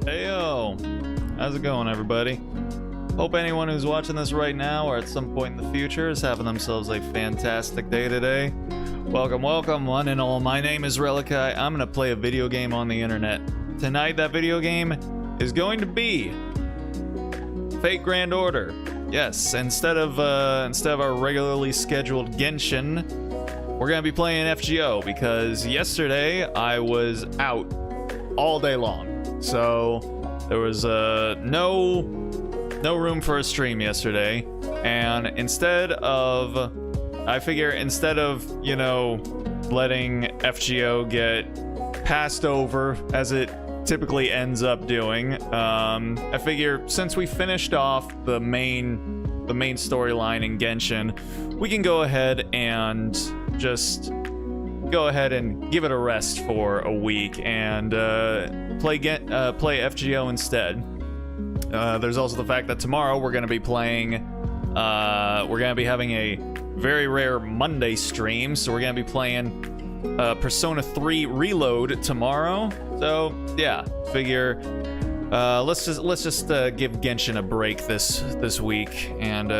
Heyo, how's it going, everybody? Hope anyone who's watching this right now or at some point in the future is having themselves a fantastic day today. Welcome, one and all. My name is Relikai. I'm gonna play a video game on the internet. Tonight, that video game is going to be Fate Grand Order. Yes, instead of our regularly scheduled Genshin, we're gonna be playing FGO because yesterday I was out all day long. So there was no room for a stream yesterday, and instead of, you know, letting FGO get passed over as it typically ends up doing, I figure since we finished off the main storyline in Genshin, we can go ahead and just give it a rest for a week and play FGO instead. There's also the fact that tomorrow we're going to be having a very rare Monday stream, so we're going to be playing Persona 3 Reload tomorrow. So yeah, figure let's just give Genshin a break this week, and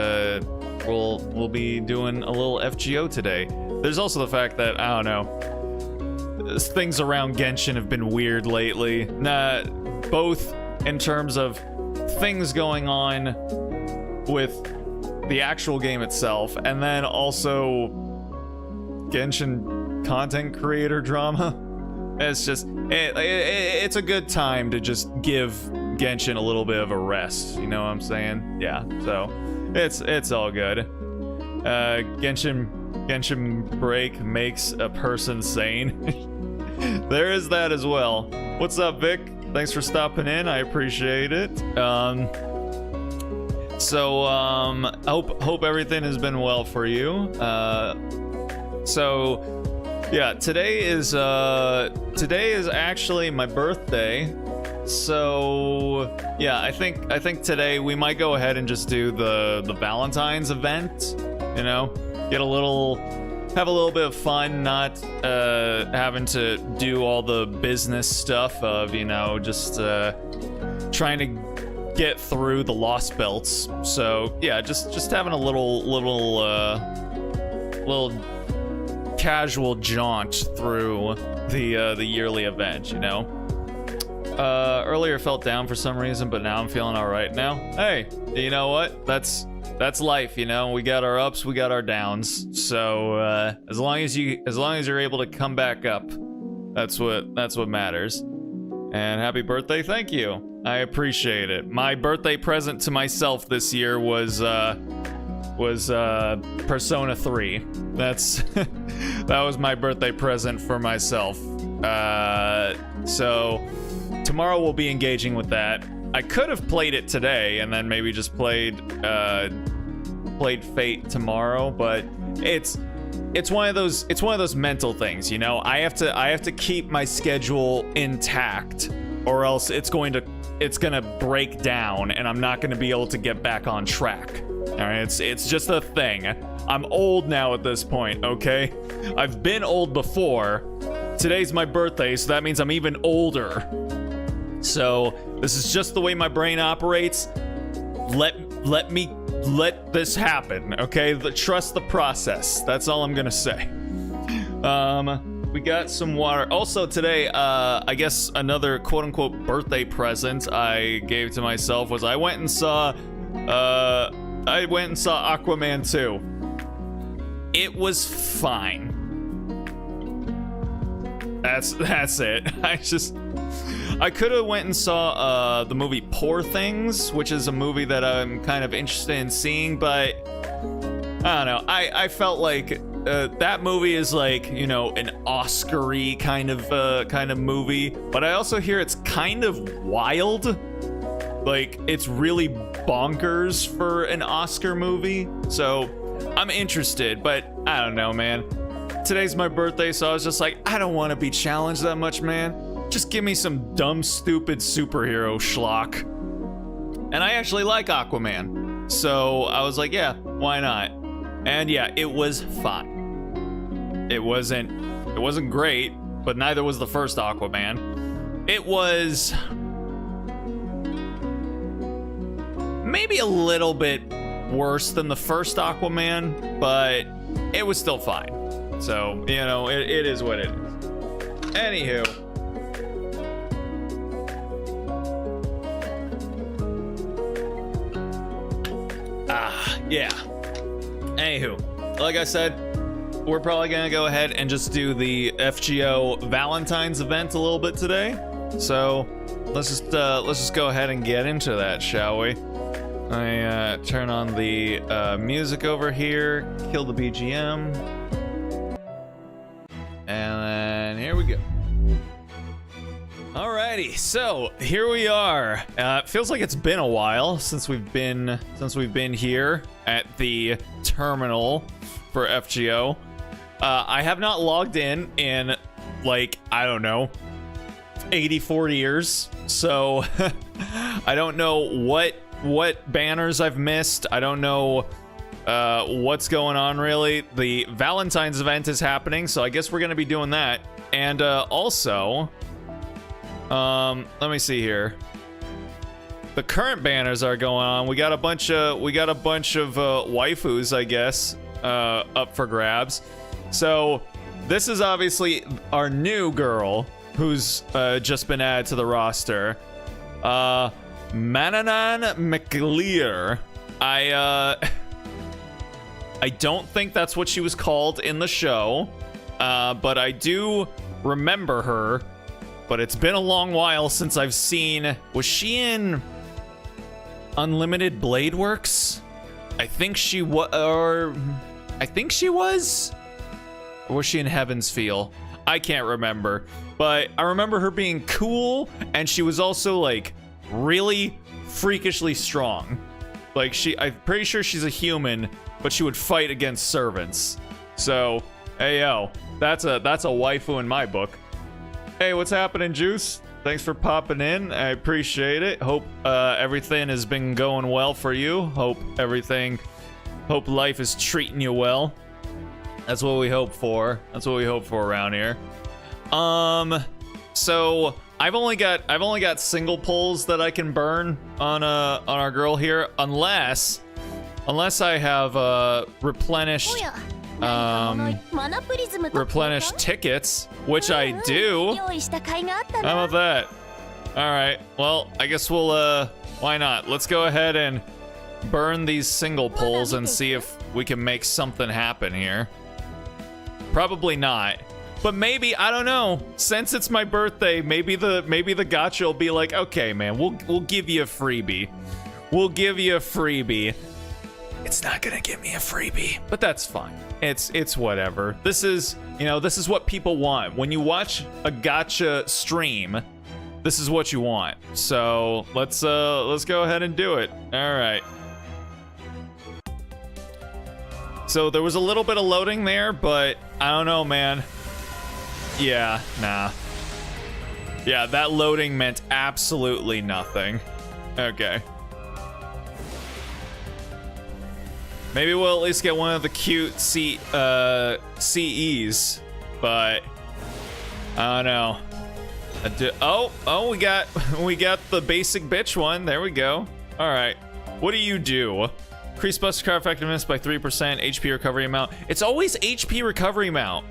we'll be doing a little FGO today. There's also the fact that, I don't know, things around Genshin have been weird lately. Both in terms of things going on with the actual game itself, and then also Genshin content creator drama. It's just, it's a good time to just give Genshin a little bit of a rest, you know what I'm saying? Yeah, so it's all good. Genshin break makes a person sane. There is that as well. What's up, Vic? Thanks for stopping in. I appreciate it. Hope everything has been well for you. Yeah, today is actually my birthday. So yeah, I think today we might go ahead and just do the Valentine's event. You know, have a little bit of fun, not having to do all the business stuff of, you know, just trying to get through the Lost Belts. So yeah, just having a little casual jaunt through the yearly event, you know. Earlier felt down for some reason, but now I'm feeling all right now. Hey, you know what? That's life, you know. We got our ups, we got our downs. So as long as you're able to come back up, that's what matters. And happy birthday, thank you. I appreciate it. My birthday present to myself this year was Persona 3. That was my birthday present for myself. So tomorrow we'll be engaging with that. I could have played it today and then maybe just played Fate tomorrow, but it's one of those mental things, you know. I have to keep my schedule intact, or else it's gonna break down and I'm not gonna be able to get back on track. All right, it's just a thing. I'm old now at this point, okay? I've been old before. Today's my birthday, so that means I'm even older. So this is just the way my brain operates. Let this happen, okay? Trust the process. That's all I'm gonna say. We got some water. Also today, I guess another quote-unquote birthday present I gave to myself was I went and saw Aquaman 2. It was fine. That's it. I could have went and saw the movie Poor Things, which is a movie that I'm kind of interested in seeing, but I don't know. I felt like that movie is like, you know, an Oscar-y kind of movie, but I also hear it's kind of wild. Like, it's really bonkers for an Oscar movie. So I'm interested, but I don't know, man. Today's my birthday, so I was just like, I don't want to be challenged that much, man. Just give me some dumb, stupid superhero schlock. And I actually like Aquaman. So I was like, yeah, why not? And yeah, it was fine. It wasn't great, but neither was the first Aquaman. It was maybe a little bit worse than the first Aquaman, but it was still fine. So, you know, it is what it is. Anywho. Yeah. Anywho, like I said, we're probably gonna go ahead and just do the FGO Valentine's event a little bit today. So let's just go ahead and get into that, shall we? I turn on the music over here, kill the BGM, and then here we go. Alrighty, so here we are. It feels like it's been a while since we've been here at the terminal for FGO. I have not logged in like, I don't know, 84 years. So I don't know what banners I've missed. I don't know what's going on really. The Valentine's event is happening, so I guess we're gonna be doing that. And also, let me see here. The current banners are going on. We got a bunch of waifus, I guess, up for grabs. So this is obviously our new girl who's just been added to the roster. Mananan McLear. I don't think that's what she was called in the show, but I do remember her. But it's been a long while since I've seen. Was she in Unlimited Blade Works? I think she was, or I think she was. Or was she in Heaven's Feel? I can't remember. But I remember her being cool, and she was also like really freakishly strong. Like I'm pretty sure she's a human, but she would fight against servants. So, hey yo, that's a waifu in my book. Hey, what's happening, Juice? Thanks for popping in. I appreciate it. Hope everything has been going well for you. Hope life is treating you well. That's what we hope for. That's what we hope for around here. So I've only got single pulls that I can burn on our girl here, unless I have replenished tickets, which I do. How about that? All right, well, I guess we'll why not? Let's go ahead and burn these single pulls and see if we can make something happen here. Probably not, but maybe, I don't know, since it's my birthday, maybe the gacha will be like, okay man, we'll give you a freebie. It's not gonna give me a freebie, but that's fine. It's whatever. This is what people want. When you watch a gacha stream, this is what you want. So let's go ahead and do it. All right. So there was a little bit of loading there, but I don't know, man. Yeah, nah. Yeah, that loading meant absolutely nothing. Okay. Maybe we'll at least get one of the cute CEs, but I don't know. Oh, we got the basic bitch one. There we go. All right. What do you do? Increase Buster Card effectiveness by 3%, HP recovery amount. It's always HP recovery amount.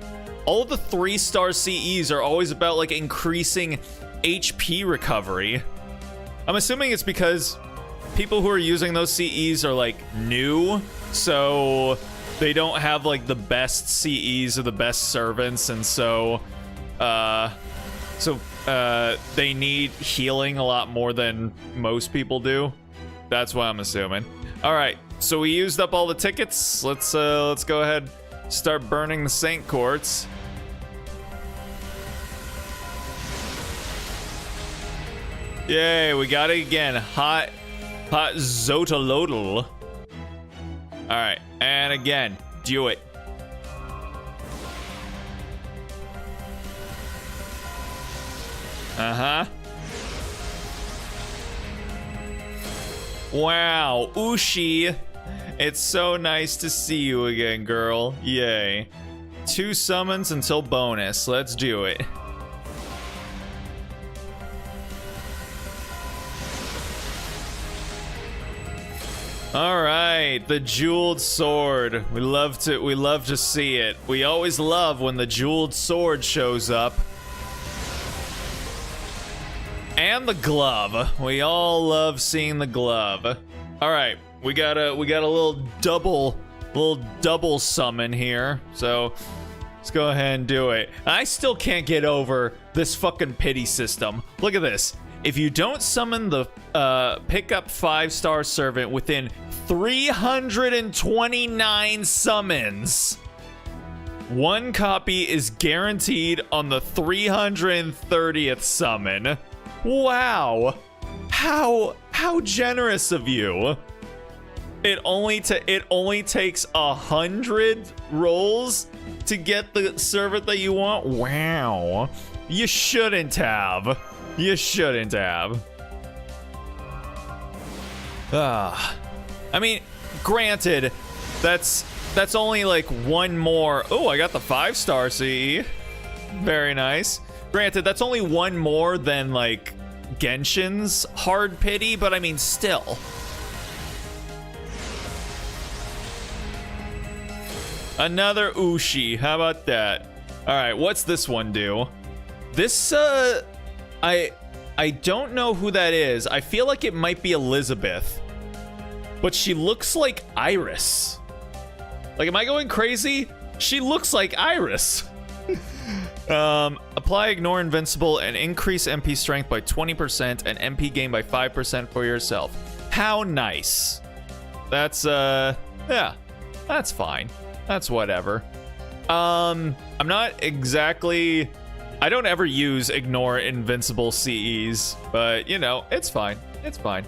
All of the 3-star CEs are always about like increasing HP recovery. I'm assuming it's because people who are using those CEs are like new, so they don't have like the best CEs or the best servants, and so they need healing a lot more than most people do. That's what I'm assuming. All right, so we used up all the tickets. Let's go ahead, start burning the Saint Courts. Yay, we got it again. Hot Zotalodal. All right, and again, do it. Uh-huh. Wow, Ushi. It's so nice to see you again, girl. Yay. 2 summons until bonus. Let's do it. All right, the jeweled sword. We love to see it. We always love when the jeweled sword shows up. And the glove. We all love seeing the glove. All right, we got a little double summon here. So let's go ahead and do it. I still can't get over this fucking pity system. Look at this. If you don't summon the pick up 5-star servant within 329 summons, one copy is guaranteed on the 330th summon. Wow, how generous of you. It only takes 100 rolls to get the servant that you want. Wow, you shouldn't have. You shouldn't have. I mean, granted, that's only like one more. Oh, I got the 5-star CE. Very nice. Granted, that's only one more than like Genshin's hard pity, but I mean, still. Another Ushi. How about that? All right, what's this one do? This I don't know who that is. I feel like it might be Elizabeth, but she looks like Iris. Like, am I going crazy? She looks like Iris. Apply Ignore Invincible and increase MP strength by 20% and MP gain by 5% for yourself. How nice. That's, yeah, that's fine. That's whatever. I'm not exactly... I don't ever use Ignore Invincible CEs, but, you know, it's fine. It's fine.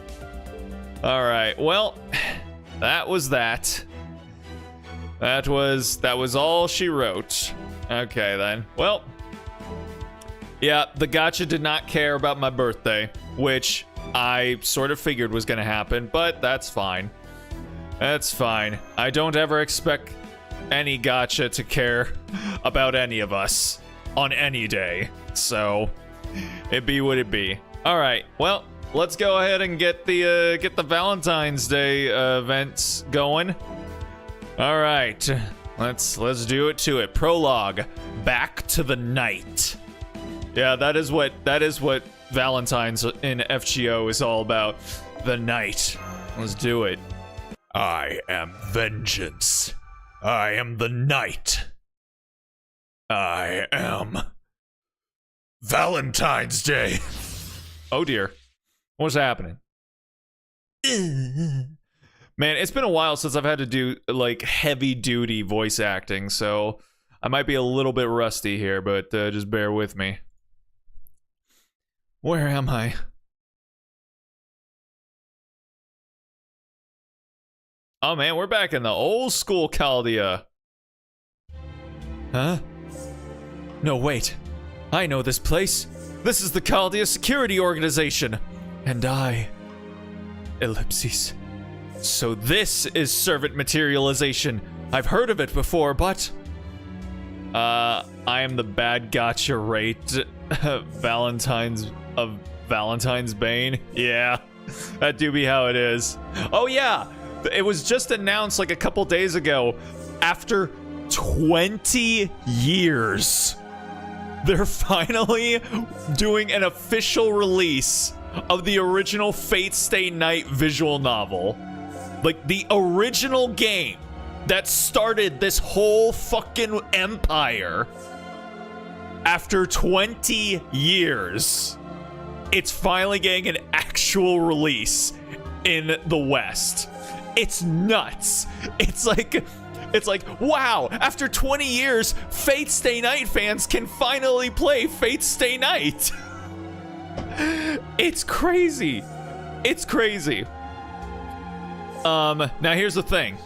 All right, well, that was that. That was all she wrote. Okay, then. Well, yeah, the gacha did not care about my birthday, which I sort of figured was going to happen, but that's fine. That's fine. I don't ever expect any gacha to care about any of us on any day, so it be what it be. All right, well, let's go ahead and get the Valentine's Day events going. All right, let's do it to it. Prologue, back to the night. Yeah, that is what Valentine's in FGO is all about. The night. Let's do it. I am vengeance. I am the night. I am Valentine's Day. Oh dear. What's happening? Man, it's been a while since I've had to do like heavy duty voice acting, so I might be a little bit rusty here, but just bear with me. Where am I? Oh man, we're back in the old school Chaldea. Huh? No, wait. I know this place. This is the Chaldea Security Organization. And I... Ellipses. So this is servant materialization. I've heard of it before, but... I am the bad gotcha rate. Valentine's Bane. Yeah, that do be how it is. Oh yeah, it was just announced like a couple days ago. After 20 years, they're finally doing an official release of the original Fate Stay Night visual novel. Like the original game that started this whole fucking empire. After 20 years, it's finally getting an actual release in the West. It's nuts. It's like, wow, after 20 years, Fate Stay Night fans can finally play Fate Stay Night. It's crazy. It's crazy. Now here's the thing.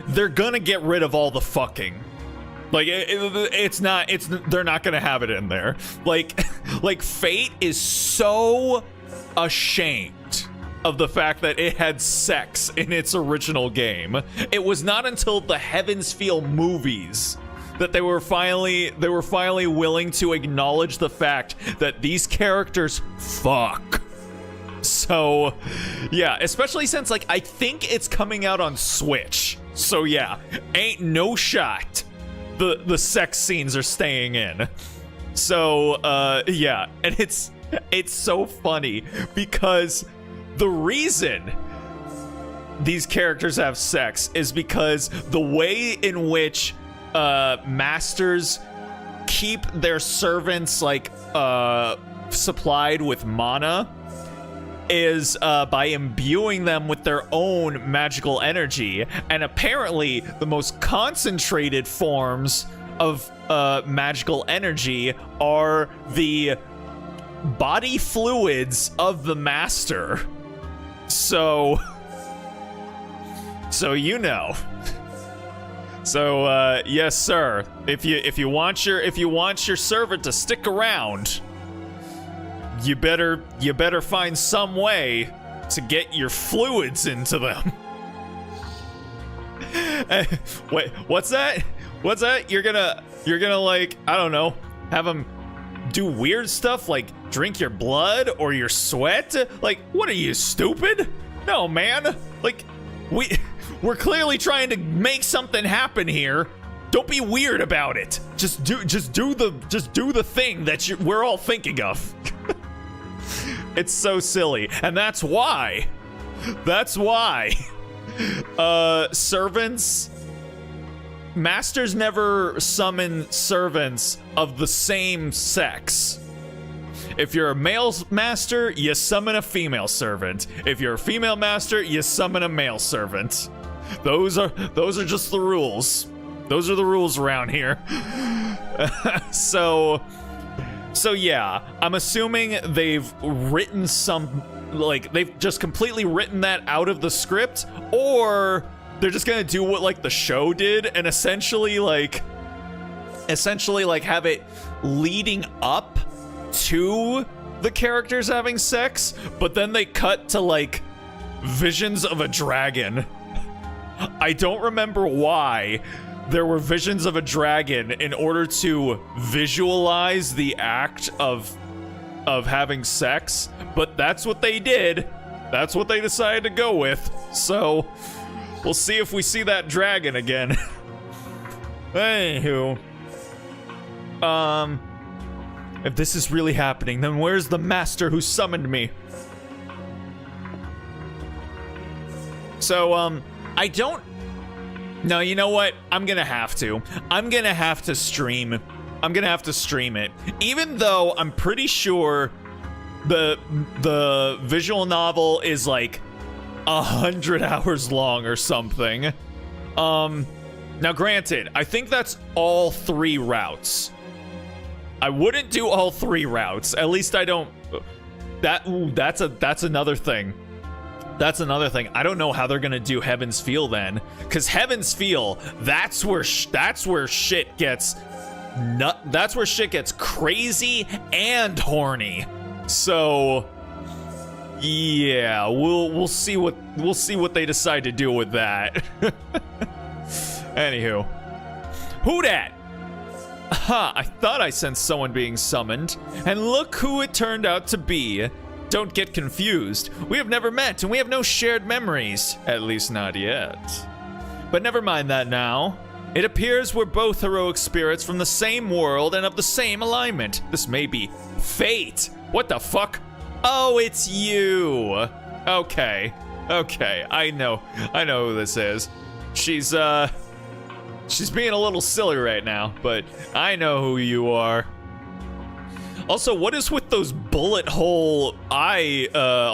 They're gonna get rid of all the fucking. Like, they're not gonna have it in there. Like Fate is so ashamed of the fact that it had sex in its original game. It was not until the Heaven's Feel movies that they were finally willing to acknowledge the fact that these characters fuck. So, yeah, especially since, like, I think it's coming out on Switch. So, yeah, ain't no shot the sex scenes are staying in. So, yeah, and it's so funny because the reason these characters have sex is because the way in which masters keep their servants, like, supplied with mana is by imbuing them with their own magical energy. And apparently the most concentrated forms of magical energy are the body fluids of the master. So you know. So yes sir, if you want your servant to stick around, you better find some way to get your fluids into them. Wait, what's that? What's that? You're gonna like, I don't know, have them do weird stuff like drink your blood or your sweat? Like, what are you, stupid? No, man. Like, we're clearly trying to make something happen here. Don't be weird about it. Just do the thing that we're all thinking of. It's so silly, and that's why masters never summon servants of the same sex. If you're a male master, you summon a female servant. If you're a female master, you summon a male servant. Those are just the rules. Those are the rules around here. So yeah, I'm assuming they've written they've just completely written that out of the script, or they're just gonna do what like the show did and essentially like have it leading up to the characters having sex, but then they cut to like visions of a dragon. I don't remember why there were visions of a dragon in order to visualize the act of having sex, but that's what they did. That's what they decided to go with. So we'll see if we see that dragon again. Anywho, if this is really happening, then where's the master who summoned me? So I don't. No, you know what? I'm gonna have to stream it. Even though I'm pretty sure the visual novel is like 100 hours long or something. Now granted, I think that's all 3 routes. I wouldn't do all 3 routes. At least I don't. That's another thing. That's another thing. I don't know how they're gonna do Heaven's Feel then, because Heaven's Feel, that's where shit gets crazy and horny. So yeah, we'll see what they decide to do with that. Anywho, who dat? Aha, I thought I sensed someone being summoned, and look who it turned out to be. Don't get confused. We have never met, and we have no shared memories. At least not yet. But never mind that now. It appears we're both heroic spirits from the same world and of the same alignment. This may be fate. What the fuck? Oh, it's you. Okay. I know who this is. She's being a little silly right now, but I know who you are. Also, what is with those bullet hole eye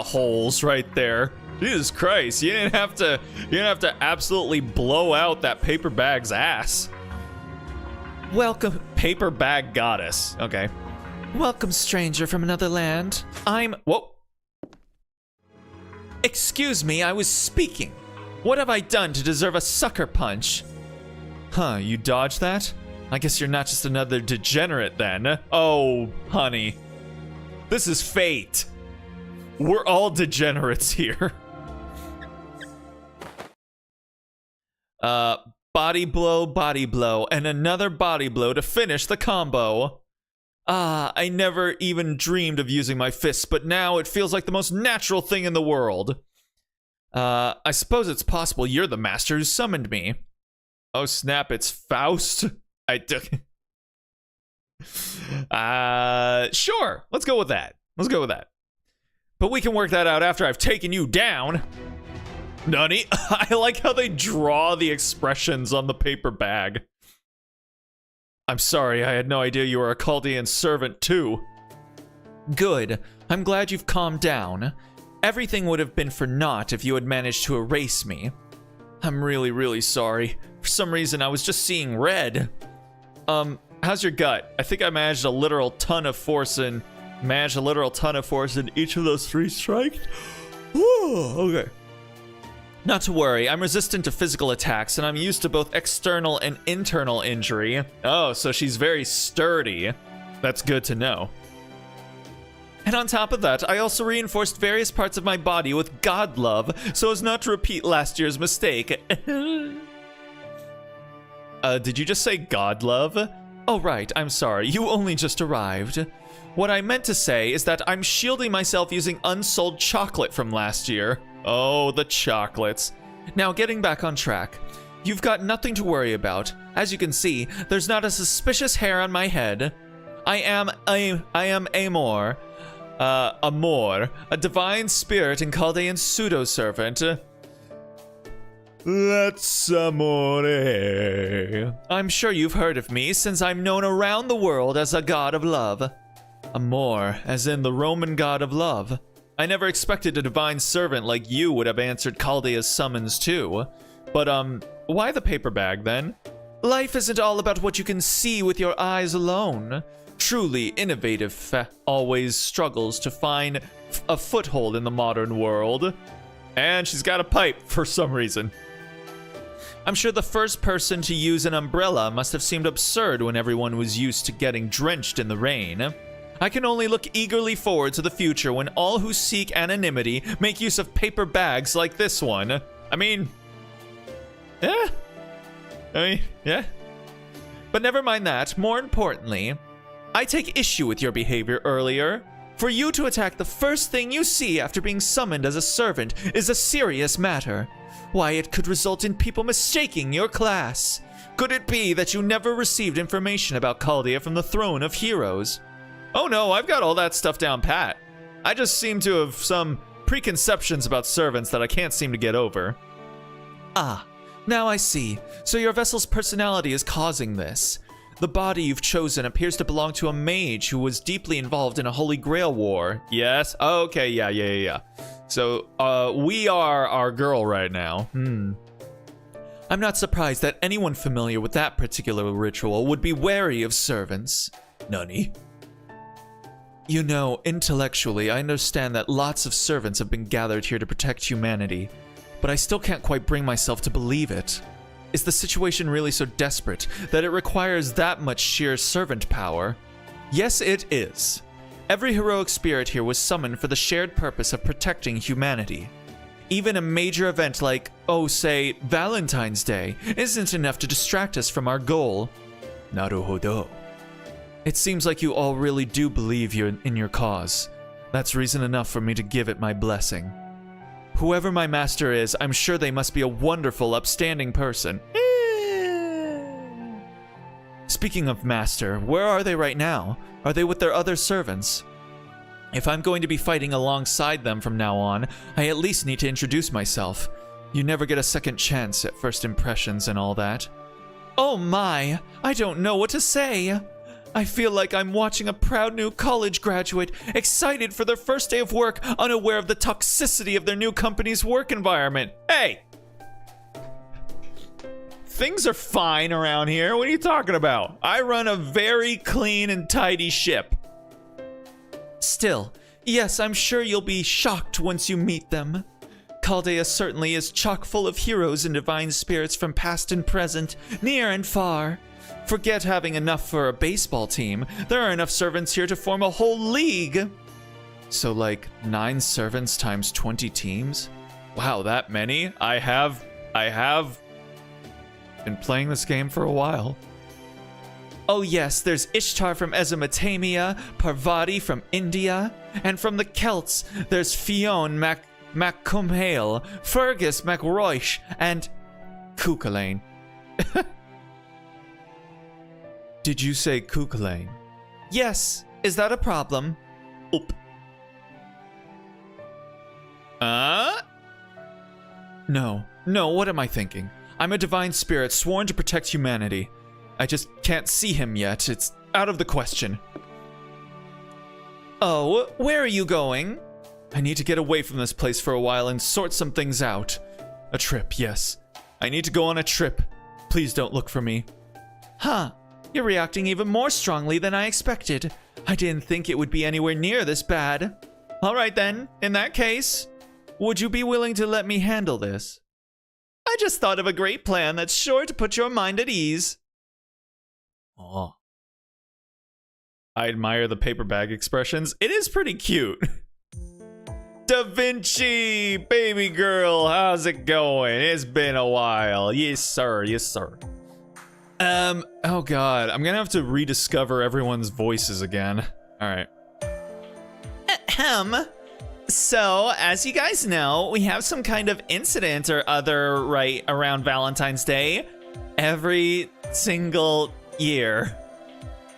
holes right there? Jesus Christ, you didn't have to absolutely blow out that paper bag's ass. Welcome, paper bag goddess. Okay. Welcome, stranger from another land. Whoa. Excuse me, I was speaking. What have I done to deserve a sucker punch? Huh, you dodged that? I guess you're not just another degenerate then. Oh, honey. This is fate. We're all degenerates here. Body blow, and another body blow to finish the combo. I never even dreamed of using my fists, but now it feels like the most natural thing in the world. I suppose it's possible you're the master who summoned me. Oh snap, it's Faust. I took... Sure, let's go with that. But we can work that out after I've taken you down. Nani? I like how they draw the expressions on the paper bag. I'm sorry, I had no idea you were a Chaldean servant too. Good. I'm glad you've calmed down. Everything would have been for naught if you had managed to erase me. I'm really, really sorry. For some reason, I was just seeing red. How's your gut? I think I managed a literal ton of force in each of those 3 strikes. Okay. Not to worry, I'm resistant to physical attacks, and I'm used to both external and internal injury. Oh, so she's very sturdy. That's good to know. And on top of that, I also reinforced various parts of my body with God love, so as not to repeat last year's mistake. Did you just say God love? Oh right, I'm sorry, you only just arrived. What I meant to say is that I'm shielding myself using unsold chocolate from last year. Oh, the chocolates. Now, getting back on track. You've got nothing to worry about. As you can see, there's not a suspicious hair on my head. I am Amor, a divine spirit and Chaldean pseudo-servant. That's Amore. I'm sure you've heard of me, since I'm known around the world as a god of love. Amor, as in the Roman god of love. I never expected a divine servant like you would have answered Chaldea's summons too. But, why the paper bag then? Life isn't all about what you can see with your eyes alone. Truly innovative always struggles to find a foothold in the modern world. And she's got a pipe for some reason. I'm sure the first person to use an umbrella must have seemed absurd when everyone was used to getting drenched in the rain. I can only look eagerly forward to the future when all who seek anonymity make use of paper bags like this one. I mean, yeah. But never mind that. More importantly, I take issue with your behavior earlier. For you to attack the first thing you see after being summoned as a servant is a serious matter. Why, it could result in people mistaking your class. Could it be that you never received information about Chaldea from the Throne of Heroes? Oh no, I've got all that stuff down pat. I just seem to have some preconceptions about servants that I can't seem to get over. Ah, now I see. So your vessel's personality is causing this. The body you've chosen appears to belong to a mage who was deeply involved in a Holy Grail war. Yes? Okay, yeah. So, we are our girl right now. I'm not surprised that anyone familiar with that particular ritual would be wary of servants. Nani? You know, intellectually, I understand that lots of servants have been gathered here to protect humanity, but I still can't quite bring myself to believe it. Is the situation really so desperate that it requires that much sheer servant power? Yes, it is. Every heroic spirit here was summoned for the shared purpose of protecting humanity. Even a major event like, say, Valentine's Day isn't enough to distract us from our goal. Naruhodo. It seems like you all really do believe in your cause. That's reason enough for me to give it my blessing. Whoever my master is, I'm sure they must be a wonderful, upstanding person. Speaking of master, where are they right now? Are they with their other servants? If I'm going to be fighting alongside them from now on, I at least need to introduce myself. You never get a second chance at first impressions and all that. Oh my, I don't know what to say. I feel like I'm watching a proud new college graduate, excited for their first day of work, unaware of the toxicity of their new company's work environment. Hey! Things are fine around here. What are you talking about? I run a very clean and tidy ship. Still, yes, I'm sure you'll be shocked once you meet them. Chaldea certainly is chock full of heroes and divine spirits from past and present, near and far. Forget having enough for a baseball team. There are enough servants here to form a whole league. So like 9 servants times 20 teams? Wow, that many? I have been playing this game for a while. Oh yes, there's Ishtar from Mesopotamia, Parvati from India, and from the Celts, there's Fionn Macumhale, Fergus MacRoish, and Cuchulainn. Did you say Cuchulainn? Yes. Is that a problem? Oop. No, what am I thinking? I'm a divine spirit sworn to protect humanity. I just can't see him yet. It's out of the question. Oh, where are you going? I need to get away from this place for a while and sort some things out. A trip, yes. I need to go on a trip. Please don't look for me. Huh. You're reacting even more strongly than I expected. I didn't think it would be anywhere near this bad. All right then, in that case, would you be willing to let me handle this? I just thought of a great plan that's sure to put your mind at ease. Oh. I admire the paper bag expressions. It is pretty cute. Da Vinci, baby girl, how's it going? It's been a while. Yes, sir. Yes, sir. Oh god, I'm gonna have to rediscover everyone's voices again. Alright. Ahem. So, as you guys know, we have some kind of incident or other right around Valentine's Day every single year.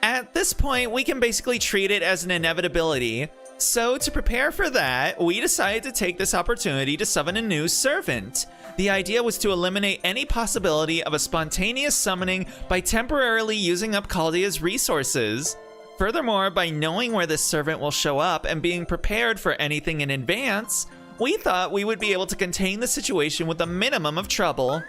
At this point, we can basically treat it as an inevitability. So, to prepare for that, we decided to take this opportunity to summon a new servant. The idea was to eliminate any possibility of a spontaneous summoning by temporarily using up Chaldea's resources. Furthermore, by knowing where this servant will show up and being prepared for anything in advance, we thought we would be able to contain the situation with a minimum of trouble.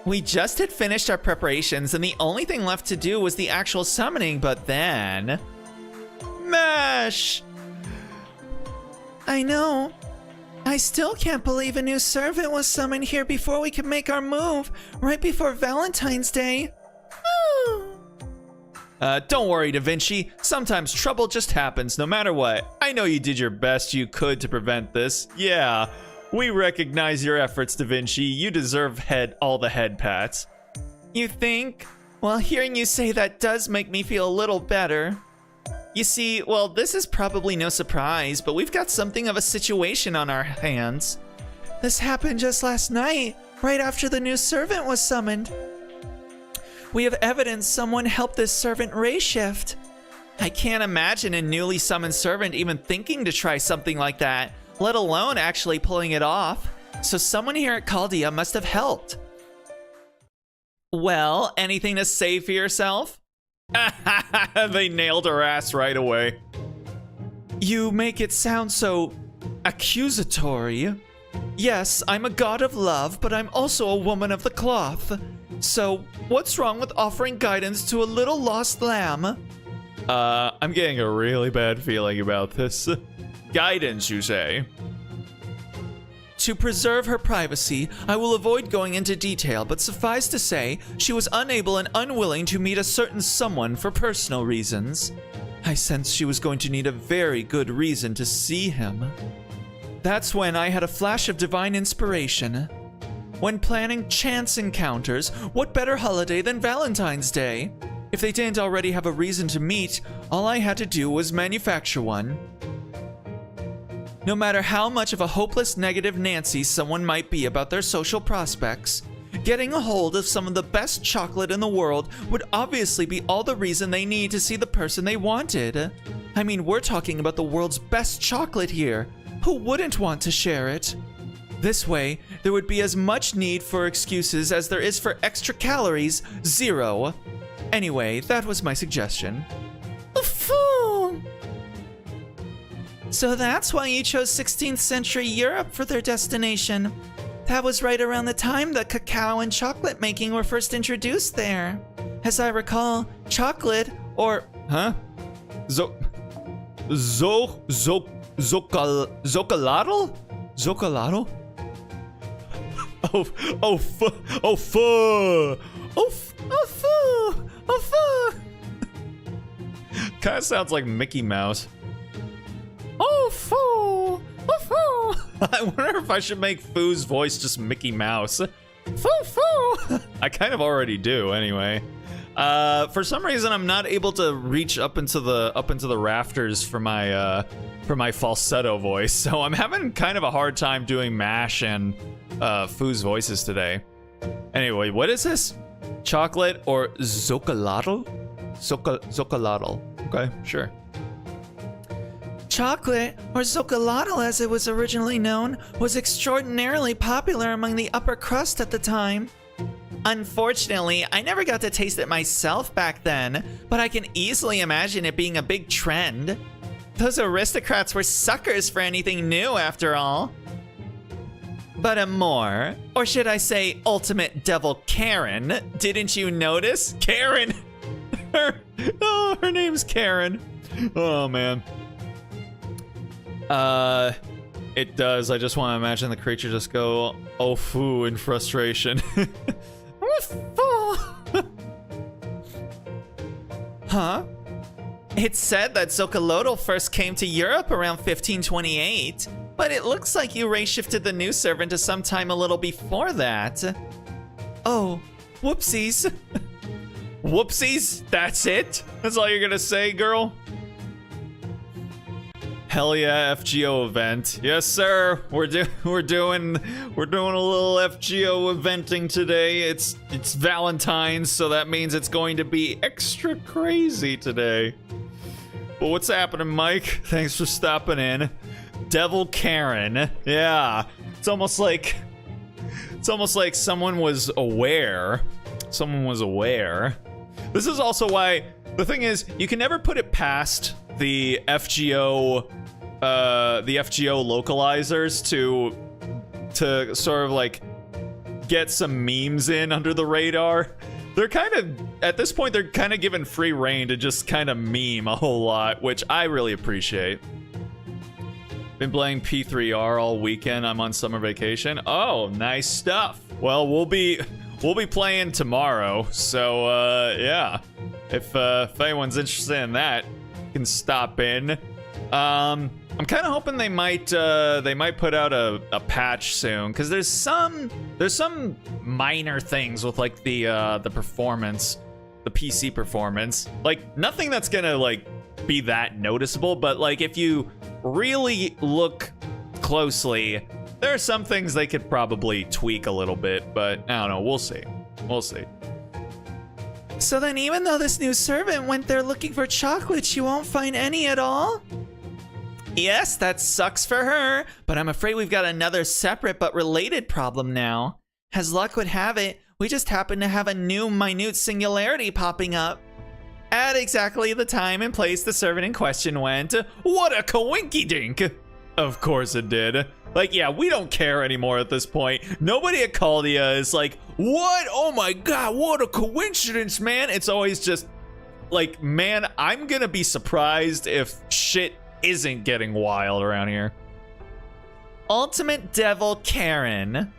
We just had finished our preparations and the only thing left to do was the actual summoning, but then... Mash! I know. I still can't believe a new servant was summoned here before we could make our move, right before Valentine's Day. Don't worry, Da Vinci. Sometimes trouble just happens no matter what. I know you did your best you could to prevent this. Yeah, we recognize your efforts, Da Vinci. You deserve all the head pats. You think? Well, hearing you say that does make me feel a little better. You see, well, this is probably no surprise, but we've got something of a situation on our hands. This happened just last night, right after the new servant was summoned. We have evidence someone helped this servant ray shift. I can't imagine a newly summoned servant even thinking to try something like that, let alone actually pulling it off. So someone here at Chaldea must have helped. Well, anything to say for yourself? They nailed her ass right away. You make it sound so accusatory. Yes, I'm a god of love, but I'm also a woman of the cloth. So, what's wrong with offering guidance to a little lost lamb? I'm getting a really bad feeling about this. Guidance, you say? To preserve her privacy, I will avoid going into detail, but suffice to say, she was unable and unwilling to meet a certain someone for personal reasons. I sensed she was going to need a very good reason to see him. That's when I had a flash of divine inspiration. When planning chance encounters, what better holiday than Valentine's Day? If they didn't already have a reason to meet, all I had to do was manufacture one. No matter how much of a hopeless negative Nancy someone might be about their social prospects, getting a hold of some of the best chocolate in the world would obviously be all the reason they need to see the person they wanted. I mean, we're talking about the world's best chocolate here. Who wouldn't want to share it? This way, there would be as much need for excuses as there is for extra calories, 0. Anyway, that was my suggestion. A fool! So that's why you chose 16th century Europe for their destination. That was right around the time that cacao and chocolate making were first introduced there. As I recall, chocolate, or... Huh? Zocolatl? Zocolatl? Kind of sounds like Mickey Mouse. I wonder if I should make Foo's voice just Mickey Mouse. Foo! I I kind of already do anyway. For some reason, I'm not able to reach up into the rafters for my falsetto voice, so I'm having kind of a hard time doing Mash and Foo's voices today. Anyway, what is this? Chocolate or zocolotl? Zocolotl. Okay, sure. Chocolate, or zocolotl as it was originally known, was extraordinarily popular among the upper crust at the time. Unfortunately, I never got to taste it myself back then, but I can easily imagine it being a big trend. Those aristocrats were suckers for anything new, after all. But Amor, or should I say ultimate devil Karen, didn't you notice? Karen! her name's Karen. Oh, man. It does. I just want to imagine the creature just go, oh, foo, in frustration. Huh? It's said that Zocolotl first came to Europe around 1528, but it looks like you ray-shifted the new servant to sometime a little before that. Oh, whoopsies. Whoopsies? That's it? That's all you're gonna say, girl? Hell yeah, FGO event. Yes, sir. We're doing a little FGO eventing today. It's Valentine's, so that means it's going to be extra crazy today. But what's happening, Mike? Thanks for stopping in. Devil Karen. Yeah. It's almost like someone was aware. Someone was aware. This is also why the thing is, you can never put it past the FGO localizers to sort of like get some memes in under the radar. They're kind of, at this point, they're kind of given free reign to just kind of meme a whole lot, which I really appreciate. Been playing P3R all weekend. I'm on summer vacation. Oh, nice stuff. Well, we'll be playing tomorrow, so yeah. If anyone's interested in that, you can stop in. I'm kind of hoping they might put out a patch soon, because there's some minor things with like the performance, the PC performance. Like nothing that's gonna like be that noticeable, but like if you really look closely, there are some things they could probably tweak a little bit, but I don't know. We'll see. We'll see. So then even though this new servant went there looking for chocolates, you won't find any at all? Yes, that sucks for her, but I'm afraid we've got another separate but related problem now. As luck would have it, we just happen to have a new minute singularity popping up. At exactly the time and place the servant in question went. What a coinky-dink! Of course it did. Like, yeah, we don't care anymore at this point. Nobody at Caldia is like, what? Oh my god, what a coincidence, man. It's always just like, man, I'm gonna be surprised if shit isn't getting wild around here. Ultimate Devil Karen.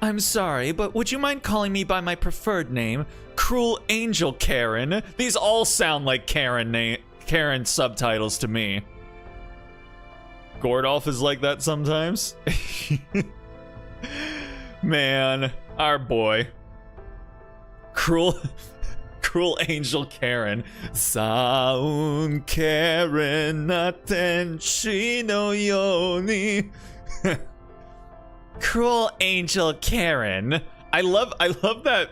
I'm sorry, but would you mind calling me by my preferred name? Cruel Angel Karen. These all sound like Karen subtitles to me. Gordolph is like that sometimes. Man, our boy. Cruel Angel Karen. Saun Karen natenshi no yoni. Cruel Angel Karen. I love that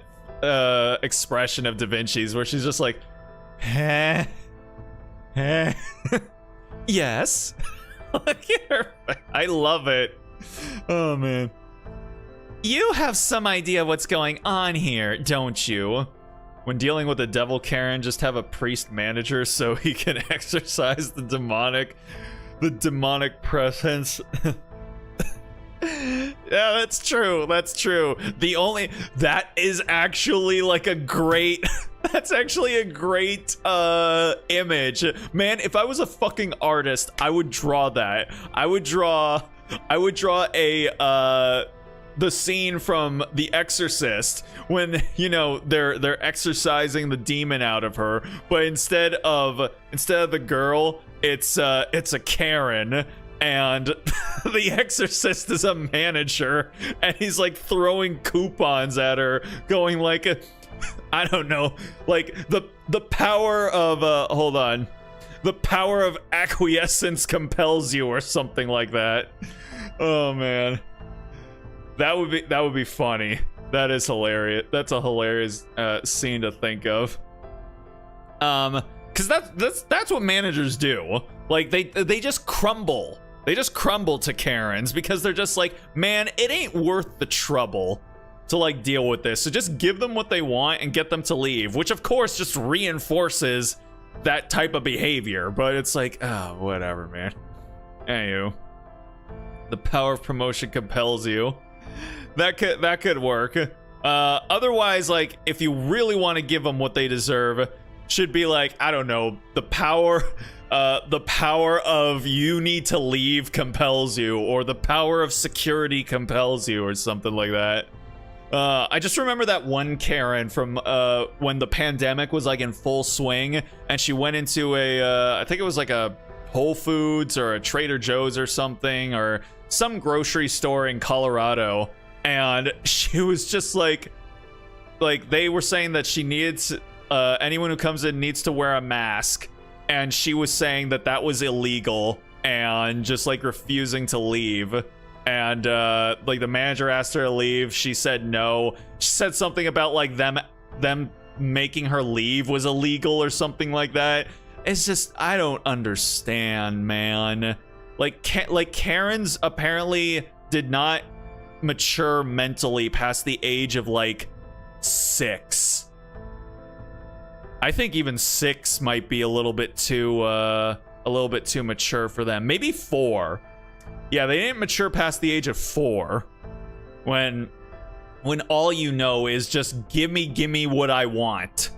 expression of Da Vinci's where she's just like, heh, heh. Yes. Look at her. I love it. Oh man. You have some idea what's going on here, don't you? When dealing with a devil Karen, just have a priest manager so he can exorcise the demonic presence. Yeah, that's true. That's true. That is actually like a great that's actually a great image. Man, if I was a fucking artist, I would draw that. I would draw a the scene from The Exorcist when, you know, they're exorcising the demon out of her, but instead of the girl, it's a Karen. and the Exorcist is a manager, and he's like throwing coupons at her, going like, I don't know, like the power of hold on, the power of acquiescence compels you, or something like that. Oh man, that would be funny. That is hilarious. That's a hilarious scene to think of. Because that's what managers do. Like they just crumble. They just crumble to Karens because they're just like, man, it ain't worth the trouble to like deal with this. So just give them what they want and get them to leave, which of course just reinforces that type of behavior. But it's like, oh, whatever, man. Anywho, the power of promotion compels you. That could work. Otherwise, like, if you really want to give them what they deserve, should be like, I don't know, the power of you need to leave compels you, or the power of security compels you, or something like that. I just remember that one Karen from when the pandemic was like in full swing, and she went into a I think it was like a Whole Foods or a Trader Joe's or something, or some grocery store in Colorado, and she was just like they were saying that she needs anyone who comes in needs to wear a mask, and she was saying that was illegal and just like refusing to leave. And like the manager asked her to leave, she said no. She said something about like them making her leave was illegal or something like that. It's just, I don't understand, man. Like Karens apparently did not mature mentally past the age of like 6. I think even 6 might be a little bit too mature for them. Maybe 4. Yeah, they didn't mature past the age of 4. When all you know is just give me what I want,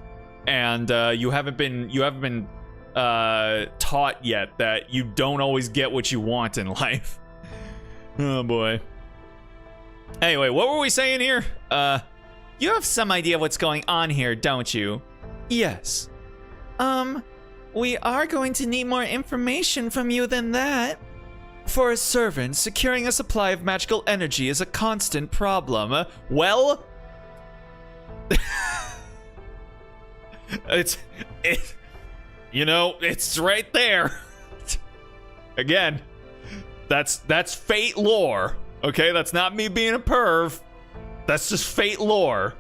and you haven't been taught yet that you don't always get what you want in life. Oh boy. Anyway, what were we saying here? You have some idea what's going on here, don't you? Yes. We are going to need more information from you than that. For a servant, securing a supply of magical energy is a constant problem. Well, it's right there. Again, that's fate lore. Okay, that's not me being a perv. That's just fate lore.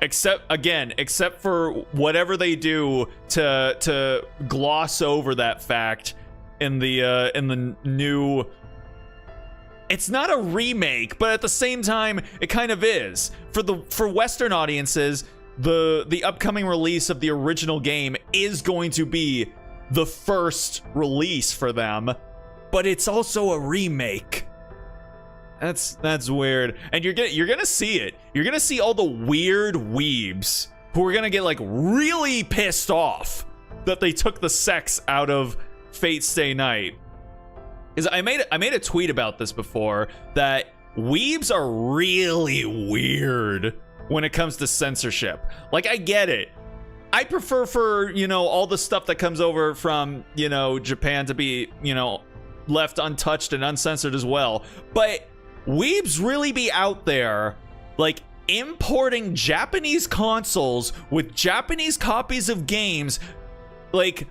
Except for whatever they do to gloss over that fact in the new. It's not a remake, but at the same time, it kind of is. For Western audiences, the upcoming release of the original game is going to be the first release for them, but it's also a remake. That's weird. And you're gonna see it. You're gonna see all the weird weebs who are gonna get like really pissed off that they took the sex out of Fate Stay Night. Because I made a tweet about this before, that weebs are really weird when it comes to censorship. Like, I get it. I prefer for, all the stuff that comes over from, Japan to be, left untouched and uncensored as well. But weebs really be out there, like, importing Japanese consoles with Japanese copies of games, like,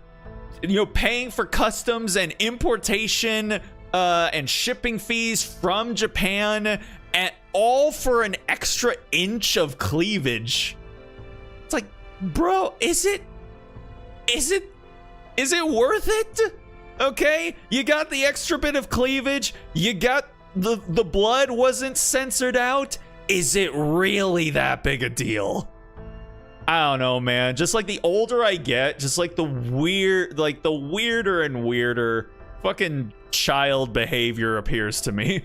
paying for customs and importation and shipping fees from Japan, and all for an extra inch of cleavage. It's like, bro, is it worth it? Okay, you got the extra bit of cleavage, you got the blood wasn't censored out. Is it really that big a deal? I don't know, man. Just like the older I get, just like the weirder and weirder fucking child behavior appears to me.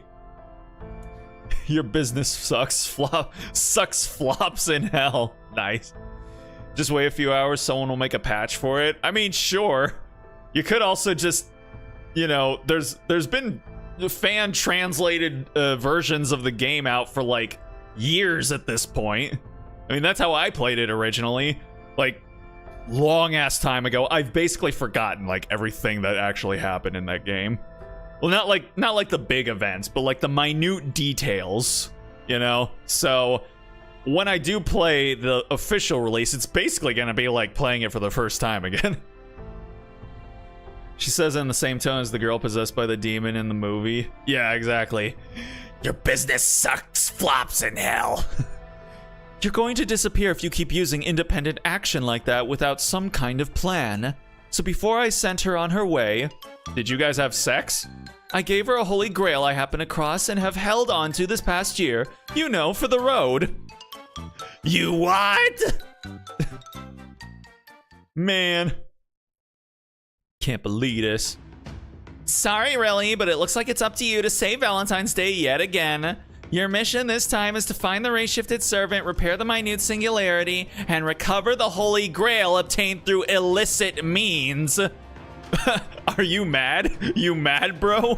Your business sucks flops in hell. Nice. Just wait a few hours, someone will make a patch for it. I mean, sure. You could also just, there's been fan translated versions of the game out for like years at this point. I mean, that's how I played it originally, like long ass time ago. I've basically forgotten like everything that actually happened in that game. Well, not like the big events, but like the minute details, you know? So when I do play the official release, it's basically gonna be like playing it for the first time again. She says in the same tone as the girl possessed by the demon in the movie. Yeah, exactly. Your business sucks, flops in hell. You're going to disappear if you keep using independent action like that without some kind of plan. So before I sent her on her way... Did you guys have sex? I gave her a holy grail I happened across and have held on to this past year. You know, for the road. You what? Man. Can't believe this. Sorry, really, but it looks like it's up to you to save Valentine's Day yet again. Your mission this time is to find the ray-shifted servant, repair the minute singularity, and recover the holy grail obtained through illicit means. Are you mad? You mad, bro?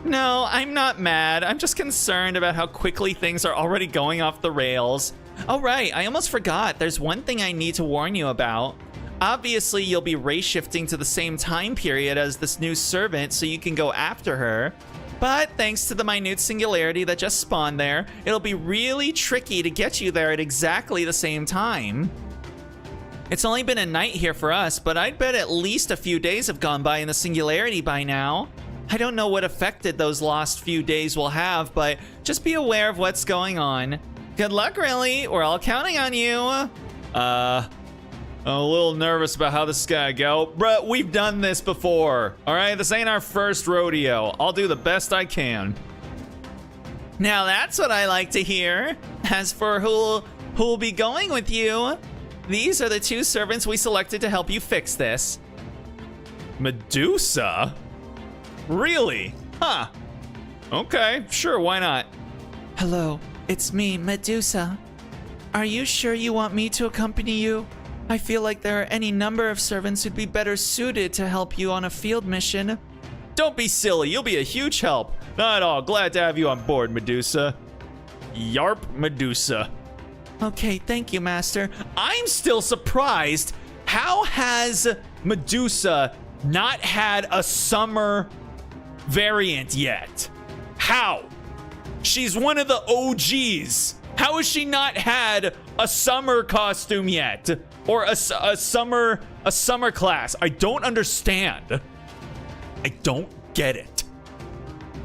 No, I'm not mad. I'm just concerned about how quickly things are already going off the rails. Oh right, I almost forgot. There's one thing I need to warn you about. Obviously, you'll be ray-shifting to the same time period as this new servant so you can go after her. But thanks to the minute singularity that just spawned there, it'll be really tricky to get you there at exactly the same time. It's only been a night here for us, but I'd bet at least a few days have gone by in the singularity by now. I don't know what affected those lost few days will have, but just be aware of what's going on. Good luck, really. We're all counting on you. I'm a little nervous about how this is gonna go. Bruh, we've done this before. All right, this ain't our first rodeo. I'll do the best I can. Now that's what I like to hear. As for who'll be going with you, these are the two servants we selected to help you fix this. Medusa? Really? Huh. Okay, sure, why not? Hello, it's me, Medusa. Are you sure you want me to accompany you? I feel like there are any number of servants who'd be better suited to help you on a field mission. Don't be silly, you'll be a huge help. Not at all, glad to have you on board, Medusa. Yarp, Medusa. Okay, thank you, Master. I'm still surprised. How has Medusa not had a summer variant yet? How? She's one of the OGs. How has she not had a summer costume yet? Or a summer class? I don't understand. I don't get it.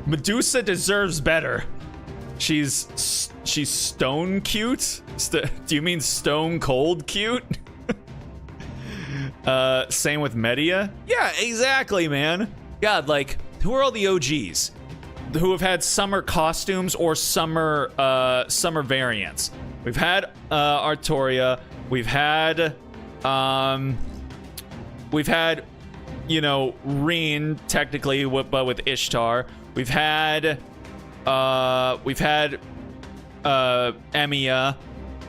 Medusa deserves better. She's stone cute? Do you mean stone cold cute? Same with Medea? Yeah, exactly, man. God, like, who are all the OGs who have had summer costumes or summer variants? We've had Artoria. We've had, you know, Reen, technically, but with Ishtar. We've had Emiya.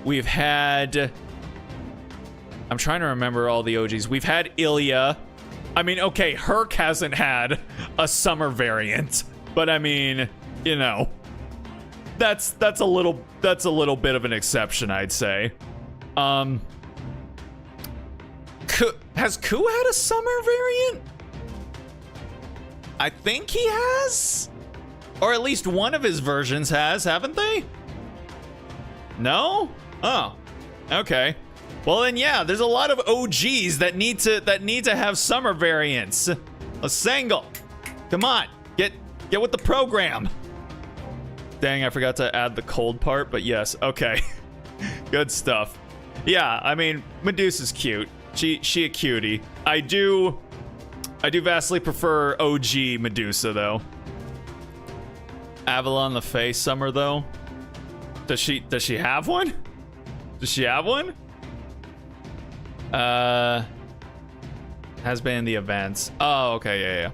We've had, I'm trying to remember all the OGs. We've had Ilya. I mean, okay, Herc hasn't had a summer variant, but I mean, you know, that's a little bit of an exception, I'd say. Has Ku had a summer variant? I think he has, or at least one of his versions has, haven't they? No? Oh, okay. Well then, yeah, there's a lot of OGs that need to have summer variants. A Sangal, come on, get with the program. Dang, I forgot to add the cold part, but yes, okay. Good stuff. Yeah, I mean, Medusa's cute. She a cutie. I do vastly prefer OG Medusa though. Avalon the Fae summer though. Does she have one? Does she have one? Has been in the events. Oh, okay, yeah.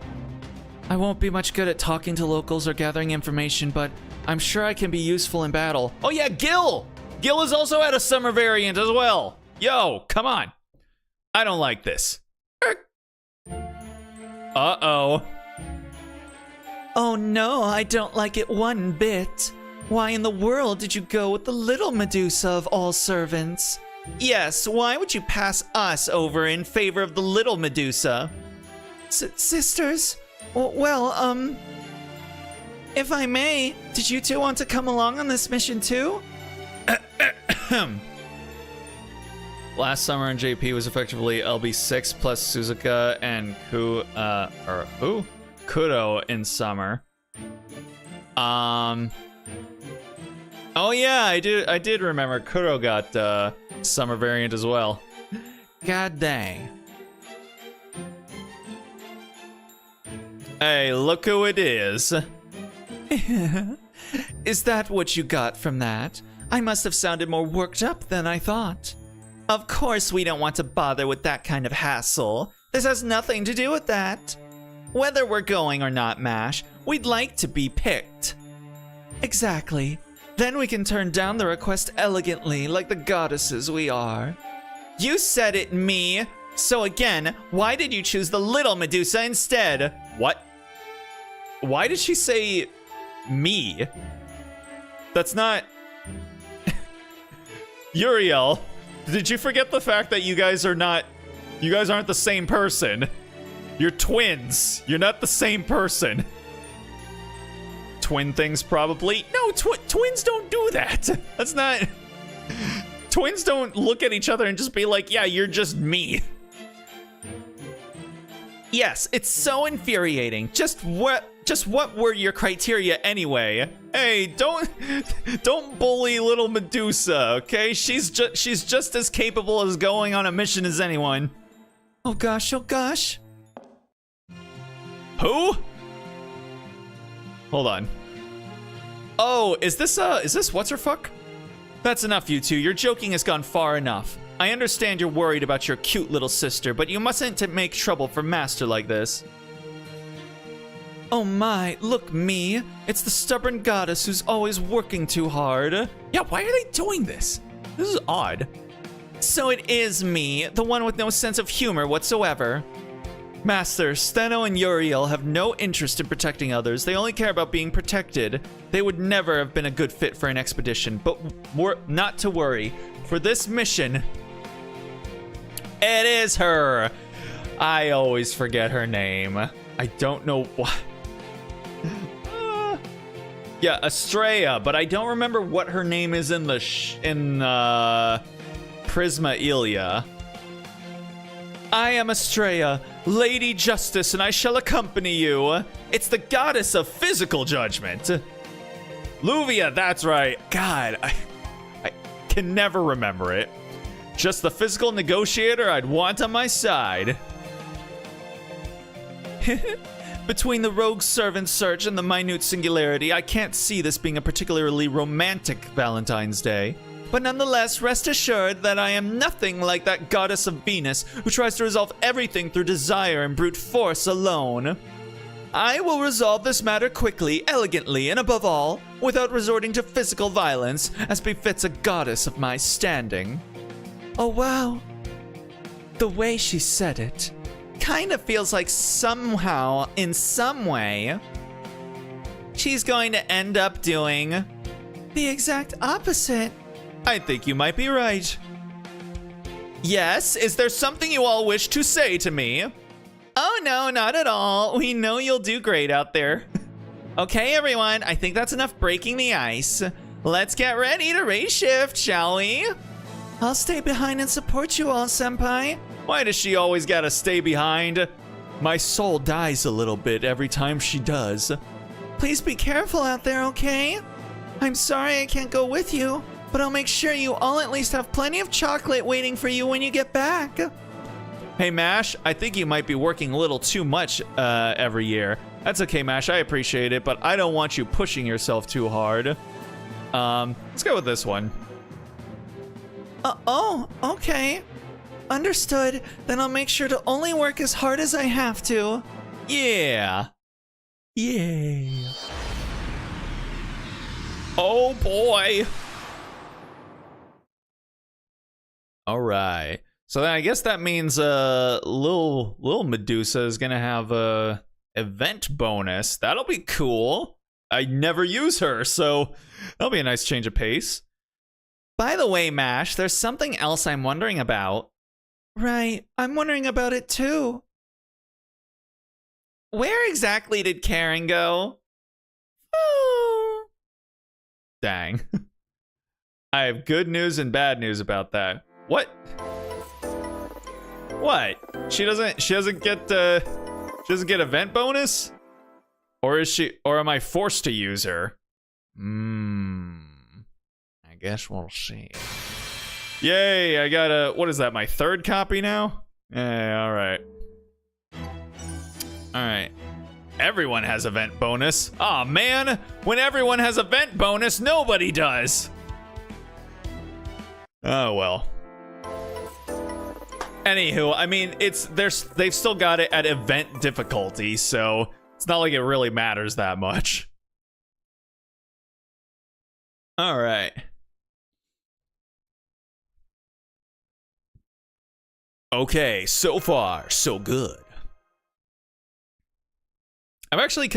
I won't be much good at talking to locals or gathering information, but I'm sure I can be useful in battle. Oh yeah, Gil! Gil has also had a summer variant as well. Yo, come on. I don't like this. Uh-oh. Oh no, I don't like it one bit. Why in the world did you go with the little Medusa of all servants? Yes, why would you pass us over in favor of the little Medusa? Sisters, Well, if I may, did you two want to come along on this mission too? Last summer in JP was effectively LB6 plus Suzuka and Kuro in summer. Oh yeah, I did remember Kuro got summer variant as well. God dang. Hey, look who it is. Is that what you got from that? I must have sounded more worked up than I thought. Of course we don't want to bother with that kind of hassle. This has nothing to do with that. Whether we're going or not, MASH, we'd like to be picked. Exactly. Then we can turn down the request elegantly, like the goddesses we are. You said it, me. So again, why did you choose the little Medusa instead? What? Why did she say me? That's not... Uriel, did you forget the fact that you guys aren't the same person? You're twins. You're not the same person. Twin things, probably. No, twins don't do that. That's not... Twins don't look at each other and just be like, yeah, you're just me. Yes, it's so infuriating. Just what were your criteria anyway? Hey, don't bully little Medusa, okay? She's just as capable as going on a mission as anyone. Oh gosh, oh gosh. Who? Hold on. Oh, is this what's her fuck? That's enough, you two. Your joking has gone far enough. I understand you're worried about your cute little sister, but you mustn't make trouble for Master like this. Oh my, look, me. It's the stubborn goddess who's always working too hard. Yeah, why are they doing this? This is odd. So it is me, the one with no sense of humor whatsoever. Master, Steno and Uriel have no interest in protecting others. They only care about being protected. They would never have been a good fit for an expedition, but not to worry. For this mission, it is her. I always forget her name. I don't know why. Yeah, Estrella, but I don't remember what her name is in the Prisma Ilia. I am Estrella, Lady Justice, and I shall accompany you. It's the goddess of physical judgment. Luvia, that's right. God, I can never remember it. Just the physical negotiator I'd want on my side. Between the rogue servant search and the minute singularity, I can't see this being a particularly romantic Valentine's Day. But nonetheless, rest assured that I am nothing like that goddess of Venus who tries to resolve everything through desire and brute force alone. I will resolve this matter quickly, elegantly, and above all, without resorting to physical violence, as befits a goddess of my standing. Oh wow. The way she said it kind of feels like somehow, in some way, she's going to end up doing the exact opposite. I think you might be right. Yes, is there something you all wish to say to me? Oh no, not at all. We know you'll do great out there. Okay, everyone, I think that's enough breaking the ice. Let's get ready to race shift, shall we? I'll stay behind and support you all, Senpai. Why does she always gotta stay behind? My soul dies a little bit every time she does. Please be careful out there, okay? I'm sorry I can't go with you, but I'll make sure you all at least have plenty of chocolate waiting for you when you get back. Hey, Mash, I think you might be working a little too much every year. That's okay, Mash, I appreciate it, but I don't want you pushing yourself too hard. Let's go with this one. Oh, okay. Understood. Then I'll make sure to only work as hard as I have to. Yeah. Yay. Oh, boy. All right. So then I guess that means little Medusa is gonna have a event bonus. That'll be cool. I never use her, so that'll be a nice change of pace. By the way, Mash, there's something else I'm wondering about. Right, I'm wondering about it too. Where exactly did Karen go? Oh. Dang. I have good news and bad news about that. What? What? She doesn't get event bonus? Or am I forced to use her? I guess we'll see. Yay, I got what is that, my third copy now? Yeah, alright. Alright. Everyone has event bonus. Aw, man! When everyone has event bonus, nobody does! Oh, well. Anywho, I mean, they've still got it at event difficulty, so it's not like it really matters that much. Alright. Okay, so far, so good. I've actually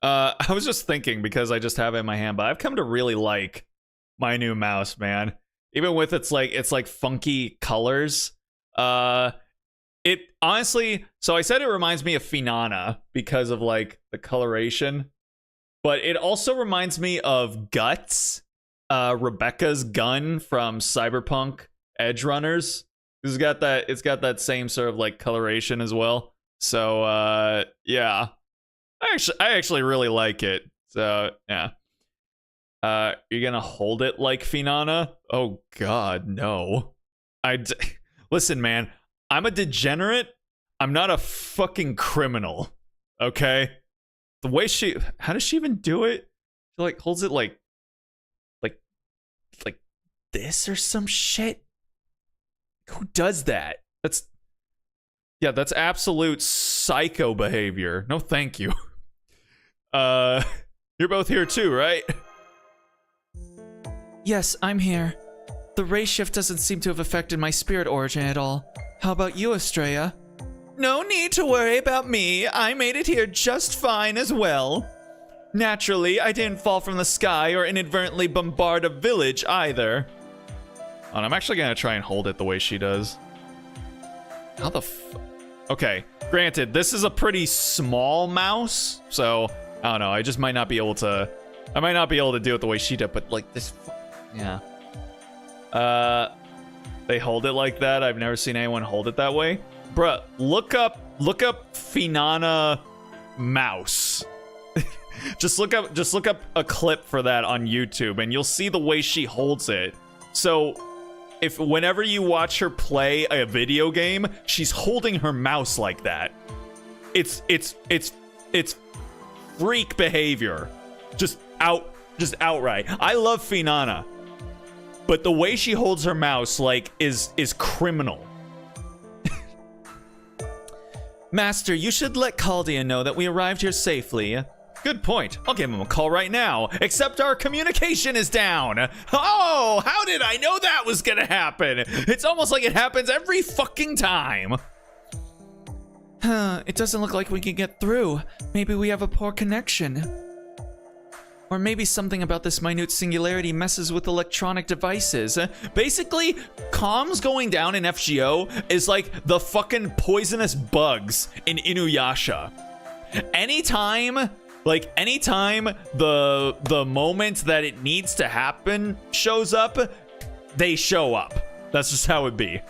I was just thinking because I just have it in my hand, but I've come to really like my new mouse, man. Even with its like funky colors. It honestly, so I said it reminds me of Finana because of like the coloration, but it also reminds me of Guts, Rebecca's gun from Cyberpunk Edge Runners. It's got that same sort of like coloration as well. So yeah. I actually really like it. So yeah. You're gonna hold it like Finana? Oh god, no. Listen, man, I'm a degenerate. I'm not a fucking criminal. Okay? The way how does she even do it? She like holds it like this or some shit? Who does that? That's absolute psycho behavior. No, thank you. You're both here too, right? Yes, I'm here. The race shift doesn't seem to have affected my spirit origin at all. How about you, Estrella? No need to worry about me. I made it here just fine as well. Naturally, I didn't fall from the sky or inadvertently bombard a village either. And I'm actually gonna try and hold it the way she does. How the Okay, granted, this is a pretty small mouse, so I don't know. I just might not be able to. I might not be able to do it the way she did, but like this. Yeah. They hold it like that. I've never seen anyone hold it that way. Bruh, look up Finana mouse. just look up a clip for that on YouTube, and you'll see the way she holds it. So, whenever you watch her play a video game, she's holding her mouse like that. It's freak behavior. Just outright. I love Finana, but the way she holds her mouse like is criminal. Master, you should let Caldia know that we arrived here safely. Good point. I'll give him a call right now. Except our communication is down. Oh, how did I know that was gonna happen? It's almost like it happens every fucking time. It doesn't look like we can get through. Maybe we have a poor connection. Or maybe something about this minute singularity messes with electronic devices. Basically, comms going down in FGO is like the fucking poisonous bugs in Inuyasha. Anytime the moment that it needs to happen shows up, they show up. That's just how it be.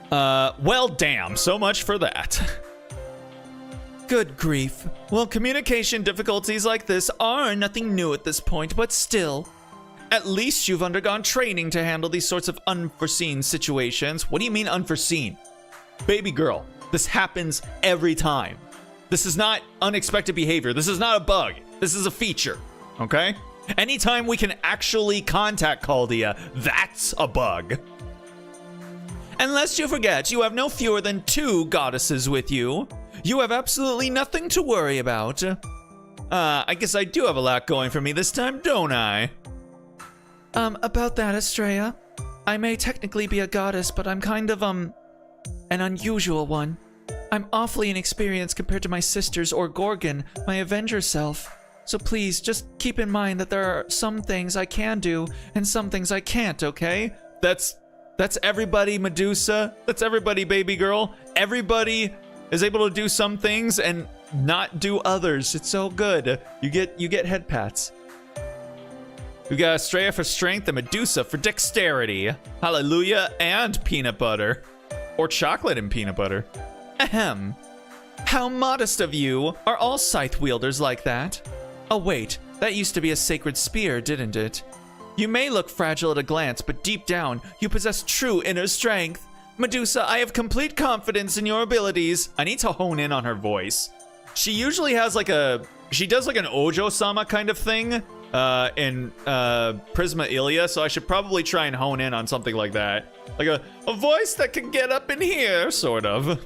Well, damn. So much for that. Good grief. Well, communication difficulties like this are nothing new at this point, but still. At least you've undergone training to handle these sorts of unforeseen situations. What do you mean unforeseen? Baby girl, this happens every time. This is not unexpected behavior. This is not a bug. This is a feature, okay? Anytime we can actually contact Caldia, that's a bug. And lest you forget, you have no fewer than 2 goddesses with you. You have absolutely nothing to worry about. I guess I do have a lot going for me this time, don't I? About that, Estrella. I may technically be a goddess, but I'm kind of, an unusual one. I'm awfully inexperienced compared to my sisters or Gorgon, my Avenger self. So please, just keep in mind that there are some things I can do and some things I can't, okay? That's everybody, Medusa. That's everybody, baby girl. Everybody is able to do some things and not do others. It's so good. You get head pats. We got Estrella for strength and Medusa for dexterity. Hallelujah and peanut butter. Or chocolate and peanut butter. Ahem. How modest of you. Are all scythe wielders like that? Oh wait, that used to be a sacred spear, didn't it? You may look fragile at a glance, but deep down, you possess true inner strength. Medusa, I have complete confidence in your abilities. I need to hone in on her voice. She usually has like she does like an Ojo-sama kind of thing in Prisma Ilia, so I should probably try and hone in on something like that. Like a voice that can get up in here, sort of.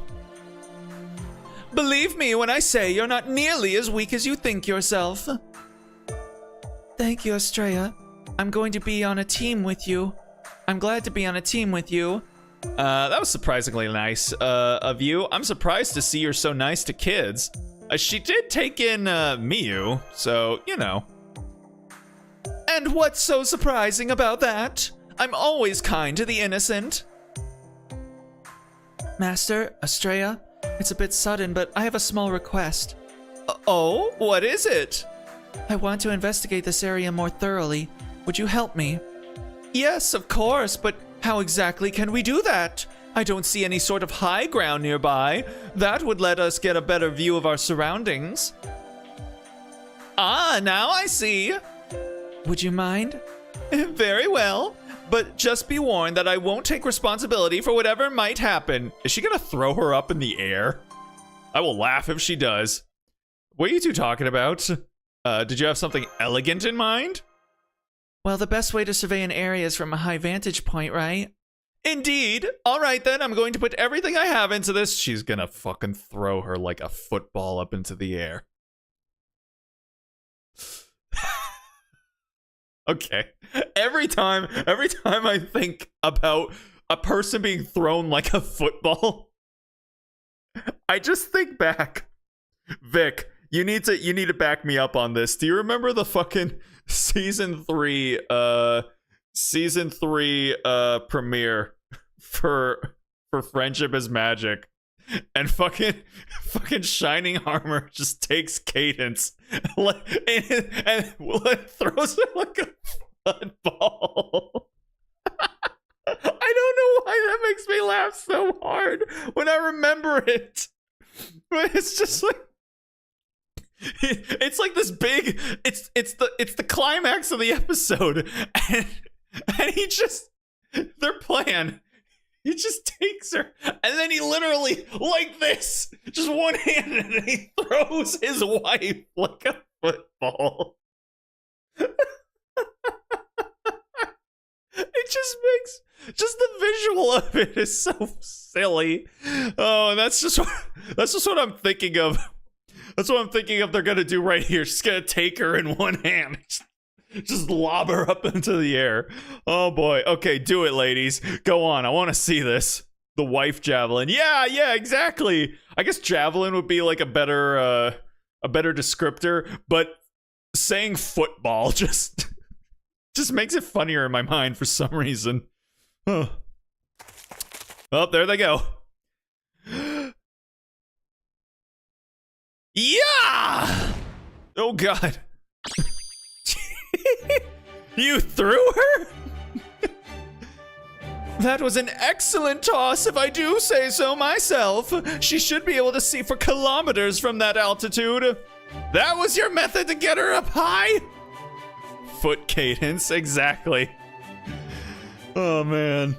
Believe me when I say you're not nearly as weak as you think yourself. Thank you, Estrella. I'm going to be on a team with you. I'm glad to be on a team with you. That was surprisingly nice of you. I'm surprised to see you're so nice to kids. She did take in Miyu, so, you know. And what's so surprising about that? I'm always kind to the innocent. Master, Estrella, it's a bit sudden, but I have a small request. Oh, what is it? I want to investigate this area more thoroughly. Would you help me? Yes, of course, but how exactly can we do that? I don't see any sort of high ground nearby. That would let us get a better view of our surroundings. Ah, now I see. Would you mind? Very well, but just be warned that I won't take responsibility for whatever might happen. Is she gonna throw her up in the air? I will laugh if she does. What are you two talking about? Did you have something elegant in mind? Well, the best way to survey an area is from a high vantage point, right? Indeed. All right, then. I'm going to put everything I have into this. She's gonna fucking throw her like a football up into the air. Okay. Every time I think about a person being thrown like a football, I just think back. Vic, you need to back me up on this. Do you remember the fucking season 3 premiere for Friendship is Magic? And fucking Shining Armor just takes Cadence and throws it like a football. I don't know why that makes me laugh so hard when I remember it. But it's just like it's like this big it's the climax of the episode, and he just their plan. He just takes her, and then he literally, like this, just one-handed, and he throws his wife like a football. It just makes, just the visual of it is so silly. Oh, and that's just what I'm thinking of. That's what I'm thinking of they're gonna do right here. She's gonna take her in one hand. Just lob her up into the air. Oh boy. Okay, do it, ladies. Go on. I want to see this. The wife javelin. Yeah, exactly. I guess javelin would be like a better descriptor, but saying football just makes it funnier in my mind for some reason. Huh. Oh, there they go. Yeah! Oh god. You threw her? That was an excellent toss, if I do say so myself. She should be able to see for kilometers from that altitude. That was your method to get her up high? Foot cadence, exactly. Oh, man.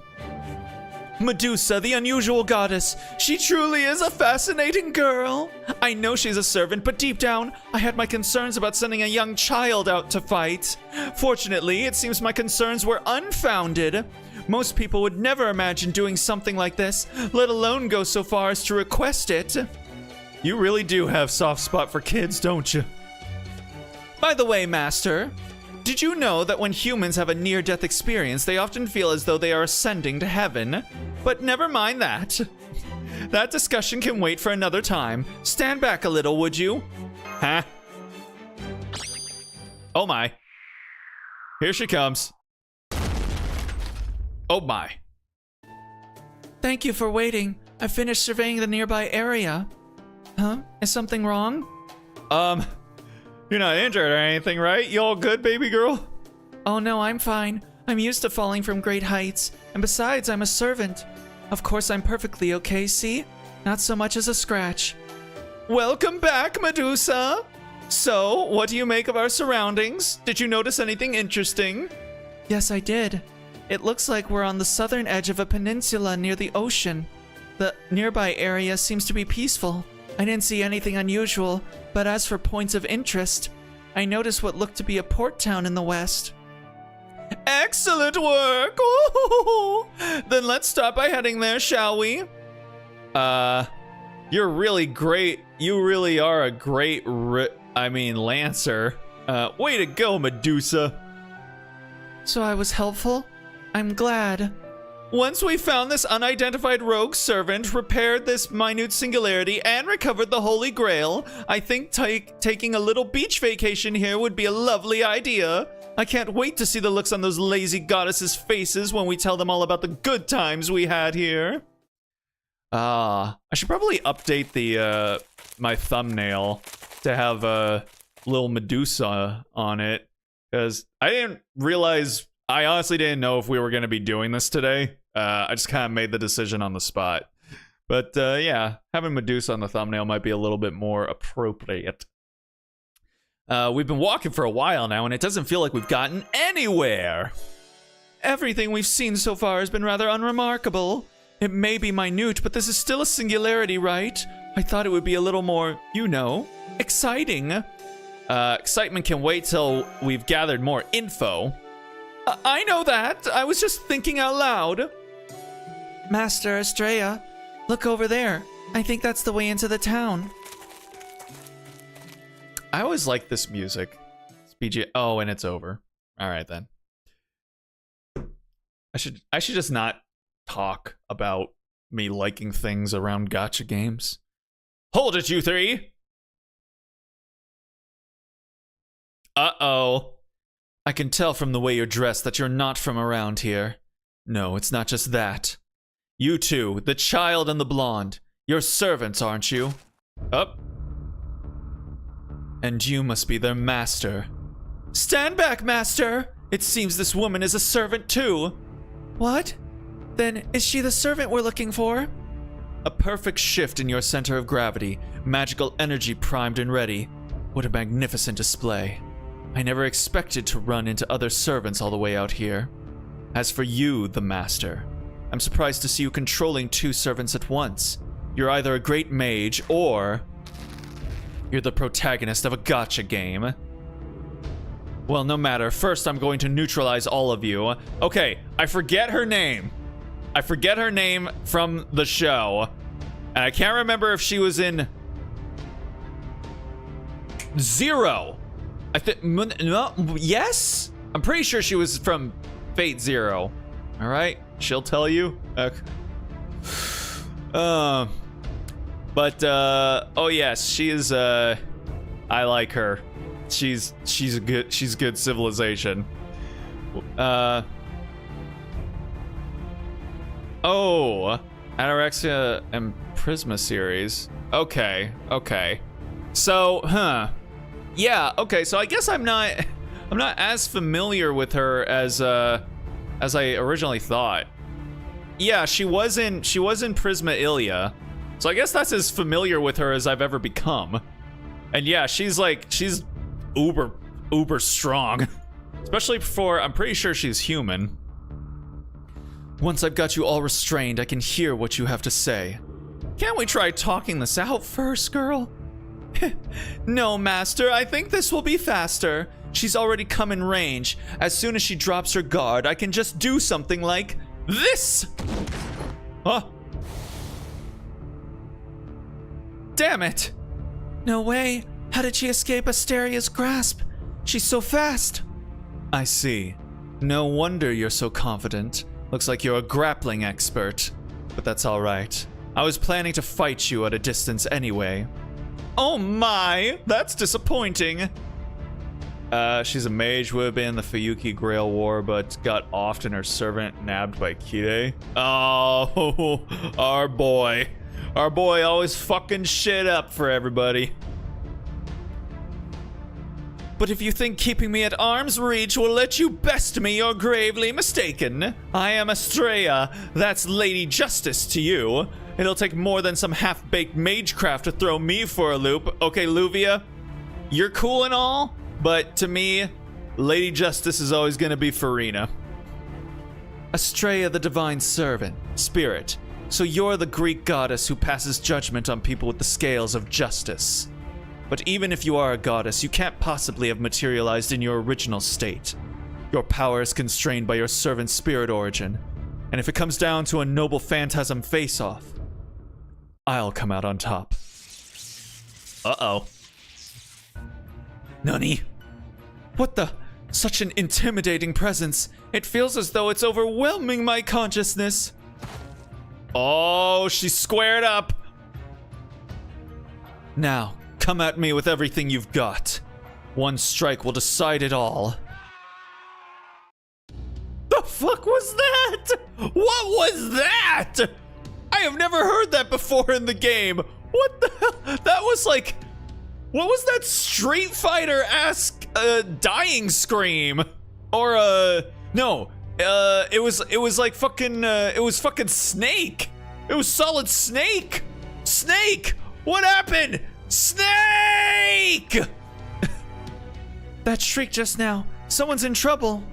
Medusa, the unusual goddess. She truly is a fascinating girl. I know she's a servant, but deep down, I had my concerns about sending a young child out to fight. Fortunately, it seems my concerns were unfounded. Most people would never imagine doing something like this, let alone go so far as to request it. You really do have soft spot for kids, don't you? By the way, Master, did you know that when humans have a near-death experience, they often feel as though they are ascending to heaven? But never mind that. That discussion can wait for another time. Stand back a little, would you? Huh? Oh my. Here she comes. Oh my. Thank you for waiting. I finished surveying the nearby area. Huh? Is something wrong? You're not injured or anything, right? You all good, baby girl? Oh no, I'm fine. I'm used to falling from great heights, and besides, I'm a servant. Of course, I'm perfectly okay, see? Not so much as a scratch. Welcome back, Medusa! So, what do you make of our surroundings? Did you notice anything interesting? Yes, I did. It looks like we're on the southern edge of a peninsula near the ocean. The nearby area seems to be peaceful. I didn't see anything unusual, but as for points of interest, I noticed what looked to be a port town in the west. Excellent work! Ooh. Then let's start by heading there, shall we? You're really great. You really are a great, Lancer. Way to go, Medusa. So I was helpful? I'm glad. Once we found this unidentified rogue servant, repaired this minute singularity, and recovered the Holy Grail, I think taking a little beach vacation here would be a lovely idea. I can't wait to see the looks on those lazy goddesses' faces when we tell them all about the good times we had here. I should probably update the my thumbnail to have a little Medusa on it, because I honestly didn't know if we were going to be doing this today. I just kind of made the decision on the spot. But yeah, having Medusa on the thumbnail might be a little bit more appropriate. We've been walking for a while now, and it doesn't feel like we've gotten anywhere. Everything we've seen so far has been rather unremarkable. It may be minute, but this is still a singularity, right? I thought it would be a little more, exciting. Excitement can wait till we've gathered more info. I know that. I was just thinking out loud. Master Estrella, look over there. I think that's the way into the town. I always like this music. Oh, and it's over. All right then. I should just not talk about me liking things around gacha games. Hold it, you three. Uh-oh. I can tell from the way you're dressed that you're not from around here. No, it's not just that. You two, the child and the blonde, you're servants, aren't you? Up. And you must be their master. Stand back, master! It seems this woman is a servant too. What? Then is she the servant we're looking for? A perfect shift in your center of gravity, magical energy primed and ready. What a magnificent display. I never expected to run into other servants all the way out here. As for you, the master, I'm surprised to see you controlling two servants at once. You're either a great mage, or you're the protagonist of a gacha game. Well, no matter. First, I'm going to neutralize all of you. Okay, I forget her name. I forget her name from the show. And I can't remember if she was in Zero. No, yes? I'm pretty sure she was from Fate Zero. All right, she'll tell you. Okay. Oh yes, she is. I like her. She's good civilization. Oh, Anorexia and Prisma series. Okay. So, yeah, okay, so I guess I'm not as familiar with her as I originally thought. Yeah, she was in Prisma Ilia. So I guess that's as familiar with her as I've ever become. And yeah, she's uber strong. Especially for, I'm pretty sure she's human. Once I've got you all restrained, I can hear what you have to say. Can't we try talking this out first, girl? No, master, I think this will be faster. She's already come in range. As soon as she drops her guard, I can just do something like this. Huh? Damn it. No way. How did she escape Asteria's grasp? She's so fast. I see. No wonder you're so confident. Looks like you're a grappling expert. But that's all right. I was planning to fight you at a distance anyway. Oh my, that's disappointing. She's a mage, would have been in the Fuyuki Grail War, but got offed and her servant nabbed by Kide. Oh, our boy. Our boy always fucking shit up for everybody. But if you think keeping me at arm's reach will let you best me, you're gravely mistaken. I am Estrella. That's Lady Justice to you. It'll take more than some half-baked magecraft to throw me for a loop. Okay, Luvia, you're cool and all, but to me, Lady Justice is always gonna be Farina. Estrella, the divine servant, spirit. So you're the Greek goddess who passes judgment on people with the scales of justice. But even if you are a goddess, you can't possibly have materialized in your original state. Your power is constrained by your servant's spirit origin. And if it comes down to a noble phantasm face-off, I'll come out on top. Uh-oh. Nani? What the? Such an intimidating presence. It feels as though it's overwhelming my consciousness. Oh, she's squared up. Now, come at me with everything you've got. One strike will decide it all. The fuck was that? What was that? I have never heard that before in the game. What the hell? That was like... What was that Street Fighter-esque dying scream? Or no. It was like fucking it was fucking Snake. It was Solid Snake. Snake! What happened? Snake! That shriek just now. Someone's in trouble.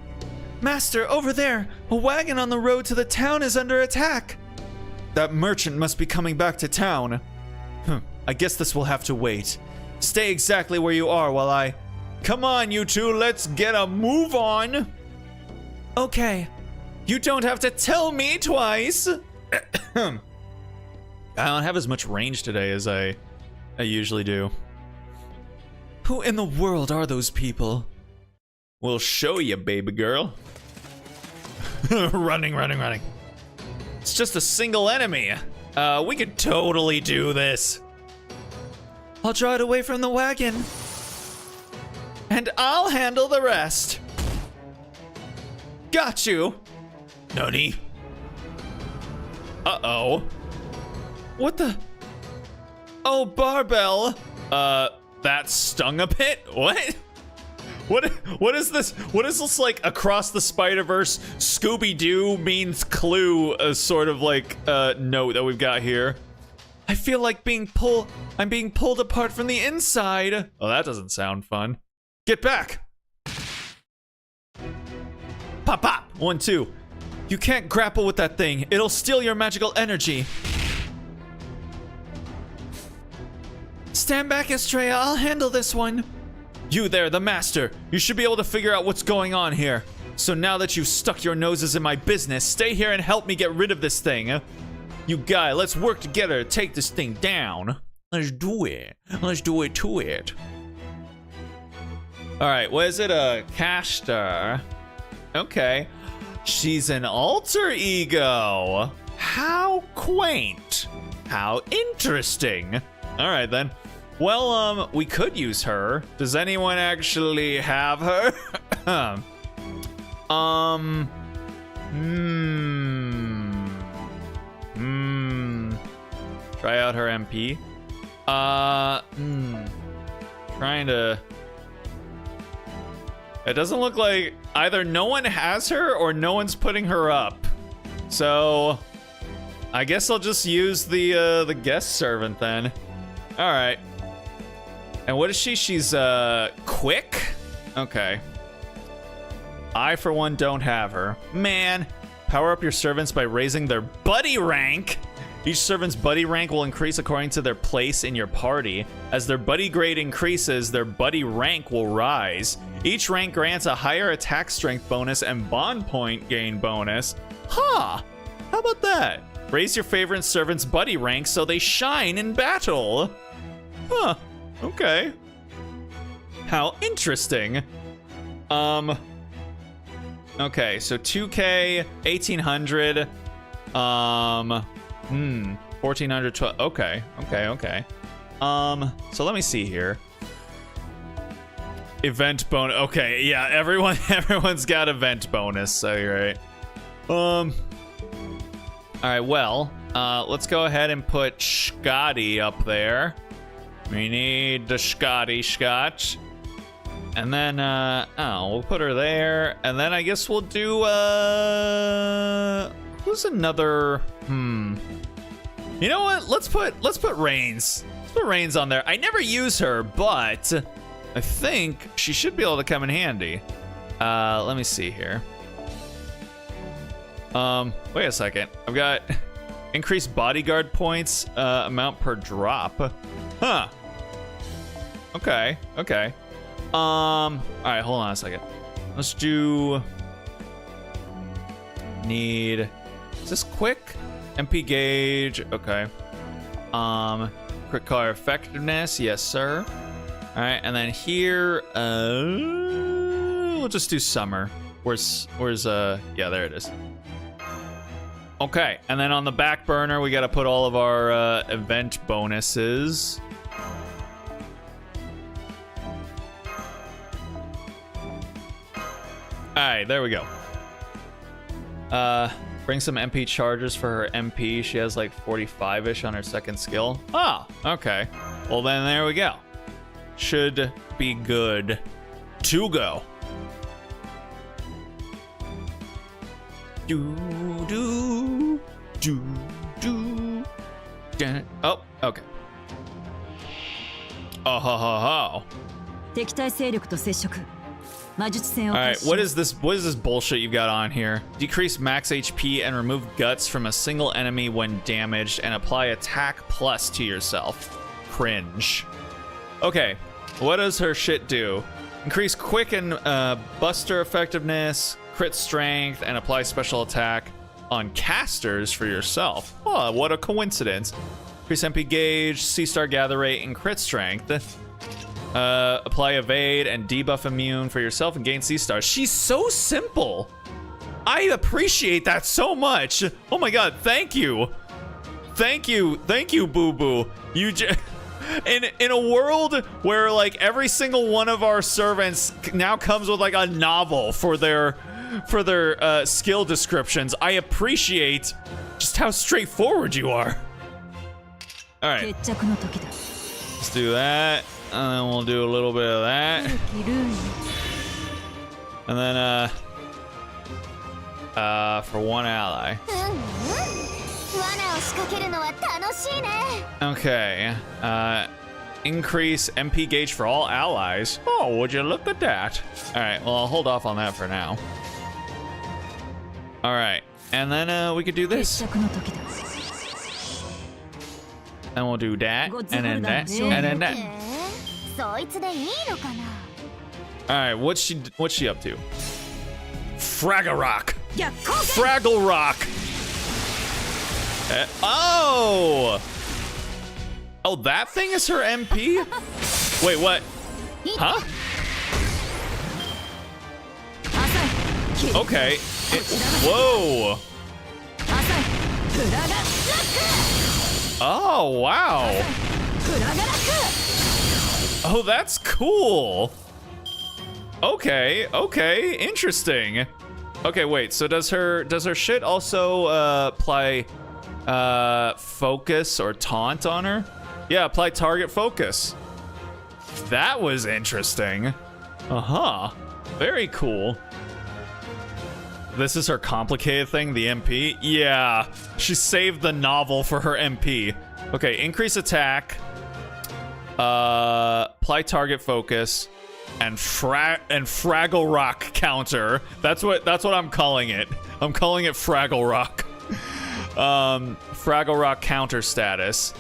Master, over there. A wagon on the road to the town is under attack. That merchant must be coming back to town. I guess this will have to wait. Stay exactly where you are while I... Come on, you two, let's get a move on. Okay. You don't have to tell me twice. I don't have as much range today as I usually do. Who in the world are those people? We'll show you, baby girl. Running. It's just a single enemy. We could totally do this. I'll draw it away from the wagon. And I'll handle the rest. Got you. Nani? Uh-oh. What the? Oh, Barbell. That stung a bit? What? What is this? What is this like across the Spider-Verse Scooby-Doo means Clue sort of like note that we've got here? I feel like I'm being pulled apart from the inside. Oh, that doesn't sound fun. Get back! Pop, pop! 1, 2. You can't grapple with that thing. It'll steal your magical energy. Stand back, Estrella. I'll handle this one. You there, the master. You should be able to figure out what's going on here. So now that you've stuck your noses in my business, stay here and help me get rid of this thing. You guy, let's work together to take this thing down. Let's do it. Let's do it to it. All right, what is it? A caster. Okay. She's an alter ego. How quaint. How interesting. All right, then. Well, we could use her. Does anyone actually have her? Try out her MP. Trying to... It doesn't look like either no one has her or no one's putting her up. So, I guess I'll just use the guest servant then. All right. And what is she? She's quick? Okay. I, for one, don't have her. Man. Power up your servants by raising their buddy rank. Each servant's buddy rank will increase according to their place in your party. As their buddy grade increases, their buddy rank will rise. Each rank grants a higher attack strength bonus and bond point gain bonus. Huh. How about that? Raise your favorite servant's buddy rank so they shine in battle. Huh. Okay. How interesting. Okay, so 2K, 1800, 1400, 12, okay. So let me see here. Event bonus. Okay, yeah, everyone's got event bonus, so you're right. All right, well, let's go ahead and put Scotty up there. We need the Scotty Scotch. And then, we'll put her there. And then I guess we'll do, who's another, You know what? Let's put Reigns. Let's put Reigns on there. I never use her, but I think she should be able to come in handy. Let me see here. Wait a second. I've got increased bodyguard points, amount per drop. Huh. Okay. All right, hold on a second. Let's do... Is this quick? MP gauge, okay. Quick color effectiveness, yes sir. All right, and then here, we'll just do summer. Where's yeah, there it is. Okay, and then on the back burner, we gotta put all of our event bonuses. Alright, there we go. Bring some MP charges for her MP. She has like 45-ish on her second skill. Oh, okay. Well then there we go. Should be good to go. Oh, okay. Oh, ho, ho, ho. Alright, what is this bullshit you've got on here? Decrease max HP and remove guts from a single enemy when damaged and apply attack plus to yourself. Cringe. Okay, what does her shit do? Increase quick and buster effectiveness, crit strength, and apply special attack on casters for yourself. Oh, what a coincidence. Increase MP gauge, C-star gather rate, and crit strength. Apply evade and debuff immune for yourself and gain C-stars. She's so simple. I appreciate that so much. Oh my god, thank you. Thank you, Boo Boo. You just in a world where like every single one of our servants now comes with like a novel for their skill descriptions, I appreciate just how straightforward you are. All right, let's do that. And then we'll do a little bit of that. And then, for one ally. Okay. Increase MP gauge for all allies. Oh, would you look at that? All right, well, I'll hold off on that for now. All right, and then, we could do this. And we'll do that, and then that, and then that. Alright, what's she up to? Fraggle Rock! Fraggle Rock! Oh! Oh, that thing is her MP? Wait, what? Huh? Okay. Whoa! Oh, wow! Oh, that's cool. Okay, interesting. Okay, wait. So does her shit also apply focus or taunt on her? Yeah, apply target focus. That was interesting. Uh-huh. Very cool. This is her complicated thing, the MP? Yeah. She saved the novel for her MP. Okay, increase attack. Apply target focus and Fraggle Rock counter. That's what I'm calling it. I'm calling it Fraggle Rock. Fraggle Rock counter status.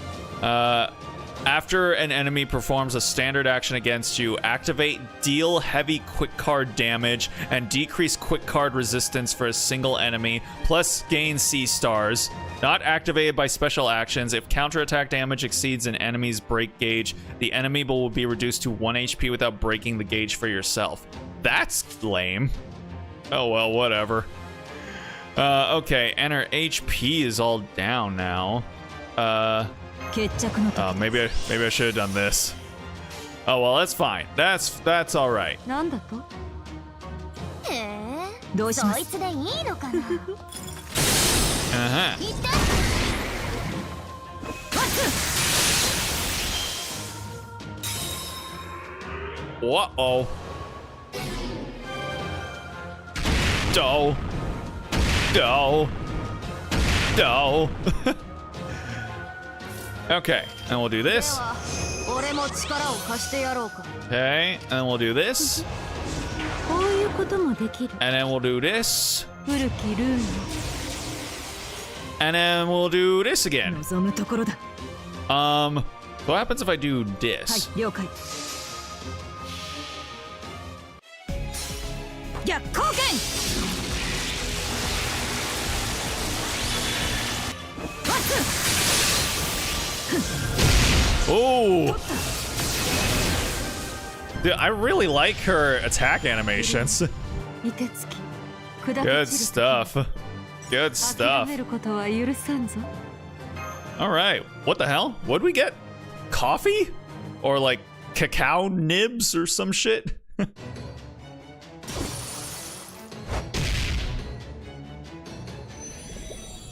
After an enemy performs a standard action against you, activate deal heavy quick card damage and decrease quick card resistance for a single enemy, plus gain C-stars. Not activated by special actions. If counterattack damage exceeds an enemy's break gauge, the enemy will be reduced to 1 HP without breaking the gauge for yourself. That's lame. Oh well, whatever. Okay, and her HP is all down now. Maybe I should have done this. Oh, well, that's fine. That's all right. なんだとへえどうしますそいつでいいのかな Uh-huh. 言って Uh-oh. Doe. Doe. Doe. Okay, and we'll do で this. は俺も力を貸してやろうか Okay, and then we'll do this. こういうこともできる And then we'll do this. 古きルール And then we'll do this again. 望むところだ What happens if I do はい this? 了解逆光剣 Oh! Dude, I really like her attack animations. 凍てつき砕け散る Good stuff. Good 諦 stuff. めることは許さんぞ All right. What the hell? What'd we get? Coffee? Or like cacao nibs or some shit?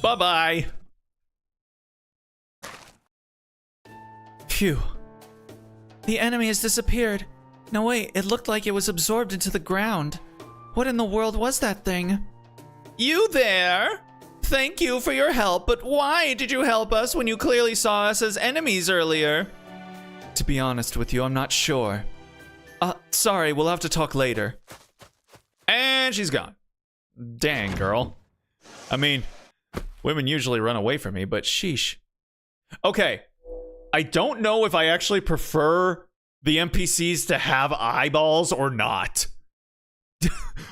Bye-bye. Phew. The enemy has disappeared. No, wait, it looked like it was absorbed into the ground. What in the world was that thing? You there? Thank you for your help, but why did you help us when you clearly saw us as enemies earlier? To be honest with you, I'm not sure. Sorry, we'll have to talk later. And she's gone. Dang, girl. I mean, women usually run away from me, but sheesh. Okay. I don't know if I actually prefer the NPCs to have eyeballs or not.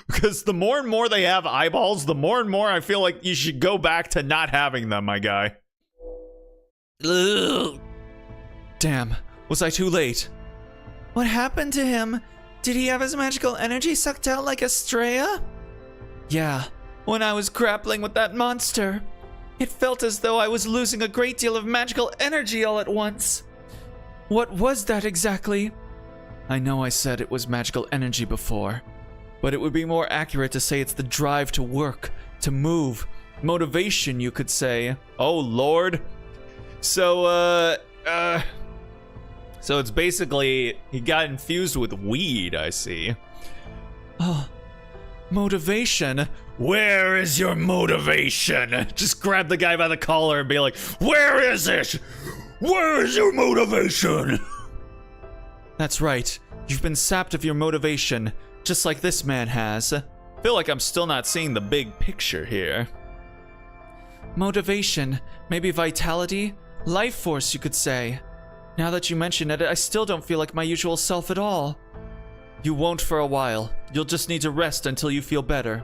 Because the more and more they have eyeballs, the more and more I feel like you should go back to not having them, my guy. Ugh. Damn, was I too late? What happened to him? Did he have his magical energy sucked out like Estrella? Yeah, when I was grappling with that monster. It felt as though I was losing a great deal of magical energy all at once. What was that exactly? I know I said it was magical energy before, but it would be more accurate to say it's the drive to work, to move, motivation, you could say. Oh, Lord. So it's basically he got infused with weed, I see. Oh, motivation? Where is your motivation? Just grab the guy by the collar and be like, where is it? Where is your motivation? That's right. You've been sapped of your motivation, just like this man has. I feel like I'm still not seeing the big picture here. Motivation, maybe vitality, life force, you could say. Now that you mention it, I still don't feel like my usual self at all. You won't for a while. You'll just need to rest until you feel better.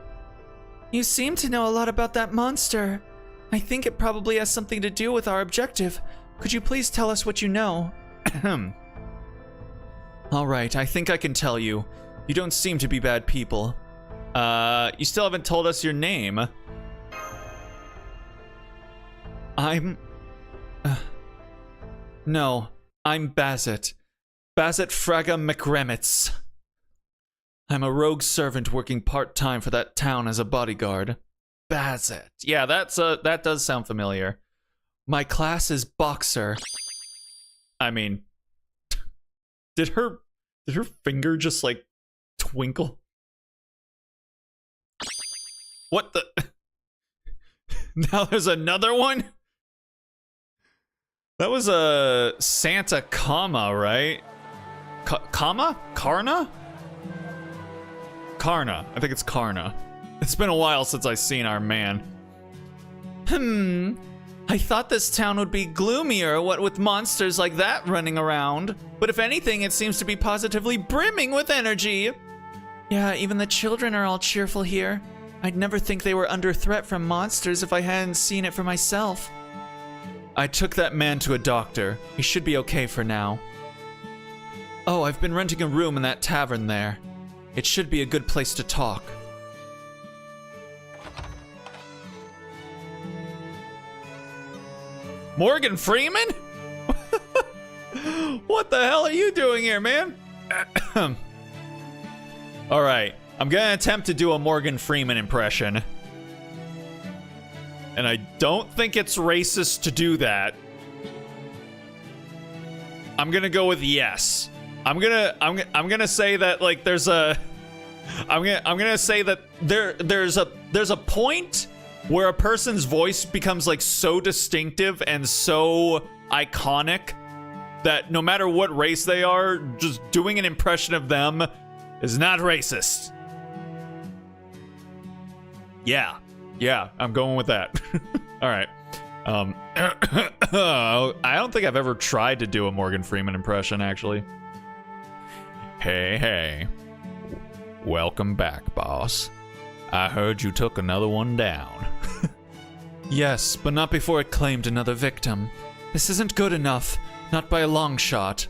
You seem to know a lot about that monster. I think it probably has something to do with our objective. Could you please tell us what you know? All right, I think I can tell you. You don't seem to be bad people. You still haven't told us your name. No, I'm Bassett. Bassett Fraga McRemitz. I'm a rogue servant working part-time for that town as a bodyguard. Bassett. Yeah, that does sound familiar. My class is boxer. I mean, did her finger just like twinkle? What the? Now there's another one? That was a Santa comma, right? Comma? Karna? Karna. I think it's Karna. It's been a while since I've seen our man. I thought this town would be gloomier, what with monsters like that running around. But if anything, it seems to be positively brimming with energy. Yeah, even the children are all cheerful here. I'd never think they were under threat from monsters if I hadn't seen it for myself. I took that man to a doctor. He should be okay for now. Oh, I've been renting a room in that tavern there. It should be a good place to talk. Morgan Freeman? What the hell are you doing here, man? All right, I'm gonna attempt to do a Morgan Freeman impression. And I don't think it's racist to do that. I'm gonna go with yes. I'm gonna say that like there's a I'm gonna say that there's a point where a person's voice becomes like so distinctive and so iconic that no matter what race they are, just doing an impression of them is not racist. Yeah, I'm going with that. All right. I don't think I've ever tried to do a Morgan Freeman impression, actually. Hey. Welcome back, boss. I heard you took another one down. Yes, but not before it claimed another victim. This isn't good enough, not by a long shot.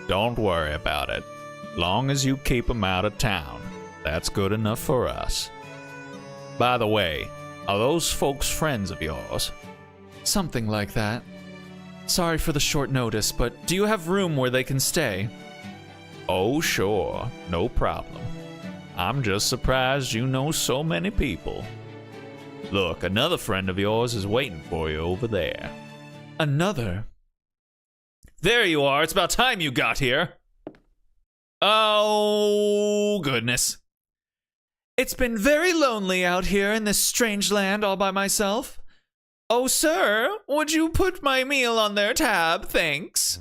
Don't worry about it. Long as you keep them out of town, that's good enough for us. By the way, are those folks friends of yours? Something like that. Sorry for the short notice, but do you have room where they can stay? Oh, sure. No problem. I'm just surprised you know so many people. Look, another friend of yours is waiting for you over there. Another? There you are. It's about time you got here. Oh, goodness. It's been very lonely out here in this strange land all by myself. Oh, sir, would you put my meal on their tab? Thanks.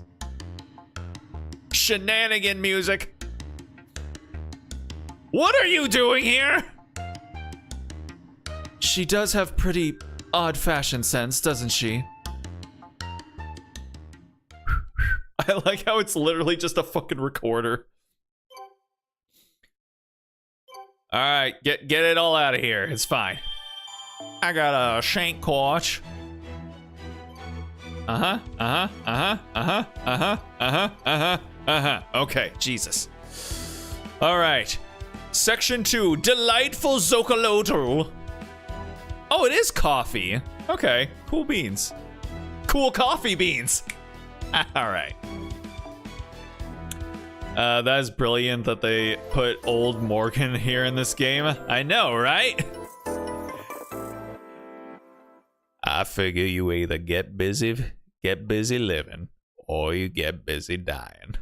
Shenanigan music. What are you doing here? She does have pretty odd fashion sense, doesn't she? I like how it's literally just a fucking recorder. All right, get it all out of here. It's fine. I got a shank watch. Okay, Jesus. All right. Section 2, delightful zocolotl. Oh, it is coffee. Okay, cool beans. Cool coffee beans. All right. That is brilliant that they put old Morgan here in this game. I know, right? I figure you either get busy living, or you get busy dying.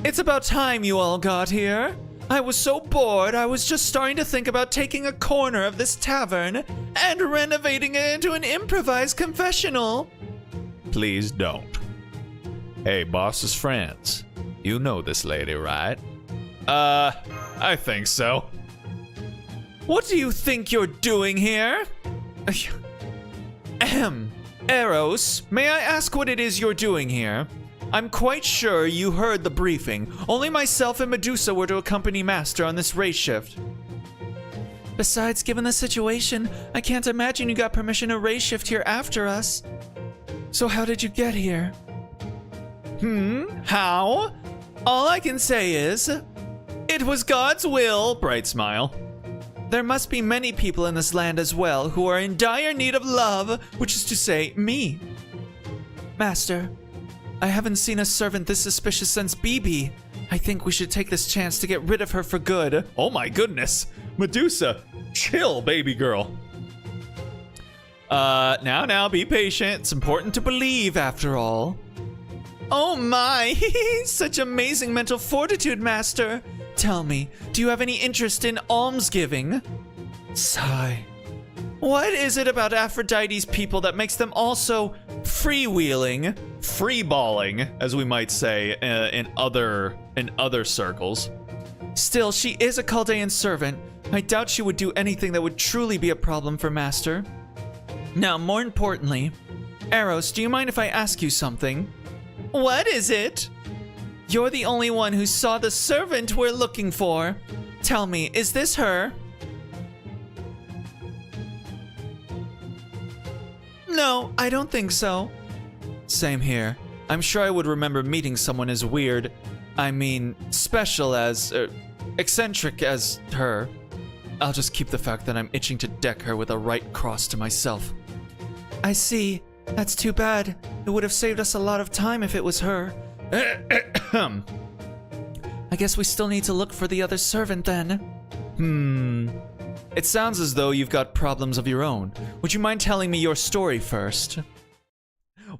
It's about time you all got here. I was so bored, I was just starting to think about taking a corner of this tavern and renovating it into an improvised confessional. Please don't. Hey, boss's friends. You know this lady, right? I think so. What do you think you're doing here? Ahem. Eros, may I ask what it is you're doing here? I'm quite sure you heard the briefing. Only myself and Medusa were to accompany Master on this race shift. Besides, given the situation, I can't imagine you got permission to race shift here after us. So how did you get here? How? All I can say is, it was God's will, bright smile. There must be many people in this land as well who are in dire need of love, which is to say, me. Master, I haven't seen a servant this suspicious since BB. I think we should take this chance to get rid of her for good. Oh my goodness. Medusa, chill, baby girl. Now, be patient. It's important to believe, after all. Oh my, such amazing mental fortitude, Master. Tell me, do you have any interest in almsgiving? Sigh. What is it about Aphrodite's people that makes them all so freewheeling, freeballing, as we might say in other circles? Still, she is a Chaldean servant. I doubt she would do anything that would truly be a problem for Master. Now, more importantly, Eros, do you mind if I ask you something? What is it? You're the only one who saw the servant we're looking for. Tell me, is this her? No, I don't think so. Same here. I'm sure I would remember meeting someone as weird, special as, eccentric as her. I'll just keep the fact that I'm itching to deck her with a right cross to myself. I see. That's too bad. It would have saved us a lot of time if it was her. I guess we still need to look for the other servant then. It sounds as though you've got problems of your own. Would you mind telling me your story first?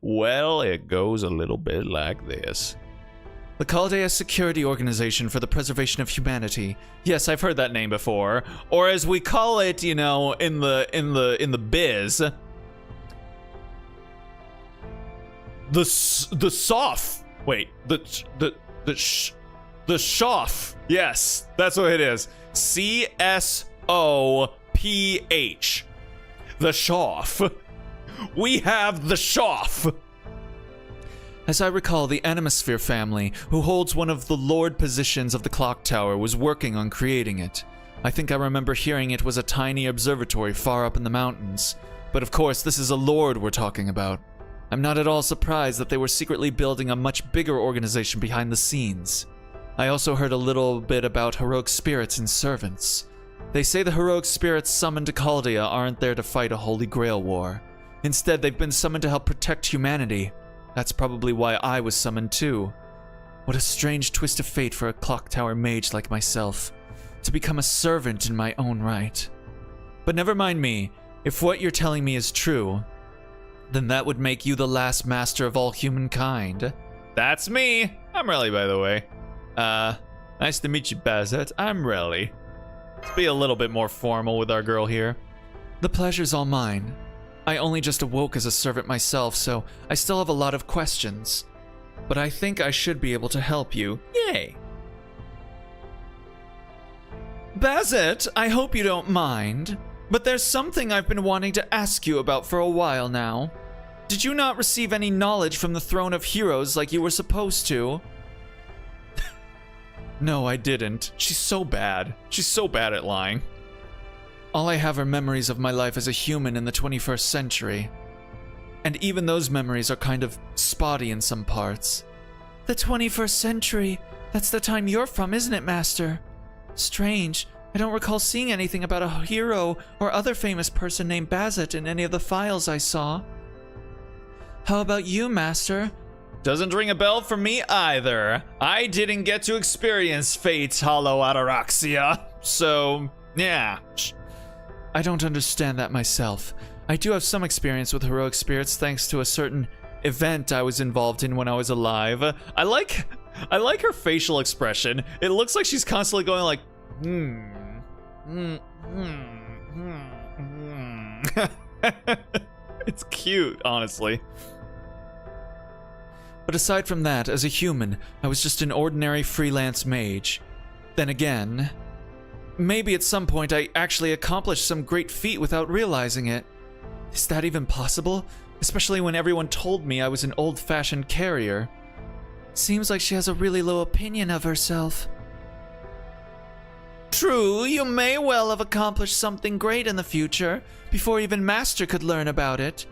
Well, it goes a little bit like this. The Chaldea Security Organization for the Preservation of Humanity. Yes, I've heard that name before. Or as we call it, you know, in the biz, the SOF. Wait, the SHOF. Yes, that's what it is. CSOPH. The SHOF. We have the SHOF. As I recall, the Animosphere family, who holds one of the lord positions of the clock tower, was working on creating it. I think I remember hearing it was a tiny observatory far up in the mountains. But of course, this is a lord we're talking about. I'm not at all surprised that they were secretly building a much bigger organization behind the scenes. I also heard a little bit about heroic spirits and servants. They say the heroic spirits summoned to Chaldea aren't there to fight a Holy Grail war. Instead, they've been summoned to help protect humanity. That's probably why I was summoned too. What a strange twist of fate for a clock tower mage like myself, to become a servant in my own right. But never mind me. If what you're telling me is true, then that would make you the last master of all humankind. That's me. I'm Relly, by the way. Nice to meet you, Bazette. I'm Relly. Let's be a little bit more formal with our girl here. The pleasure's all mine. I only just awoke as a servant myself, so I still have a lot of questions. But I think I should be able to help you. Yay! Bazette, I hope you don't mind, but there's something I've been wanting to ask you about for a while now. Did you not receive any knowledge from the Throne of Heroes like you were supposed to? No, I didn't. She's so bad. She's so bad at lying. All I have are memories of my life as a human in the 21st century. And even those memories are kind of spotty in some parts. The 21st century? That's the time you're from, isn't it, Master? Strange. I don't recall seeing anything about a hero or other famous person named Bazette in any of the files I saw. How about you, Master? Doesn't ring a bell for me either. I didn't get to experience Fate's hollow ataraxia, so yeah. I don't understand that myself. I do have some experience with heroic spirits thanks to a certain event I was involved in when I was alive. I like her facial expression. It looks like she's constantly going like, It's cute, honestly. But aside from that, as a human, I was just an ordinary freelance mage. Then again, maybe at some point I actually accomplished some great feat without realizing it. Is that even possible? Especially when everyone told me I was an old-fashioned carrier. Seems like she has a really low opinion of herself. True, you may well have accomplished something great in the future, before even Master could learn about it.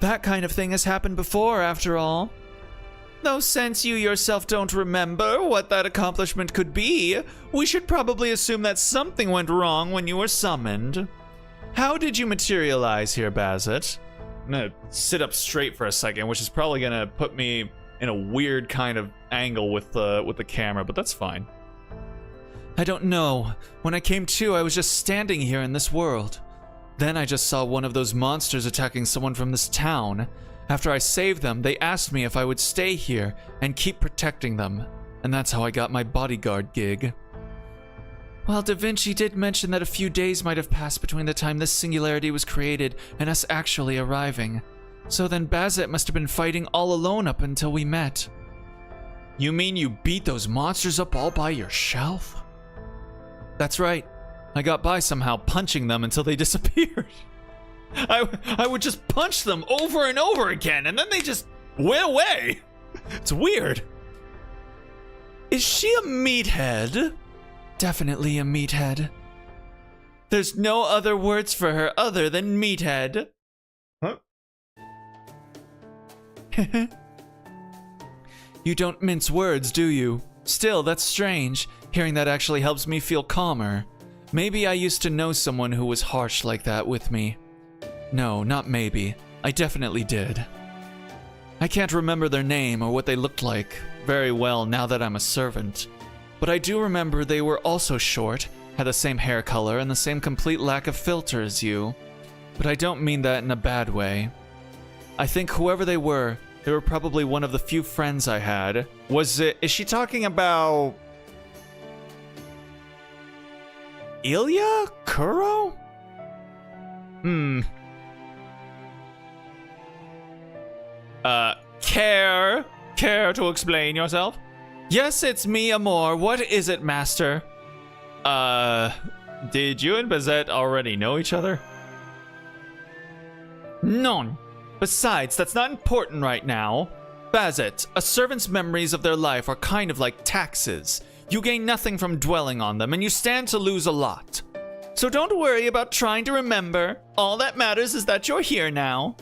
That kind of thing has happened before, after all. Though since you yourself don't remember what that accomplishment could be, we should probably assume that something went wrong when you were summoned. How did you materialize here, Bazette? I'm gonna sit up straight for a second, which is probably gonna put me in a weird kind of angle with the camera, but that's fine. I don't know. When I came to, I was just standing here in this world. Then I just saw one of those monsters attacking someone from this town. After I saved them, they asked me if I would stay here and keep protecting them, and that's how I got my bodyguard gig. Well, Da Vinci did mention that a few days might have passed between the time this singularity was created and us actually arriving. So then Bazette must have been fighting all alone up until we met. You mean you beat those monsters up all by yourself? That's right. I got by somehow punching them until they disappeared. I would just punch them over and over again, and then they just went away. It's weird. Is she a meathead? Definitely a meathead. There's no other words for her other than meathead. Huh? You don't mince words, do you? Still, that's strange. Hearing that actually helps me feel calmer. Maybe I used to know someone who was harsh like that with me. No, not maybe. I definitely did. I can't remember their name or what they looked like very well now that I'm a servant, but I do remember they were also short, had the same hair color, and the same complete lack of filter as you. But I don't mean that in a bad way. I think whoever they were probably one of the few friends I had. Is she talking about Ilya? Kuro? Care to explain yourself? Yes, it's me, Amor. What is it, Master? Did you and Bazette already know each other? None. Besides, that's not important right now. Bazette, a servant's memories of their life are kind of like taxes. You gain nothing from dwelling on them, and you stand to lose a lot. So don't worry about trying to remember. All that matters is that you're here now.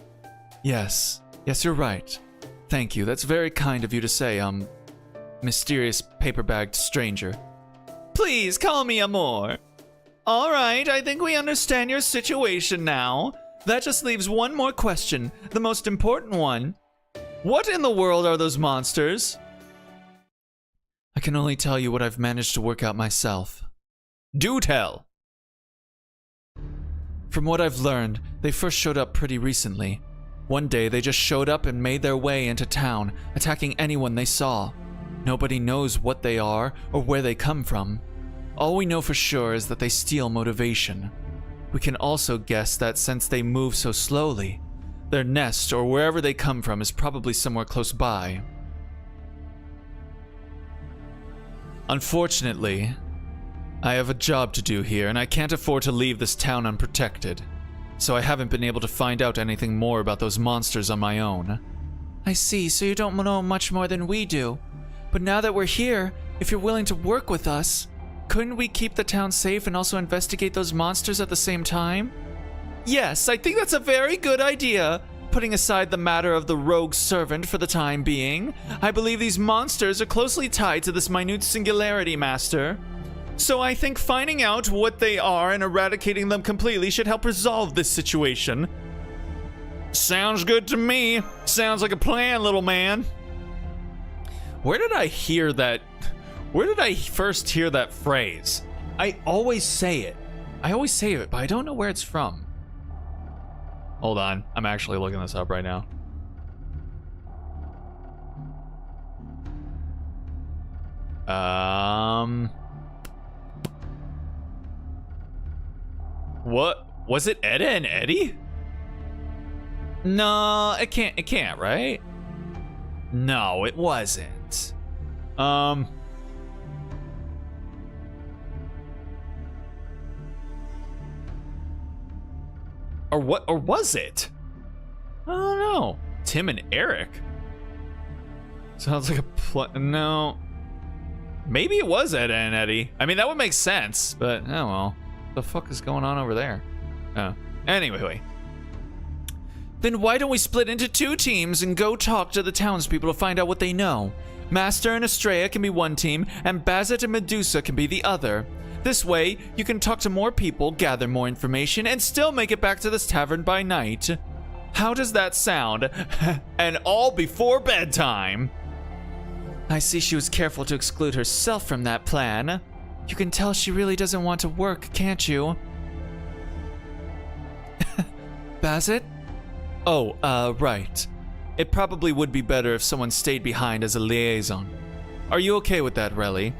Yes, you're right. Thank you. That's very kind of you to say, mysterious paper-bagged stranger. Please call me Amor. All right, I think we understand your situation now. That just leaves one more question, the most important one. What in the world are those monsters? I can only tell you what I've managed to work out myself. Do tell. From what I've learned, they first showed up pretty recently. One day they just showed up and made their way into town, attacking anyone they saw. Nobody knows what they are or where they come from. All we know for sure is that they steal motivation. We can also guess that since they move so slowly, their nest or wherever they come from is probably somewhere close by. Unfortunately, I have a job to do here and I can't afford to leave this town unprotected, so I haven't been able to find out anything more about those monsters on my own. I see, so you don't know much more than we do. But now that we're here, if you're willing to work with us, couldn't we keep the town safe and also investigate those monsters at the same time? Yes, I think that's a very good idea. Putting aside the matter of the rogue servant for the time being, I believe these monsters are closely tied to this minute singularity, Master. So I think finding out what they are and eradicating them completely should help resolve this situation. Sounds good to me. Sounds like a plan, little man. Where did I hear that? Where did I first hear that phrase? I always say it, but I don't know where it's from. Hold on, I'm actually looking this up right now. What? Was it Edda and Eddie? No, it can't, right? No, it wasn't. Or what? Or was it? I don't know. Tim and Eric. Sounds like a no. Maybe it was Edda and Eddie. I mean, that would make sense, but oh well. What the fuck is going on over there? Oh. Anyway. Then why don't we split into two teams and go talk to the townspeople to find out what they know? Master and Estrella can be one team, and Bazette and Medusa can be the other. This way, you can talk to more people, gather more information, and still make it back to this tavern by night. How does that sound? And all before bedtime. I see she was careful to exclude herself from that plan. You can tell she really doesn't want to work, can't you? Bazette? Oh, right. It probably would be better if someone stayed behind as a liaison. Are you okay with that, Relly?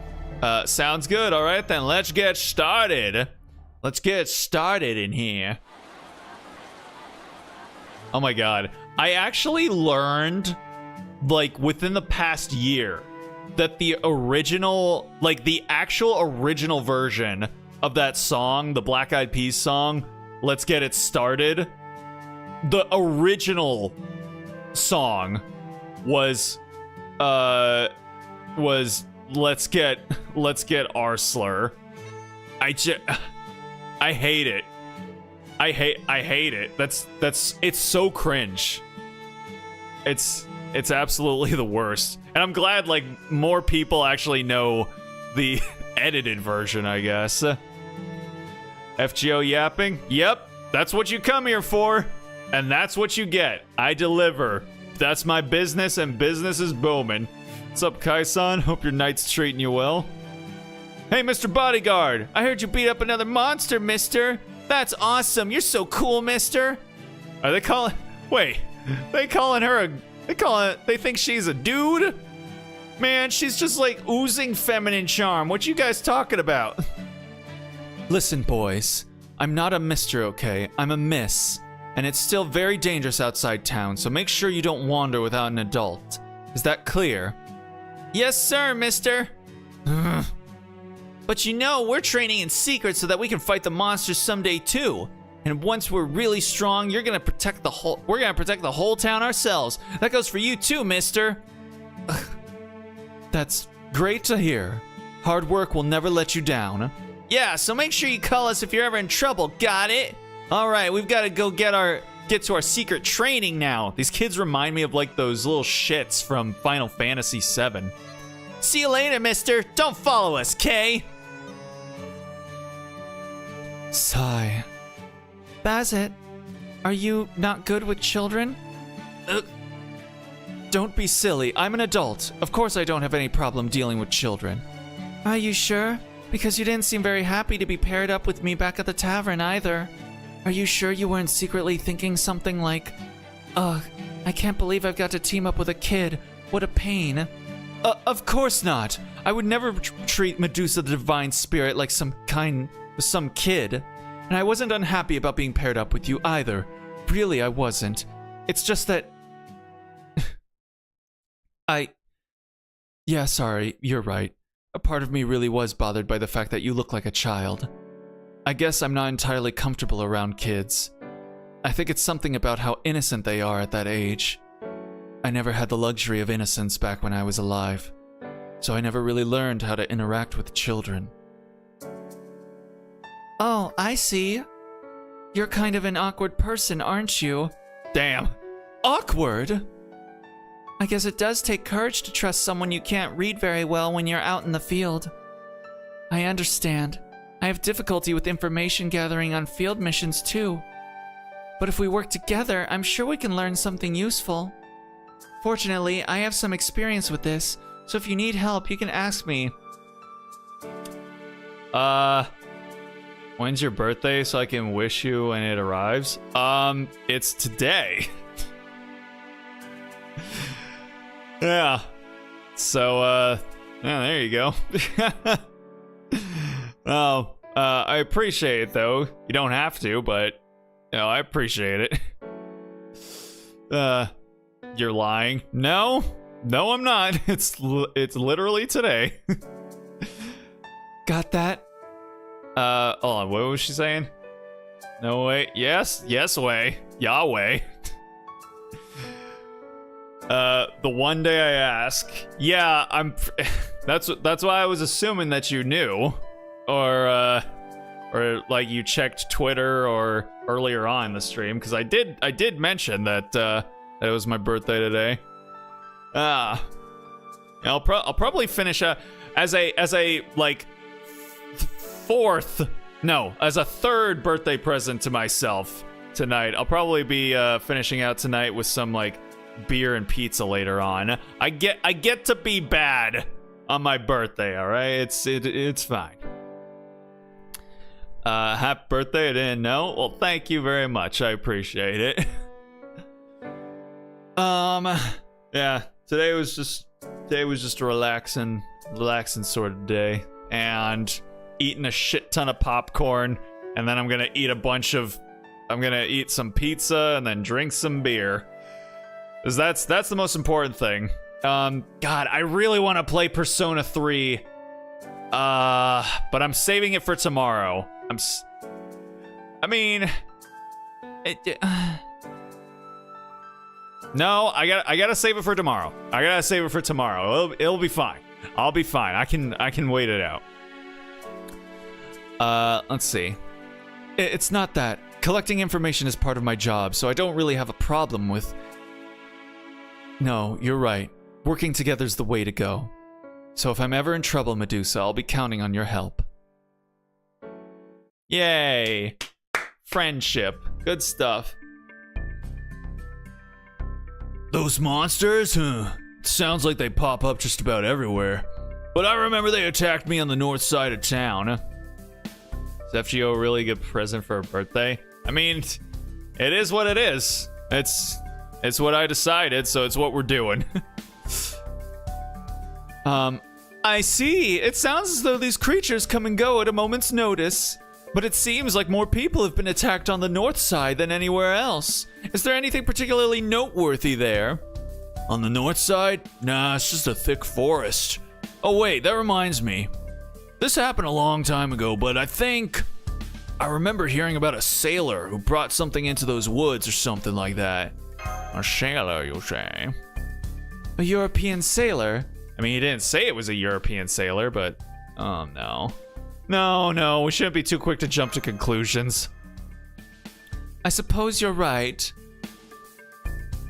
Sounds good. All right, then let's get started. Let's get started in here. Oh my god. I actually learned, like, within the past year that the original, like, the actual original version of that song, the Black Eyed Peas song, Let's Get It Started, the original song was Let's get Arsler. I hate it. I hate it. It's so cringe. It's absolutely the worst. And I'm glad like more people actually know the edited version, I guess. FGO yapping? Yep, that's what you come here for. And that's what you get. I deliver. That's my business, and business is booming. What's up, Kai-san? Hope your night's treating you well. Hey, Mr. Bodyguard. I heard you beat up another monster, mister. That's awesome. You're so cool, mister. Are they calling... Wait. They calling her a... They think she's a dude? Man, she's just like oozing feminine charm. What you guys talking about? Listen, boys. I'm not a mister, okay? I'm a miss. And it's still very dangerous outside town, so make sure you don't wander without an adult. Is that clear? Yes, sir, mister. But you know, we're training in secret so that we can fight the monsters someday too. And once we're really strong, we're gonna protect the whole town ourselves. That goes for you too, mister. That's great to hear. Hard work will never let you down. Yeah, so make sure you call us if you're ever in trouble, got it? All right, we've got to go get to our secret training now. These kids remind me of like those little shits from Final Fantasy VII. See you later, mister. Don't follow us, Kay. Sigh. Bazet, are you not good with children? Don't be silly. I'm an adult. Of course I don't have any problem dealing with children. Are you sure? Because you didn't seem very happy to be paired up with me back at the tavern either. Are you sure you weren't secretly thinking something like, ugh, I can't believe I've got to team up with a kid. What a pain. Of course not. I would never treat Medusa the Divine Spirit like some kid. And I wasn't unhappy about being paired up with you either. Really, I wasn't. It's just that... Yeah, sorry, you're right. A part of me really was bothered by the fact that you look like a child. I guess I'm not entirely comfortable around kids. I think it's something about how innocent they are at that age. I never had the luxury of innocence back when I was alive, so I never really learned how to interact with children. Oh, I see. You're kind of an awkward person, aren't you? Damn. Awkward? I guess it does take courage to trust someone you can't read very well when you're out in the field. I understand. I have difficulty with information gathering on field missions too. But if we work together, I'm sure we can learn something useful. Fortunately, I have some experience with this, so if you need help, you can ask me. When's your birthday so I can wish you when it arrives? It's today. Yeah. So, yeah, there you go. Oh, I appreciate it though. You don't have to, but, you know, I appreciate it. You're lying. No, I'm not. It's literally today. Got that? Hold on, what was she saying? No way. Yes, way. Yahweh. The one day I ask. Yeah, that's why I was assuming that you knew. Or like you checked Twitter or earlier on in the stream, because I did mention that it was my birthday today. I'll probably finish as a like as a third birthday present to myself tonight. I'll probably be finishing out tonight with some like beer and pizza later on. I get to be bad on my birthday, all right? It's fine. Happy birthday, I didn't know. Well, thank you very much. I appreciate it. Yeah, today was just a relaxing sort of day, and eating a shit ton of popcorn, and then I'm gonna eat some pizza and then drink some beer. 'Cause that's the most important thing. God, I really want to play Persona 3. But I'm saving it for tomorrow. No, I gotta save it for tomorrow. It'll be fine. I'll be fine. I can wait it out. Let's see. It's not that. Collecting information is part of my job, so I don't really have a problem with... No, you're right. Working together's the way to go. So if I'm ever in trouble, Medusa, I'll be counting on your help. Yay! Friendship. Good stuff. Those monsters? Sounds like they pop up just about everywhere. But I remember they attacked me on the north side of town. Is FGO a really good present for a birthday? I mean, it is what it is. It's what I decided, so it's what we're doing. I see. It sounds as though these creatures come and go at a moment's notice. But it seems like more people have been attacked on the north side than anywhere else. Is there anything particularly noteworthy there? On the north side? Nah, it's just a thick forest. Oh wait, that reminds me. This happened a long time ago, but I remember hearing about a sailor who brought something into those woods or something like that. A sailor, you say? A European sailor? I mean, he didn't say it was a European sailor, but... Oh, no. No, we shouldn't be too quick to jump to conclusions. I suppose you're right.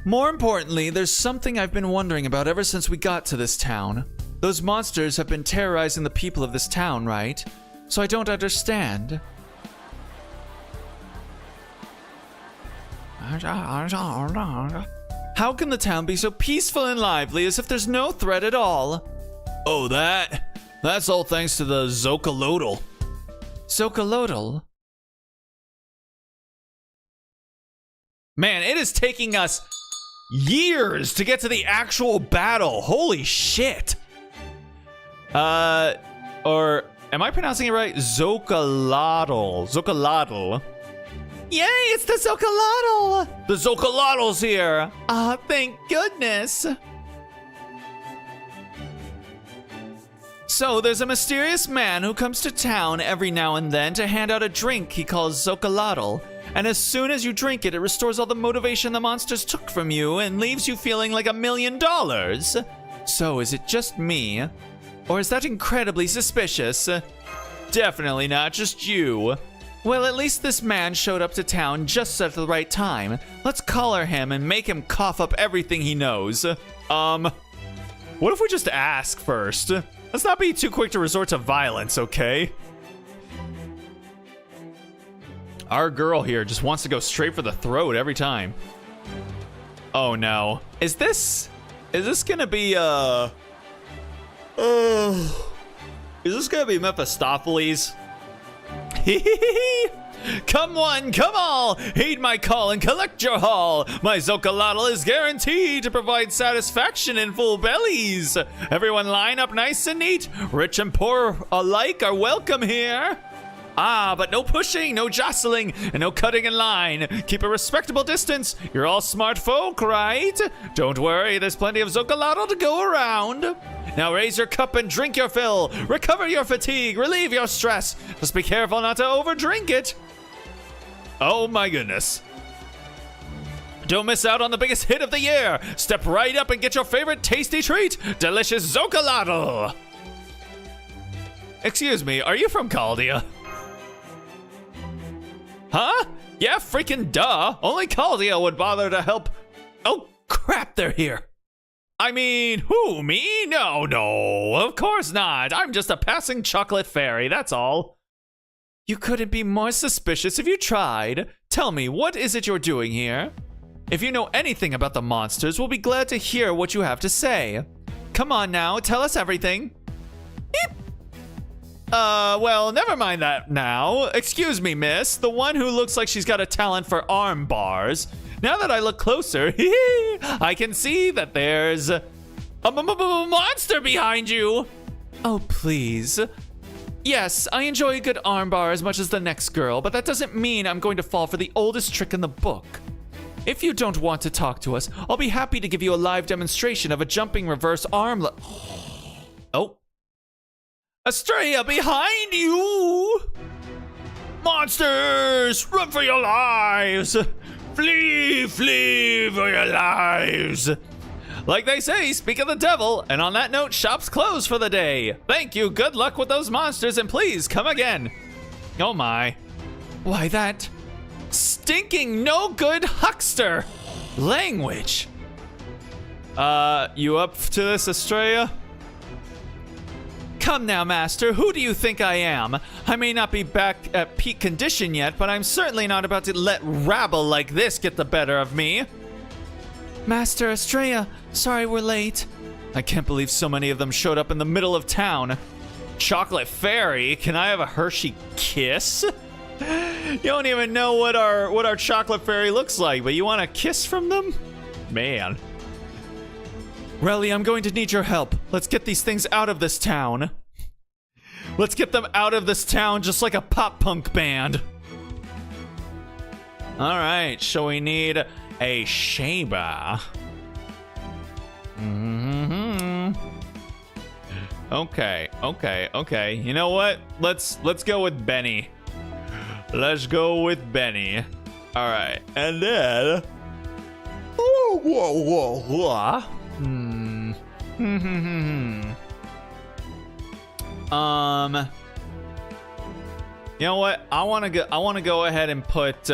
More importantly, there's something I've been wondering about ever since we got to this town. Those monsters have been terrorizing the people of this town, right? So I don't understand. How can the town be so peaceful and lively as if there's no threat at all? Oh, that's all thanks to the Zokalodal. Zokalodal? Man, it is taking us years to get to the actual battle. Holy shit. Or am I pronouncing it right? Zokalodal. Yay, it's the Zokalodal! The Zokalodal's here. Ah, thank goodness. So there's a mysterious man who comes to town every now and then to hand out a drink he calls Zokalodal. And as soon as you drink it, it restores all the motivation the monsters took from you and leaves you feeling like $1 million. So is it just me? Or is that incredibly suspicious? Definitely not just you. Well, at least this man showed up to town just at the right time. Let's collar him and make him cough up everything he knows. What if we just ask first? Let's not be too quick to resort to violence, okay? Our girl here just wants to go straight for the throat every time. Oh no. Is this gonna be, is this gonna be Mephistopheles? Come one, come all, heed my call and collect your haul. My Zokalodal is guaranteed to provide satisfaction in full bellies. Everyone line up nice and neat. Rich and poor alike are welcome here. Ah, but no pushing, no jostling, and no cutting in line. Keep a respectable distance. You're all smart folk, right? Don't worry, there's plenty of Zokalodal to go around. Now raise your cup and drink your fill. Recover your fatigue, relieve your stress. Just be careful not to overdrink it. Oh my goodness. Don't miss out on the biggest hit of the year. Step right up and get your favorite tasty treat, delicious Zokalodal. Excuse me, are you from Chaldea? Huh? Yeah, freaking duh. Only Chaldea would bother to help. Oh, crap, they're here. I mean, who, me? No, of course not. I'm just a passing chocolate fairy, that's all. You couldn't be more suspicious if you tried. Tell me, what is it you're doing here? If you know anything about the monsters, we'll be glad to hear what you have to say. Come on now, tell us everything. Beep. Well, never mind that now. Excuse me, miss. The one who looks like she's got a talent for arm bars. Now that I look closer, I can see that there's a monster behind you. Oh, please. Yes, I enjoy a good armbar as much as the next girl, but that doesn't mean I'm going to fall for the oldest trick in the book. If you don't want to talk to us, I'll be happy to give you a live demonstration of a jumping reverse arm. Oh. Estrella, behind you! Monsters, run for your lives! Flee for your lives! Like they say, speak of the devil, and on that note, shop's closed for the day. Thank you, good luck with those monsters, and please come again. Oh my. Why, that stinking no good huckster language. You up to this, Estrella? Come now, master, who do you think I am? I may not be back at peak condition yet, but I'm certainly not about to let rabble like this get the better of me. Master Estrella, sorry we're late. I can't believe so many of them showed up in the middle of town. Chocolate Fairy, can I have a Hershey kiss? You don't even know what our Chocolate Fairy looks like, but you want a kiss from them? Man. Relly, I'm going to need your help. Let's get these things out of this town. Let's get them out of this town just like a pop punk band. All right, so we need a Sheba. Okay. You know what? Let's go with Benny. Let's go with Benny. All right, and then. You know what? I want to go ahead and put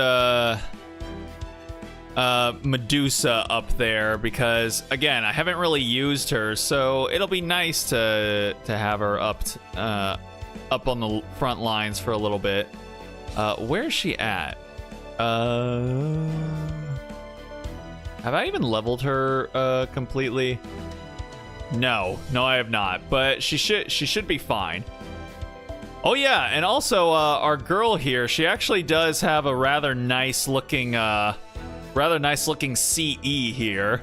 Medusa up there because again, I haven't really used her, so it'll be nice to have her up on the front lines for a little bit. Where's she at? Have I even leveled her completely? No, I have not. But she should be fine. Oh yeah, and also our girl here, she actually does have a rather nice looking CE here.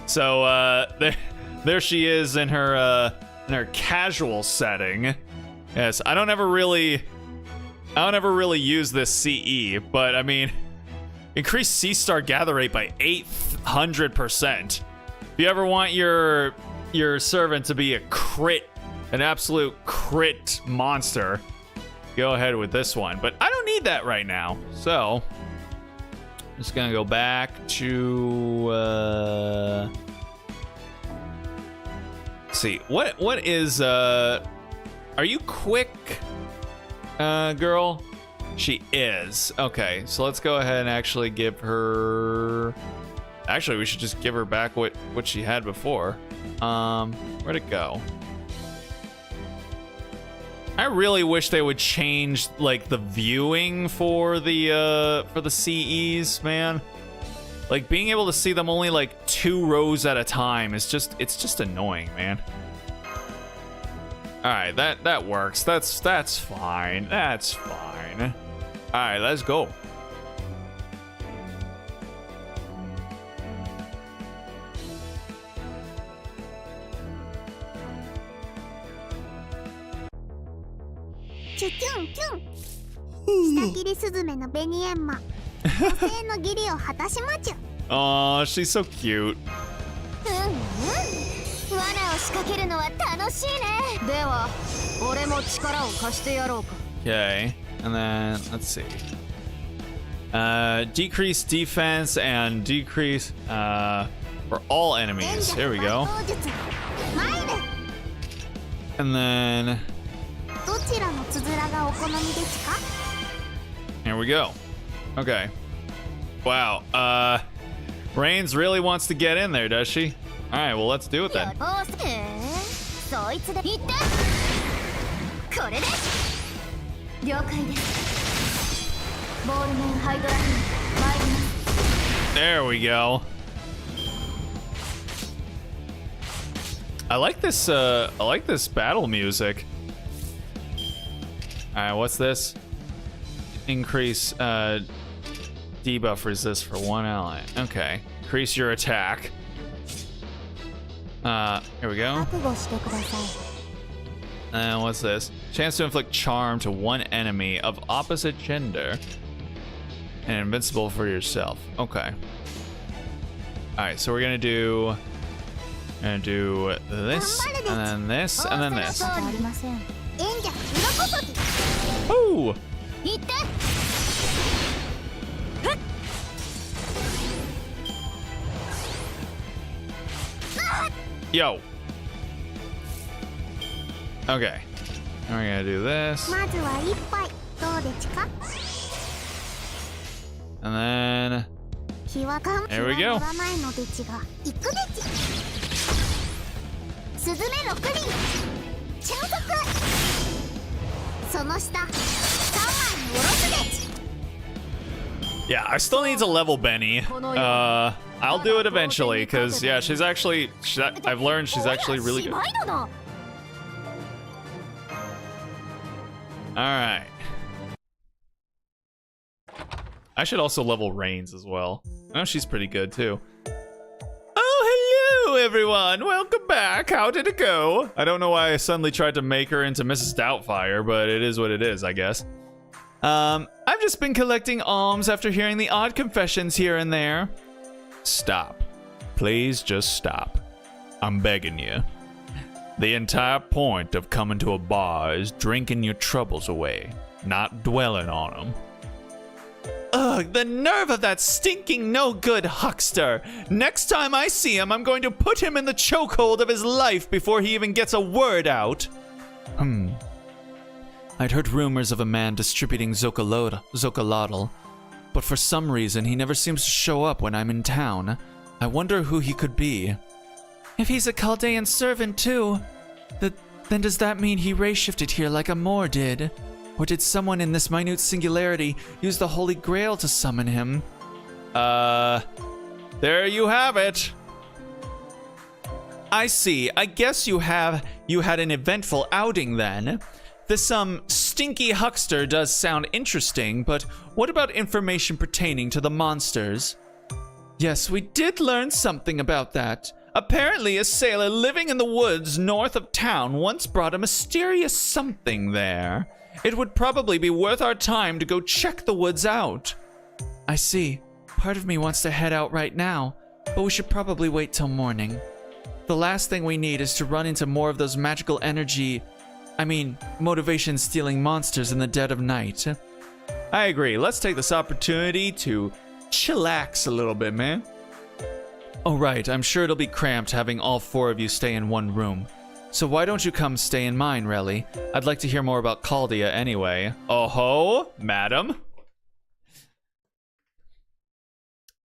So there she is in her casual setting. Yes, I don't ever really use this CE, but I mean, increase C-Star gather rate by 800%. If you ever want your servant to be a crit, an absolute crit monster, go ahead with this one. But I don't need that right now, so I'm just gonna go back to let's see what is are you quick, girl? She is. Okay, so let's go ahead and actually give her. Actually, we should just give her back what she had before. Where'd it go? I really wish they would change like the viewing for the CEs, man. Like being able to see them only like 2 rows at a time is it's just annoying, man. All right, that works. That's fine. That's fine. All right, let's go. Oh, she's so cute. Okay, and then let's see. Decrease defense and decrease for all enemies. Here we go. And then here we go. Okay. Wow. Reigns really wants to get in there, does she? All right, well, let's do it then. There we go. I like this battle music. All right, what's this? Increase debuff resist for 1 ally. Okay, increase your attack. Here we go. And what's this? Chance to inflict charm to 1 enemy of opposite gender. And invincible for yourself. Okay. Alright, so we're gonna do this, and then this, and then this. Ooh! Yo. Okay. Now we're gonna do this. And then there we go. Yeah, I still need to level Benny. I I'll do it eventually, because, yeah, she's actually... I've learned she's actually really good. Alright. I should also level Reigns as well. I know she's pretty good, too. Oh, hello, everyone! Welcome back! How did it go? I don't know why I suddenly tried to make her into Mrs. Doubtfire, but it is what it is, I guess. I've just been collecting alms after hearing the odd confessions here and there. Stop. Please just stop. I'm begging you. The entire point of coming to a bar is drinking your troubles away, not dwelling on them. Ugh, the nerve of that stinking no-good huckster. Next time I see him, I'm going to put him in the chokehold of his life before he even gets a word out. I'd heard rumors of a man distributing Zocolotl, but for some reason he never seems to show up when I'm in town. I wonder who he could be. If he's a Chaldean servant too, then does that mean he ray-shifted here like Amor did? Or did someone in this minute singularity use the Holy Grail to summon him? There you have it. I see. I guess you had an eventful outing then. This stinky huckster does sound interesting, but what about information pertaining to the monsters? Yes, we did learn something about that. Apparently, a sailor living in the woods north of town once brought a mysterious something there. It would probably be worth our time to go check the woods out. I see. Part of me wants to head out right now, but we should probably wait till morning. The last thing we need is to run into more of those magical motivation-stealing monsters in the dead of night. I agree. Let's take this opportunity to chillax a little bit, man. Oh, right. I'm sure it'll be cramped having all four of you stay in one room. So why don't you come stay in mine, Relly? I'd like to hear more about Chaldea anyway. Oh-ho, madam.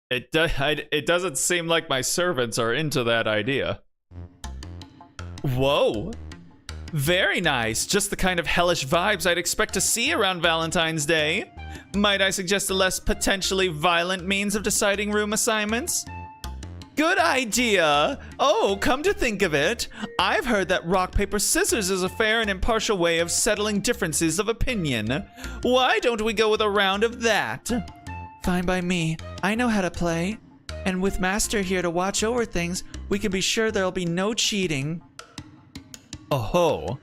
It doesn't seem like my servants are into that idea. Whoa. Very nice. Just the kind of hellish vibes I'd expect to see around Valentine's Day. Might I suggest a less potentially violent means of deciding room assignments? Good idea. Oh, come to think of it, I've heard that rock, paper, scissors is a fair and impartial way of settling differences of opinion. Why don't we go with a round of that? Fine by me. I know how to play. And with Master here to watch over things, we can be sure there'll be no cheating. Oh-ho.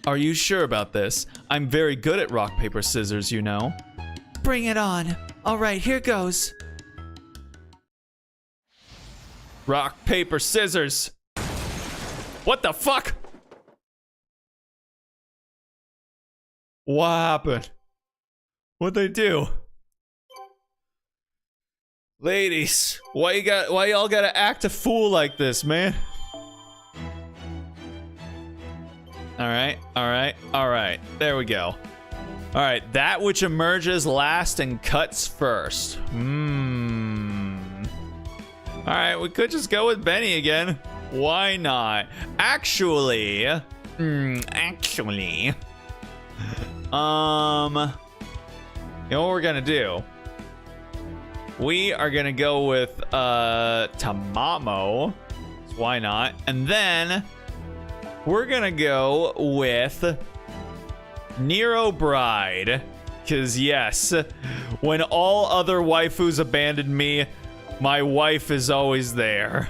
Are you sure about this? I'm very good at rock, paper, scissors, you know. Bring it on. All right, here goes. Rock, paper, scissors. What the fuck? What happened? What'd they do? Ladies, why y'all gotta act a fool like this, man? Alright. There we go. Alright, that which emerges last and cuts first. Alright, we could just go with Benny again. Why not? Actually. You know what we're gonna do? We are gonna go with Tamamo. So why not? And then we're gonna go with Nero Bride. Cause yes, when all other waifus abandoned me, my wife is always there.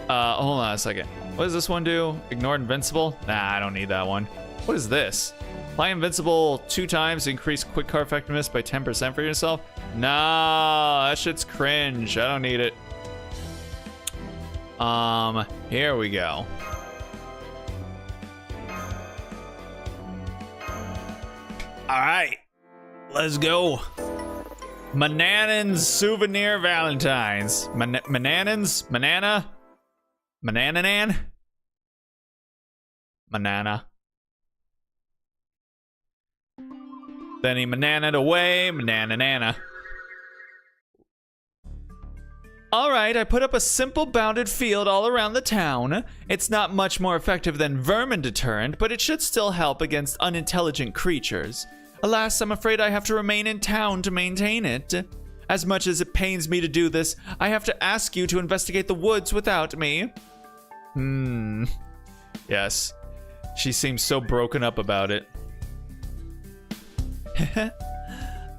Hold on a second. What does this one do? Ignore invincible? Nah, I don't need that one. What is this? Apply invincible 2 times, increase quick car effectiveness by 10% for yourself? Nah, that shit's cringe. I don't need it. Here we go. Alright, let's go. Mananan's Souvenir Valentines. Mananan's? Manana? Manananan? Manana. Then he mananaed away, manananana. Alright, I put up a simple bounded field all around the town. It's not much more effective than vermin deterrent, but it should still help against unintelligent creatures. Alas, I'm afraid I have to remain in town to maintain it. As much as it pains me to do this, I have to ask you to investigate the woods without me. Yes. She seems so broken up about it.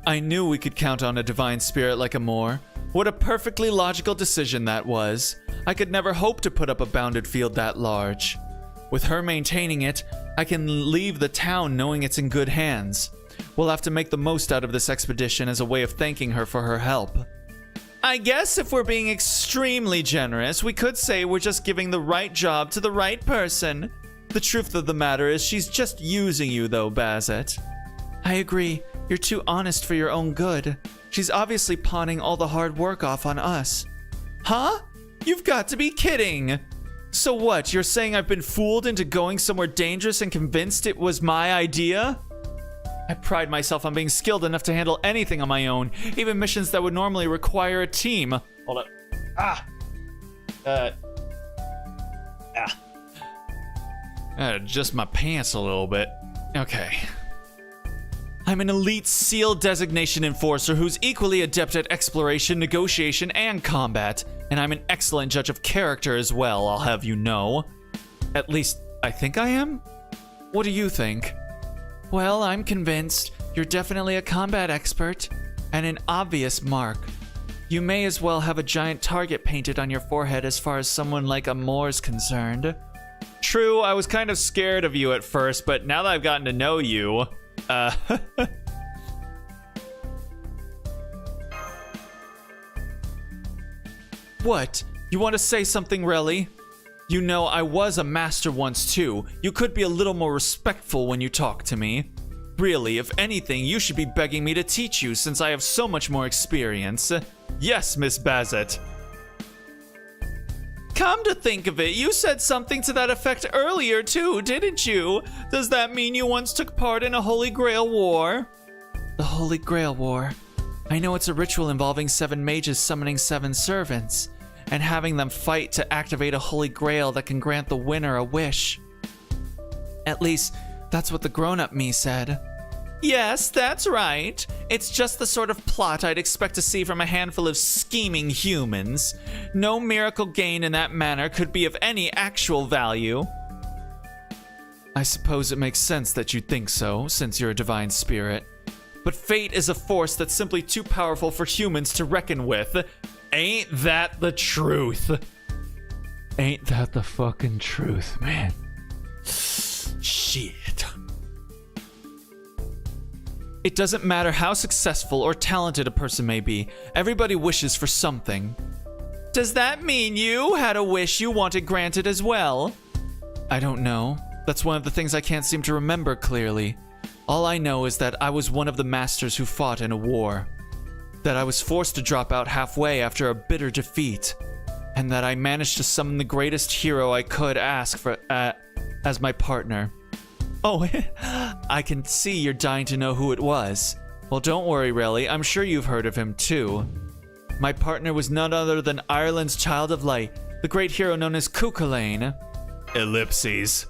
I knew we could count on a divine spirit like Amor. What a perfectly logical decision that was. I could never hope to put up a bounded field that large. With her maintaining it, I can leave the town knowing it's in good hands. We'll have to make the most out of this expedition as a way of thanking her for her help. I guess if we're being extremely generous, we could say we're just giving the right job to the right person. The truth of the matter is she's just using you though, Bazet. I agree. You're too honest for your own good. She's obviously pawning all the hard work off on us. Huh? You've got to be kidding! So what, you're saying I've been fooled into going somewhere dangerous and convinced it was my idea? I pride myself on being skilled enough to handle anything on my own, even missions that would normally require a team. Hold up. Adjust my pants a little bit. Okay. I'm an elite SEAL designation enforcer who's equally adept at exploration, negotiation, and combat. And I'm an excellent judge of character as well, I'll have you know. At least, I think I am? What do you think? Well, I'm convinced. You're definitely a combat expert. And an obvious mark. You may as well have a giant target painted on your forehead as far as someone like Amor's concerned. True, I was kind of scared of you at first, but now that I've gotten to know you... What? You want to say something, Relly? You know, I was a master once too. You could be a little more respectful when you talk to me. Really, if anything, you should be begging me to teach you since I have so much more experience. Yes, Miss Bazet. Come to think of it, you said something to that effect earlier too, didn't you? Does that mean you once took part in a Holy Grail War? The Holy Grail War. I know it's a ritual involving 7 mages summoning 7 servants, and having them fight to activate a Holy Grail that can grant the winner a wish. At least, that's what the grown-up me said. Yes, that's right. It's just the sort of plot I'd expect to see from a handful of scheming humans. No miracle gain in that manner could be of any actual value. I suppose it makes sense that you'd think so, since you're a divine spirit. But fate is a force that's simply too powerful for humans to reckon with. Ain't that the truth? Ain't that the fucking truth, man? Shit. It doesn't matter how successful or talented a person may be, everybody wishes for something. Does that mean you had a wish you wanted granted as well? I don't know. That's one of the things I can't seem to remember clearly. All I know is that I was one of the masters who fought in a war. That I was forced to drop out halfway after a bitter defeat. And that I managed to summon the greatest hero I could ask for as my partner. Oh, I can see you're dying to know who it was. Well, don't worry, Relly. I'm sure you've heard of him, too. My partner was none other than Ireland's Child of Light, the great hero known as Cuchulainn. Ellipses.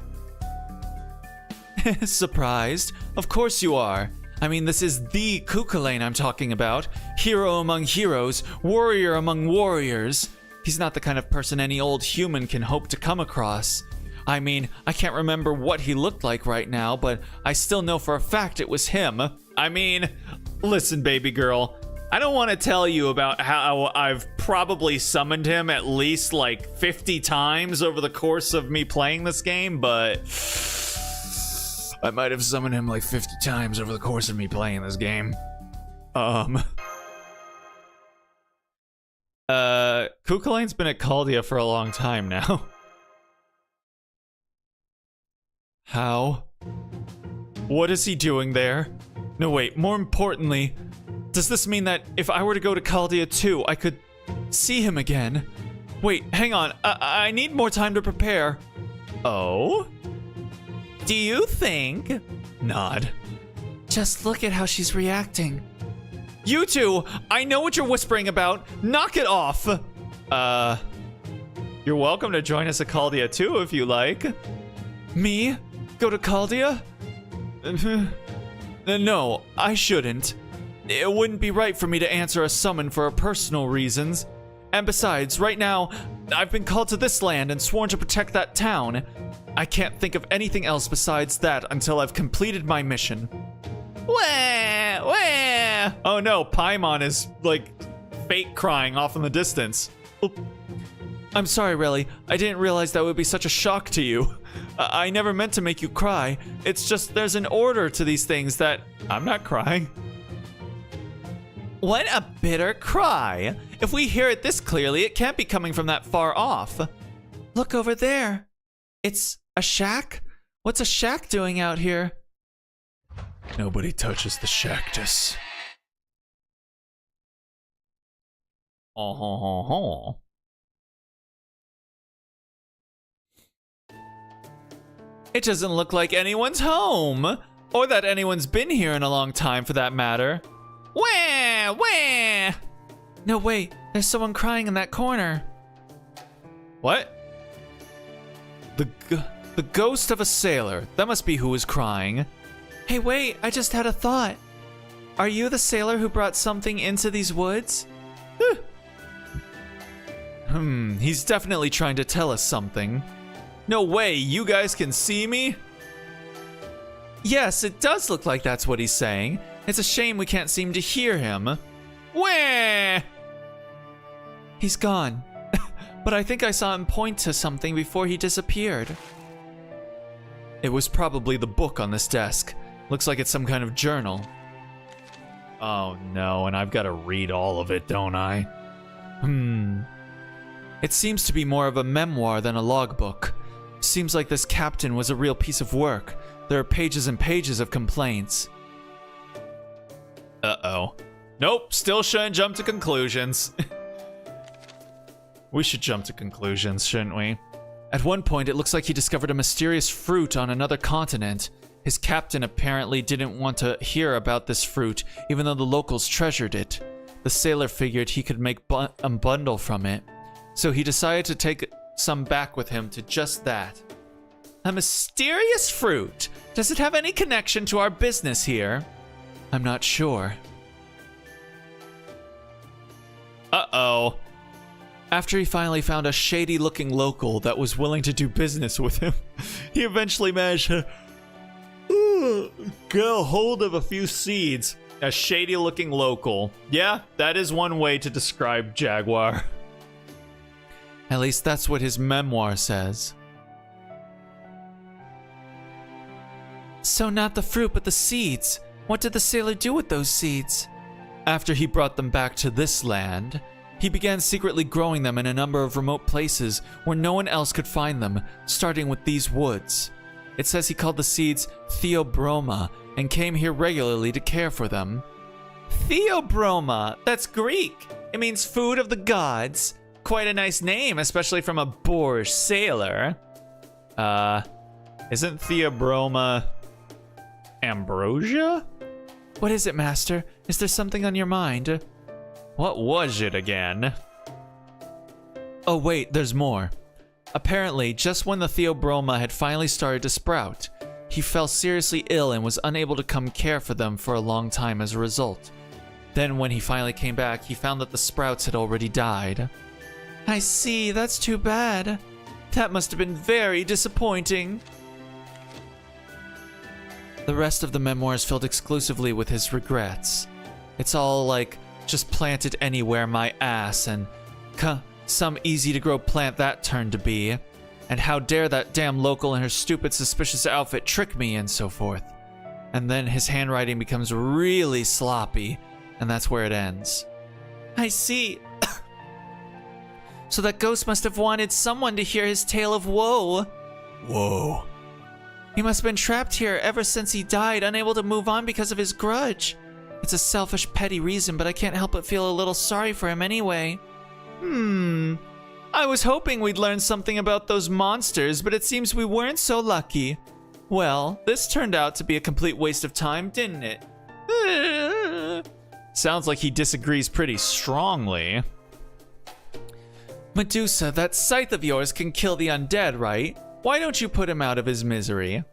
Surprised? Of course you are. I mean, this is the Cuchulainn I'm talking about. Hero among heroes, warrior among warriors. He's not the kind of person any old human can hope to come across. I mean, I can't remember what he looked like right now, but I still know for a fact it was him. I mean, listen, baby girl. I don't want to tell you about how I've probably summoned him at least like 50 times over the course of me playing this game, but I might have summoned him like 50 times over the course of me playing this game. Cuchulainn's been at Caldia for a long time now. How? What is he doing there? No, wait, more importantly, does this mean that if I were to go to Caldia too, I could see him again? Wait, hang on, I need more time to prepare. Oh? Do you think? Nod. Just look at how she's reacting. You two, I know what you're whispering about. Knock it off. You're welcome to join us at Caldia too if you like. Me? Go to Caldia? No, I shouldn't. it wouldn't be right for me to answer a summon for personal reasons. And besides, right now, I've been called to this land and sworn to protect that town. I can't think of anything else besides that until I've completed my mission. Wah, wah. Oh no, Paimon is, like, fake crying off in the distance. Oop. I'm sorry, Relly. I didn't realize that would be such a shock to you. I never meant to make you cry. It's just there's an order to these things that... I'm not crying. What a bitter cry. If we hear it this clearly, it can't be coming from that far off. Look over there. It's a shack? What's a shack doing out here? Nobody touches the Shactus. Oh. It doesn't look like anyone's home. Or that anyone's been here in a long time, for that matter. Wah! Wah! No, wait. There's someone crying in that corner. What? The ghost of a sailor. That must be who is crying. Hey, wait. I just had a thought. Are you the sailor who brought something into these woods? He's definitely trying to tell us something. No way, you guys can see me? Yes, it does look like that's what he's saying. It's a shame we can't seem to hear him. Wah! He's gone. But I think I saw him point to something before he disappeared. It was probably the book on this desk. Looks like it's some kind of journal. Oh no, and I've got to read all of it, don't I? It seems to be more of a memoir than a logbook. Seems like this captain was a real piece of work. There are pages and pages of complaints. Uh-oh. Nope, still shouldn't jump to conclusions. We should jump to conclusions, shouldn't we? At one point, it looks like he discovered a mysterious fruit on another continent. His captain apparently didn't want to hear about this fruit, even though the locals treasured it. The sailor figured he could make a bundle from it, so he decided to take some back with him to just that. A mysterious fruit? Does it have any connection to our business here? I'm not sure. Uh-oh. After he finally found a shady-looking local that was willing to do business with him, he eventually managed to get a hold of a few seeds. A shady-looking local. Yeah, that is one way to describe Jaguar. At least that's what his memoir says. So not the fruit, but the seeds. What did the sailor do with those seeds? After he brought them back to this land, he began secretly growing them in a number of remote places where no one else could find them, starting with these woods. It says he called the seeds Theobroma and came here regularly to care for them. Theobroma? That's Greek. It means food of the gods. Quite a nice name, especially from a boorish sailor. Isn't Theobroma ambrosia? What is it, Master? Is there something on your mind? What was it again? Oh wait, there's more. Apparently, just when the Theobroma had finally started to sprout, he fell seriously ill and was unable to come care for them for a long time as a result. Then when he finally came back, he found that the sprouts had already died. I see, that's too bad. That must have been very disappointing. The rest of the memoir is filled exclusively with his regrets. It's all like, just plant it anywhere my ass, and some easy-to-grow plant that turned to be. And how dare that damn local in her stupid suspicious outfit trick me, and so forth. And then his handwriting becomes really sloppy, and that's where it ends. I see. So that ghost must have wanted someone to hear his tale of woe. Whoa. He must have been trapped here ever since he died, unable to move on because of his grudge. It's a selfish, petty reason, but I can't help but feel a little sorry for him anyway. I was hoping we'd learn something about those monsters, but it seems we weren't so lucky. Well, this turned out to be a complete waste of time, didn't it? Sounds like he disagrees pretty strongly. Medusa, that scythe of yours can kill the undead, right? Why don't you put him out of his misery?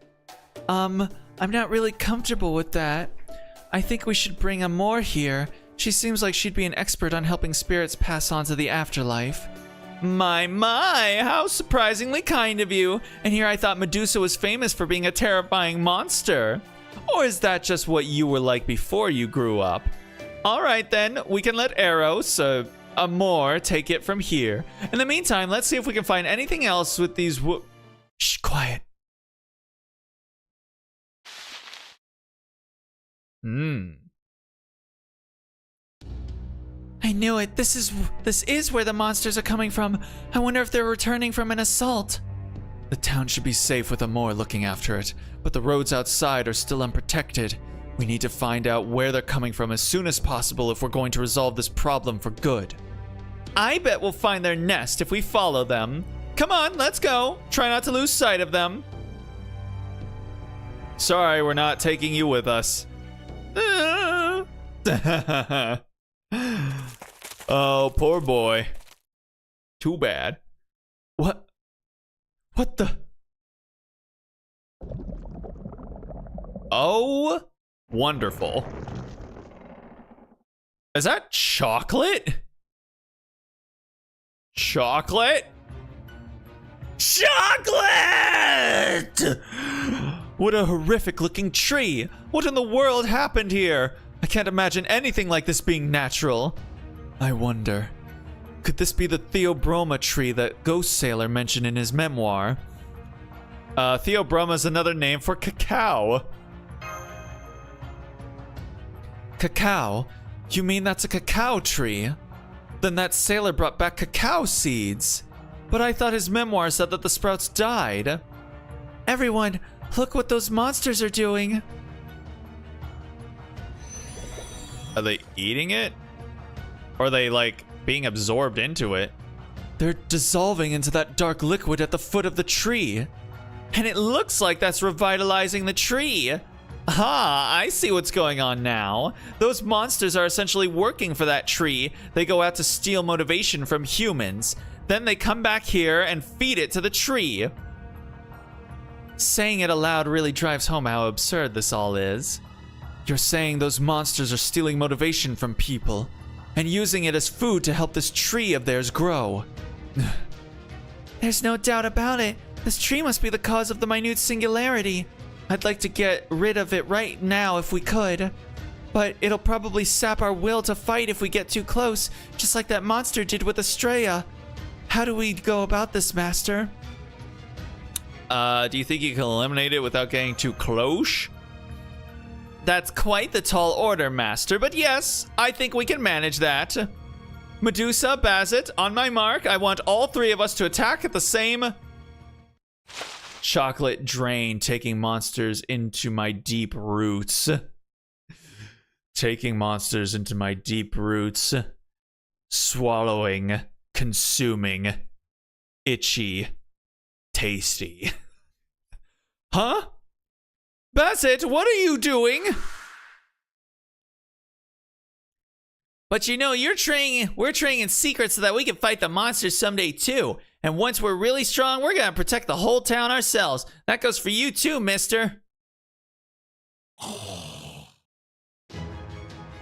I'm not really comfortable with that. I think we should bring Amor here. She seems like she'd be an expert on helping spirits pass on to the afterlife. My, how surprisingly kind of you. And here I thought Medusa was famous for being a terrifying monster. Or is that just what you were like before you grew up? All right then, we can let Eros, Amor, take it from here. In the meantime, let's see if we can find anything else with these Shh, quiet. I knew it. This is where the monsters are coming from. I wonder if they're returning from an assault. The town should be safe with Amor looking after it, but the roads outside are still unprotected. We need to find out where they're coming from as soon as possible if we're going to resolve this problem for good. I bet we'll find their nest if we follow them. Come on, let's go. Try not to lose sight of them. Sorry, we're not taking you with us. Oh, poor boy. Too bad. What the? Oh, wonderful. Is that chocolate? Chocolate? Chocolate! What a horrific looking tree. What in the world happened here? I can't imagine anything like this being natural. I wonder, could this be the Theobroma tree that Ghost Sailor mentioned in his memoir? Theobroma is another name for cacao. Cacao? You mean that's a cacao tree? Then that sailor brought back cacao seeds. But I thought his memoir said that the sprouts died. Everyone, look what those monsters are doing. Are they eating it? Or are they, like, being absorbed into it? They're dissolving into that dark liquid at the foot of the tree. And it looks like that's revitalizing the tree. Aha, I see what's going on now. Those monsters are essentially working for that tree. They go out to steal motivation from humans. Then they come back here and feed it to the tree. Saying it aloud really drives home how absurd this all is. You're saying those monsters are stealing motivation from people and using it as food to help this tree of theirs grow. There's no doubt about it. This tree must be the cause of the minute singularity. I'd like to get rid of it right now if we could. But it'll probably sap our will to fight if we get too close, just like that monster did with Estrella. How do we go about this, Master? Do you think you can eliminate it without getting too close? That's quite the tall order, Master, but yes, I think we can manage that. Medusa, Bazet, on my mark, I want all three of us to attack at the same... Chocolate drain, taking monsters into my deep roots. Taking monsters into my deep roots. Swallowing, consuming, itchy, tasty. Huh? Bassett, what are you doing? But you know, we're training in secret so that we can fight the monsters someday too. And once we're really strong, we're gonna protect the whole town ourselves. That goes for you too, mister.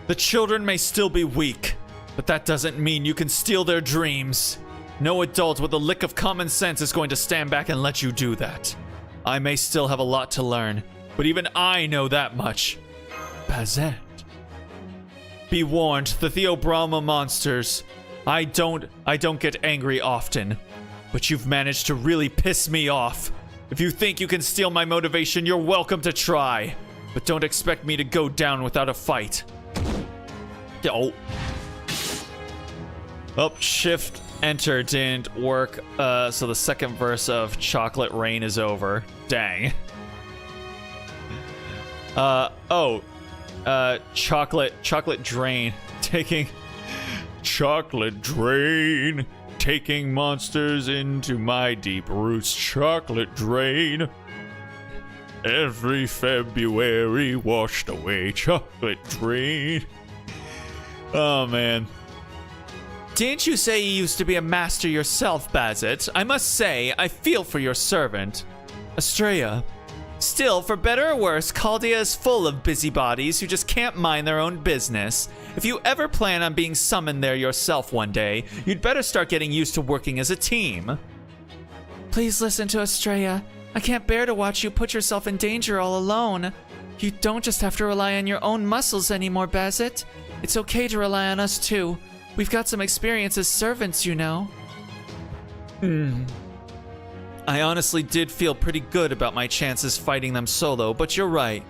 The children may still be weak, but that doesn't mean you can steal their dreams. No adult with a lick of common sense is going to stand back and let you do that. I may still have a lot to learn, but even I know that much. Bazette. Be warned, the Theobroma monsters. I don't get angry often, but you've managed to really piss me off. If you think you can steal my motivation, you're welcome to try. But don't expect me to go down without a fight. Oh. Oh, shift, enter didn't work. So the second verse of Chocolate Rain is over. Dang. Chocolate Drain. Chocolate Drain. Taking monsters into my deep roots. Chocolate Drain. Every February washed away. Chocolate Drain. Oh, man. Didn't you say you used to be a master yourself, Bazet? I must say, I feel for your servant. Estrella, Still, for better or worse, Caldia is full of busybodies who just can't mind their own business. If you ever plan on being summoned there yourself one day, you'd better start getting used to working as a team. Please listen to Estrella. I can't bear to watch you put yourself in danger all alone. You don't just have to rely on your own muscles anymore, Bazit. It's okay to rely on us too. We've got some experience as servants, you know. I honestly did feel pretty good about my chances fighting them solo, but you're right.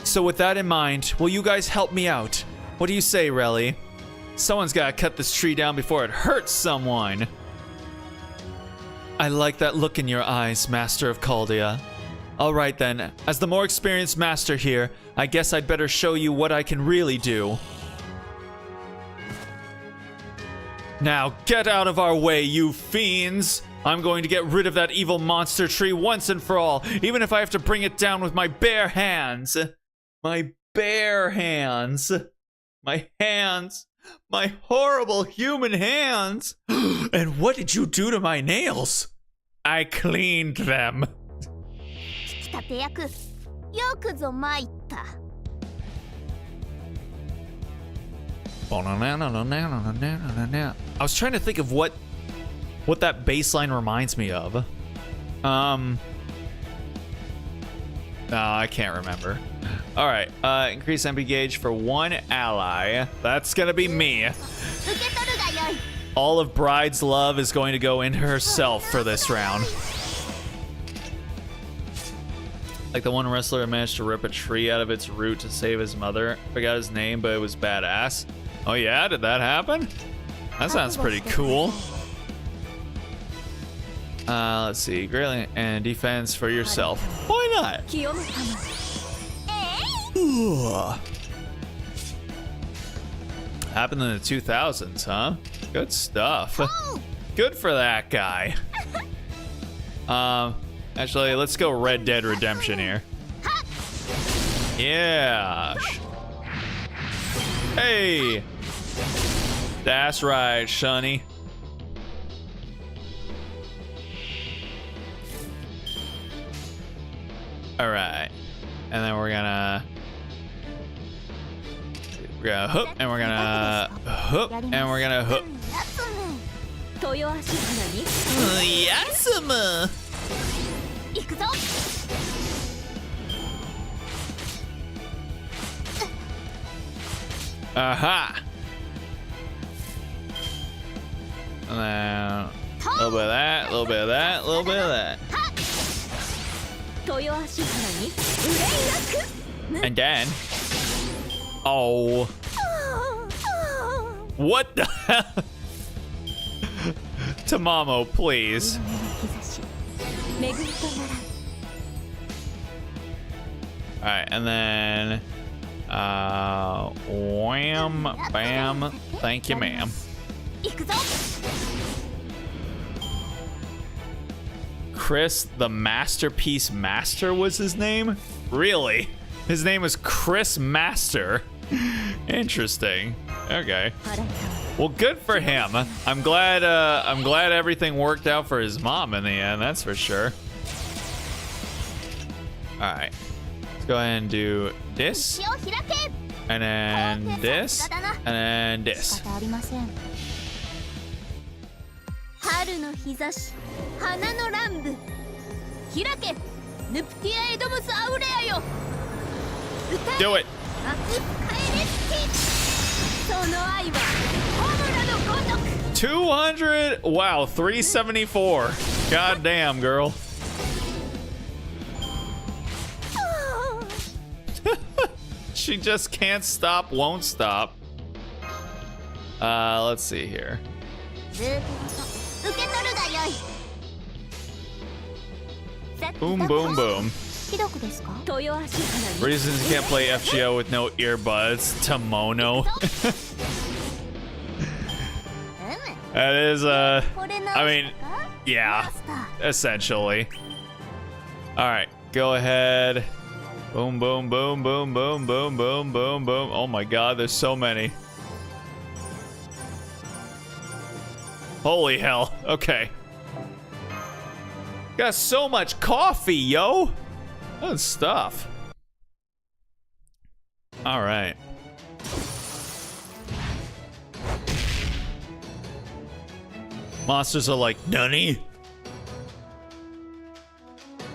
So with that in mind, will you guys help me out? What do you say, Relly? Someone's gotta cut this tree down before it hurts someone. I like that look in your eyes, Master of Caldia. Alright then, as the more experienced master here, I guess I'd better show you what I can really do. Now get out of our way, you fiends! I'm going to get rid of that evil monster tree once and for all, even if I have to bring it down with my bare hands. My bare hands. My hands. My horrible human hands. And what did you do to my nails? I cleaned them. 引き立て役、よくぞ参った。I was trying to think of what that bass line reminds me of. No, I can't remember. All right, increase MP gauge for one ally. That's gonna be me. 受け取るがよい。 All of Bride's love is going to go into herself for this round. Like the one wrestler who managed to rip a tree out of its root to save his mother. Forgot his name, but it was badass. Oh yeah, did that happen? That sounds pretty cool. Let's see, greatly and defense for yourself. Why not? 清めたま Happened in the 2000s, huh? Good stuff. Good for that guy. Actually, let's go Red Dead Redemption here. Yeah. Hey. That's right, Shunny. All right, and then we're gonna hook, and we're gonna hook, and we're gonna hook. 豊足花に Yasuma. 行くぞ。 Aha. And then a little bit of that, a little bit of that, a little bit of that. 豊足花に憂いなく And then, oh, what the hell? Tamamo, please. 日差し恵みとなら All right, and then, wham, bam, thank you, ma'am. 行くぞ。 Chris the Masterpiece Master was his name? Really? His name was Chris Master. Interesting. Okay. Well, good for him. I'm glad everything worked out for his mom in the end, that's for sure. All right. Let's go ahead and do this. 口を開け。 And then this. And then this. 仕方ありません。春の日差し、花の乱舞。開け、ヌプティアエドムスアウレアよ。歌え Do it. 熱く帰れつき。その愛はホムラのごとく。 200. Wow, 374. God damn, girl. She just can't stop, won't stop. Let's see here. ループごと受け取るがよい。 Boom, boom, boom. ひどくですか？ 豊足花に Reasons you can't play FGO with no earbuds. Tamono. That is, I mean, yeah, essentially. All right, go ahead. Boom, boom, boom, boom, boom, boom, boom, boom, boom. Oh my God, there's so many. Holy hell. Okay. Got so much coffee, yo. Good stuff. All right. Monsters are like, Nani?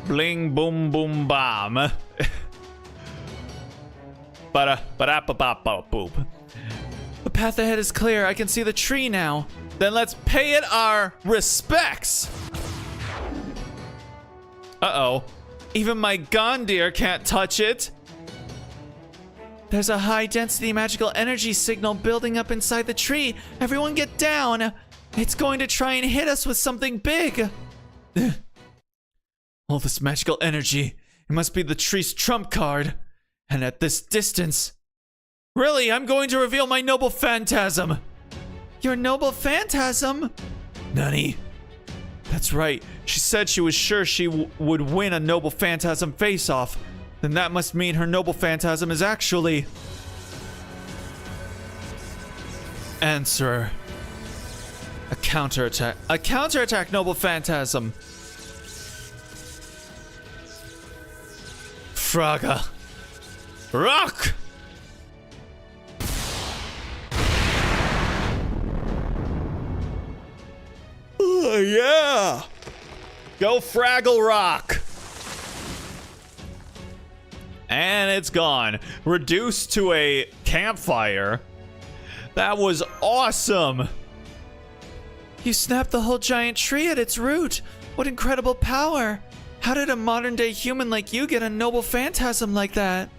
Bling, boom, boom, bomb. Ba-da-ba-ba-ba-boop. The path ahead is clear. I can see the tree now. Then let's pay it our respects. Uh-oh. Even my Gondir can't touch it. There's a high-density magical energy signal building up inside the tree. Everyone get down. It's going to try and hit us with something big. All this magical energy. It must be the tree's trump card. And at this distance... Really, I'm going to reveal my noble phantasm. Your noble phantasm? Nani? That's right. She said she was sure she would win a noble phantasm face-off. Then that must mean her noble phantasm is actually... Answerer. A counterattack. A counterattack, noble phantasm. Fraga. Rock! Oh, yeah! Go Fraggle Rock! And it's gone. Reduced to a campfire. That was awesome! You snapped the whole giant tree at its root. What incredible power! How did a modern-day human like you get a noble phantasm like that?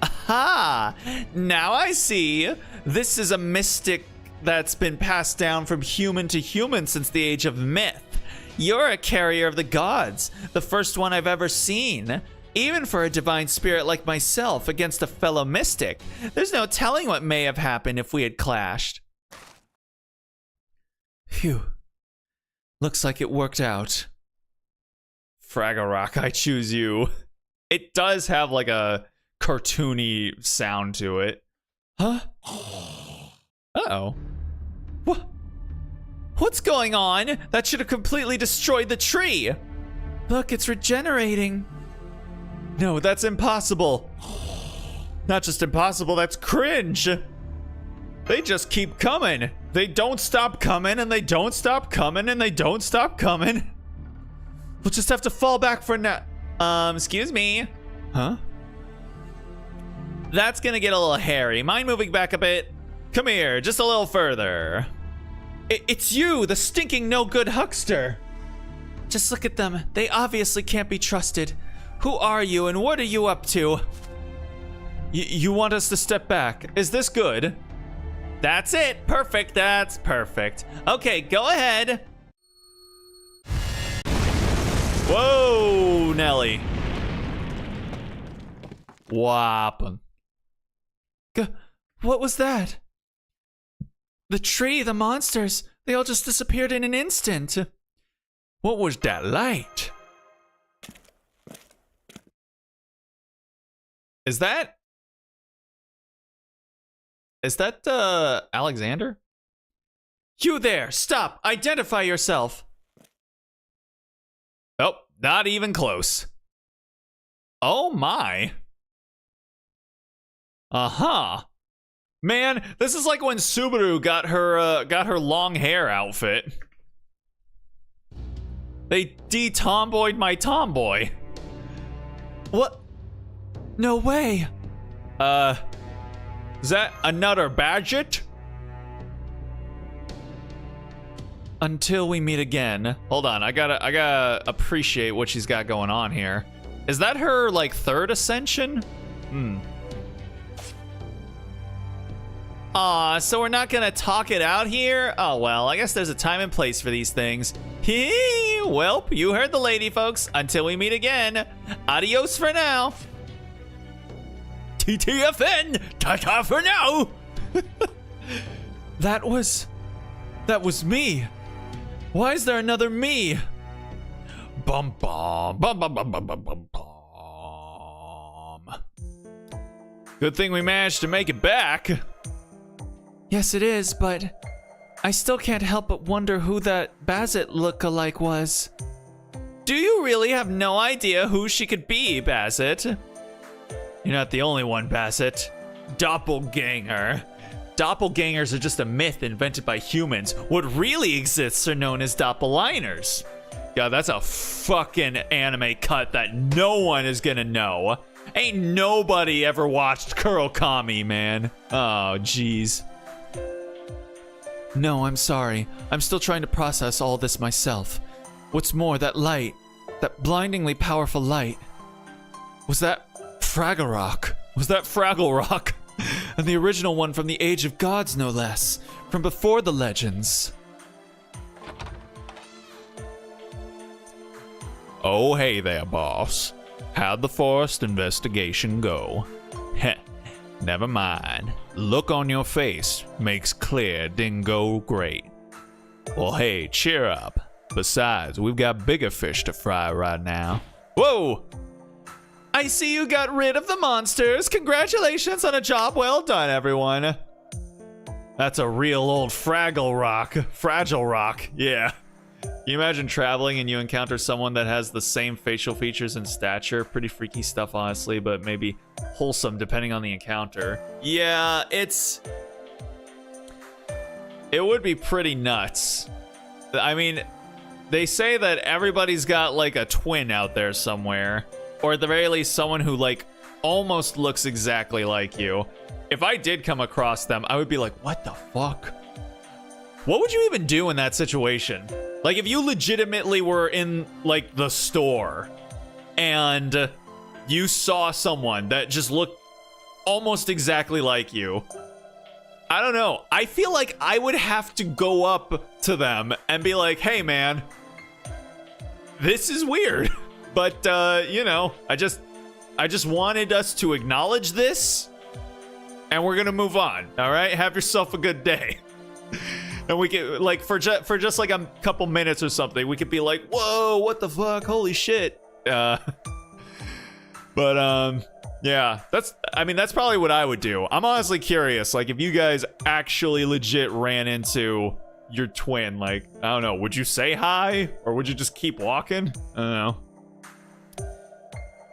Aha! Now I see. This is a mystic that's been passed down from human to human since the age of myth. You're a carrier of the gods, the first one I've ever seen. Even for a divine spirit like myself against a fellow mystic, there's no telling what may have happened if we had clashed. Phew. Looks like it worked out. Fraggle I choose you. It does have like a cartoony sound to it. Huh? Uh-oh. What's going on? That should have completely destroyed the tree. Look, it's regenerating. No, that's impossible. Not just impossible, that's cringe. They just keep coming. They don't stop coming, and they don't stop coming, and they don't stop coming. We'll just have to fall back for now. Excuse me. Huh? That's gonna get a little hairy. Mind moving back a bit? Come here, just a little further. It's you, the stinking no-good huckster. Just look at them. They obviously can't be trusted. Who are you and what are you up to? You want us to step back? Is this good? That's it. Perfect. That's perfect. Okay, go ahead. Whoa, Nelly. What happened? What was that? The tree, the monsters, they all just disappeared in an instant. What was that light? Is that Alexander? You there, stop, identify yourself. Oh, not even close. Oh my. Uh-huh. Man, this is like when Subaru got her long hair outfit. They de-tomboyed my tomboy. What? No way. Is that another Badget? Until we meet again. Hold on, I gotta appreciate what she's got going on here. Is that her, like, third ascension? Aw, so we're not gonna talk it out here? Oh, well, I guess there's a time and place for these things. Hee, welp, you heard the lady, folks. Until we meet again. Adios for now. TTFN, ta-ta for now. That was me. Why is there another me? Bum bum bum bum bum bum bum bum bum. Good thing we managed to make it back. Yes, it is, but I still can't help but wonder who that Bazit look-alike was. Do you really have no idea who she could be, Bassett? You're not the only one, Bassett. Doppelganger. Doppelgangers are just a myth invented by humans. What really exists are known as doppelliners. God, that's a fucking anime cut that no one is gonna know. Ain't nobody ever watched Kurokami, man. Oh, jeez. No, I'm sorry. I'm still trying to process all this myself. What's more, that light, that blindingly powerful light, was that Fraggle Rock? Was that Fraggle Rock? And the original one from the Age of Gods, no less. From before the legends. Oh, hey there, boss. How'd the forest investigation go? Heh, never mind. Look on your face makes clear it didn't go great. Well, hey, cheer up. Besides, we've got bigger fish to fry right now. Whoa! I see you got rid of the monsters. Congratulations on a job well done, everyone. That's a real old Fraggle Rock. Fragile Rock, yeah. Can you imagine traveling and you encounter someone that has the same facial features and stature? Pretty freaky stuff, honestly, but maybe wholesome depending on the encounter. Yeah, it would be pretty nuts. I mean, they say that everybody's got like a twin out there somewhere, or at the very least someone who like almost looks exactly like you. If I did come across them, I would be like, what the fuck? What would you even do in that situation? Like, if you legitimately were in, like, the store and you saw someone that just looked almost exactly like you, I don't know. I feel like I would have to go up to them and be like, hey, man, this is weird. But, you know, I just wanted us to acknowledge this, and we're gonna move on, all right? Have yourself a good day. And we could, like, for just like a couple minutes or something, we could be like, whoa, what the fuck, holy shit. Yeah, I mean, that's probably what I would do. I'm honestly curious, like, if you guys actually legit ran into your twin, like, I don't know, would you say hi? Or would you just keep walking? I don't know.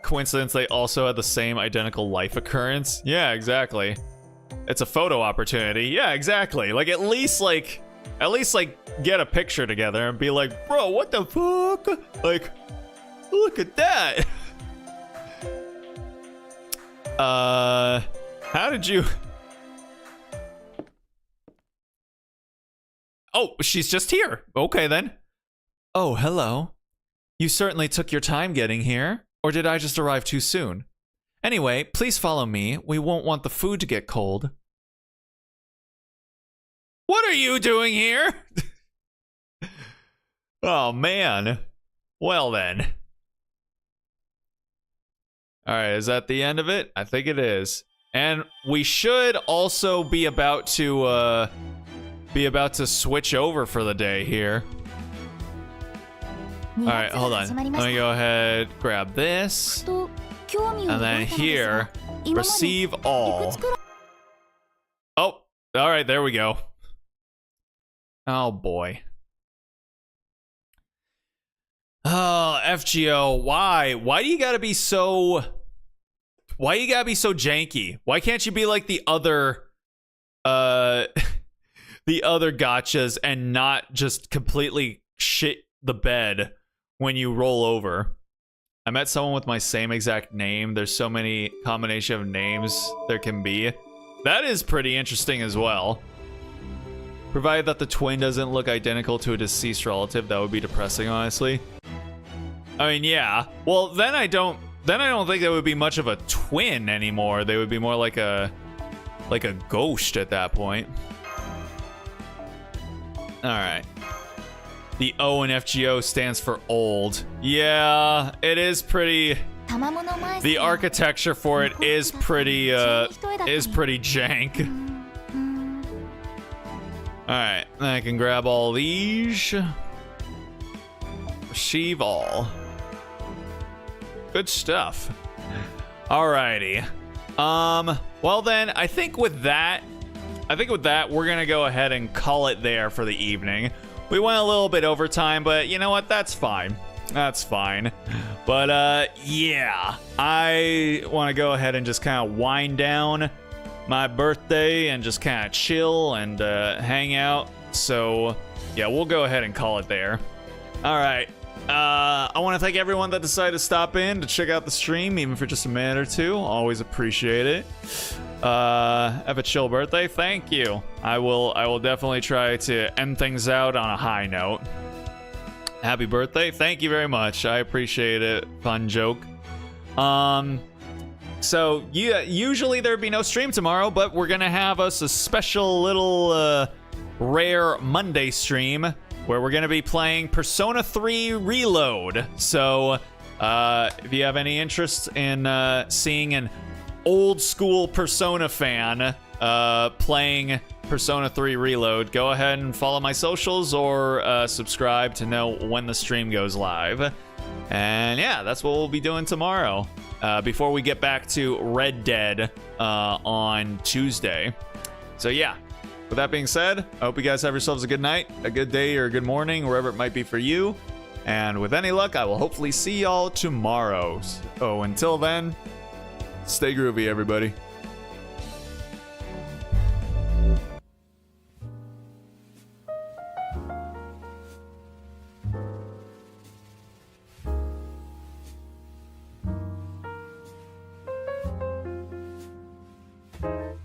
Coincidence, they also had the same identical life occurrence? Yeah, exactly. It's a photo opportunity. Yeah, exactly. Like, at least get a picture together and be like, bro, what the fuck? Like, look at that. How did you... Oh, she's just here. Okay, then. Oh, hello. You certainly took your time getting here. Or did I just arrive too soon? Anyway, please follow me. We won't want the food to get cold. What are you doing here? Oh, man. Well, then. All right, is that the end of it? I think it is. And we should also be about to switch over for the day here. All right, hold on. Let me go ahead, grab this. And then here, receive all. Oh, all right, there we go. Oh, boy. Oh, FGO, why? Why do you gotta be so... Why you gotta be so janky? Why can't you be like the other... the other gachas and not just completely shit the bed when you roll over? I met someone with my same exact name. There's so many combination of names there can be. That is pretty interesting as well. Provided that the twin doesn't look identical to a deceased relative, that would be depressing, honestly. I mean, yeah. Well, then I don't think they would be much of a twin anymore. They would be more like a ghost at that point. All right. The O in FGO stands for old. Yeah, it is pretty... The architecture for it is pretty jank. Alright, I can grab all these. Receive all. Good stuff. Alrighty. Well then, I think with that, we're gonna go ahead and call it there for the evening. We went a little bit over time, but you know what? That's fine. That's fine. But yeah, I want to go ahead and just kind of wind down my birthday and just kind of chill and hang out. So yeah, we'll go ahead and call it there. All right. I want to thank everyone that decided to stop in to check out the stream, even for just a minute or two. Always appreciate it. Have a chill birthday. Thank you. I will definitely try to end things out on a high note. Happy birthday. Thank you very much. I appreciate it. Fun joke. So yeah, usually there'd be no stream tomorrow, but we're gonna have us a special little rare Monday stream where we're gonna be playing Persona 3 Reload. So if you have any interest in seeing an old school Persona fan playing Persona 3 Reload, go ahead and follow my socials or subscribe to know when the stream goes live. And yeah, that's what we'll be doing tomorrow before we get back to Red Dead on Tuesday. So yeah, with that being said, I hope you guys have yourselves a good night, a good day, or a good morning, wherever it might be for you. And with any luck, I will hopefully see y'all tomorrow. So until then, stay groovy, everybody.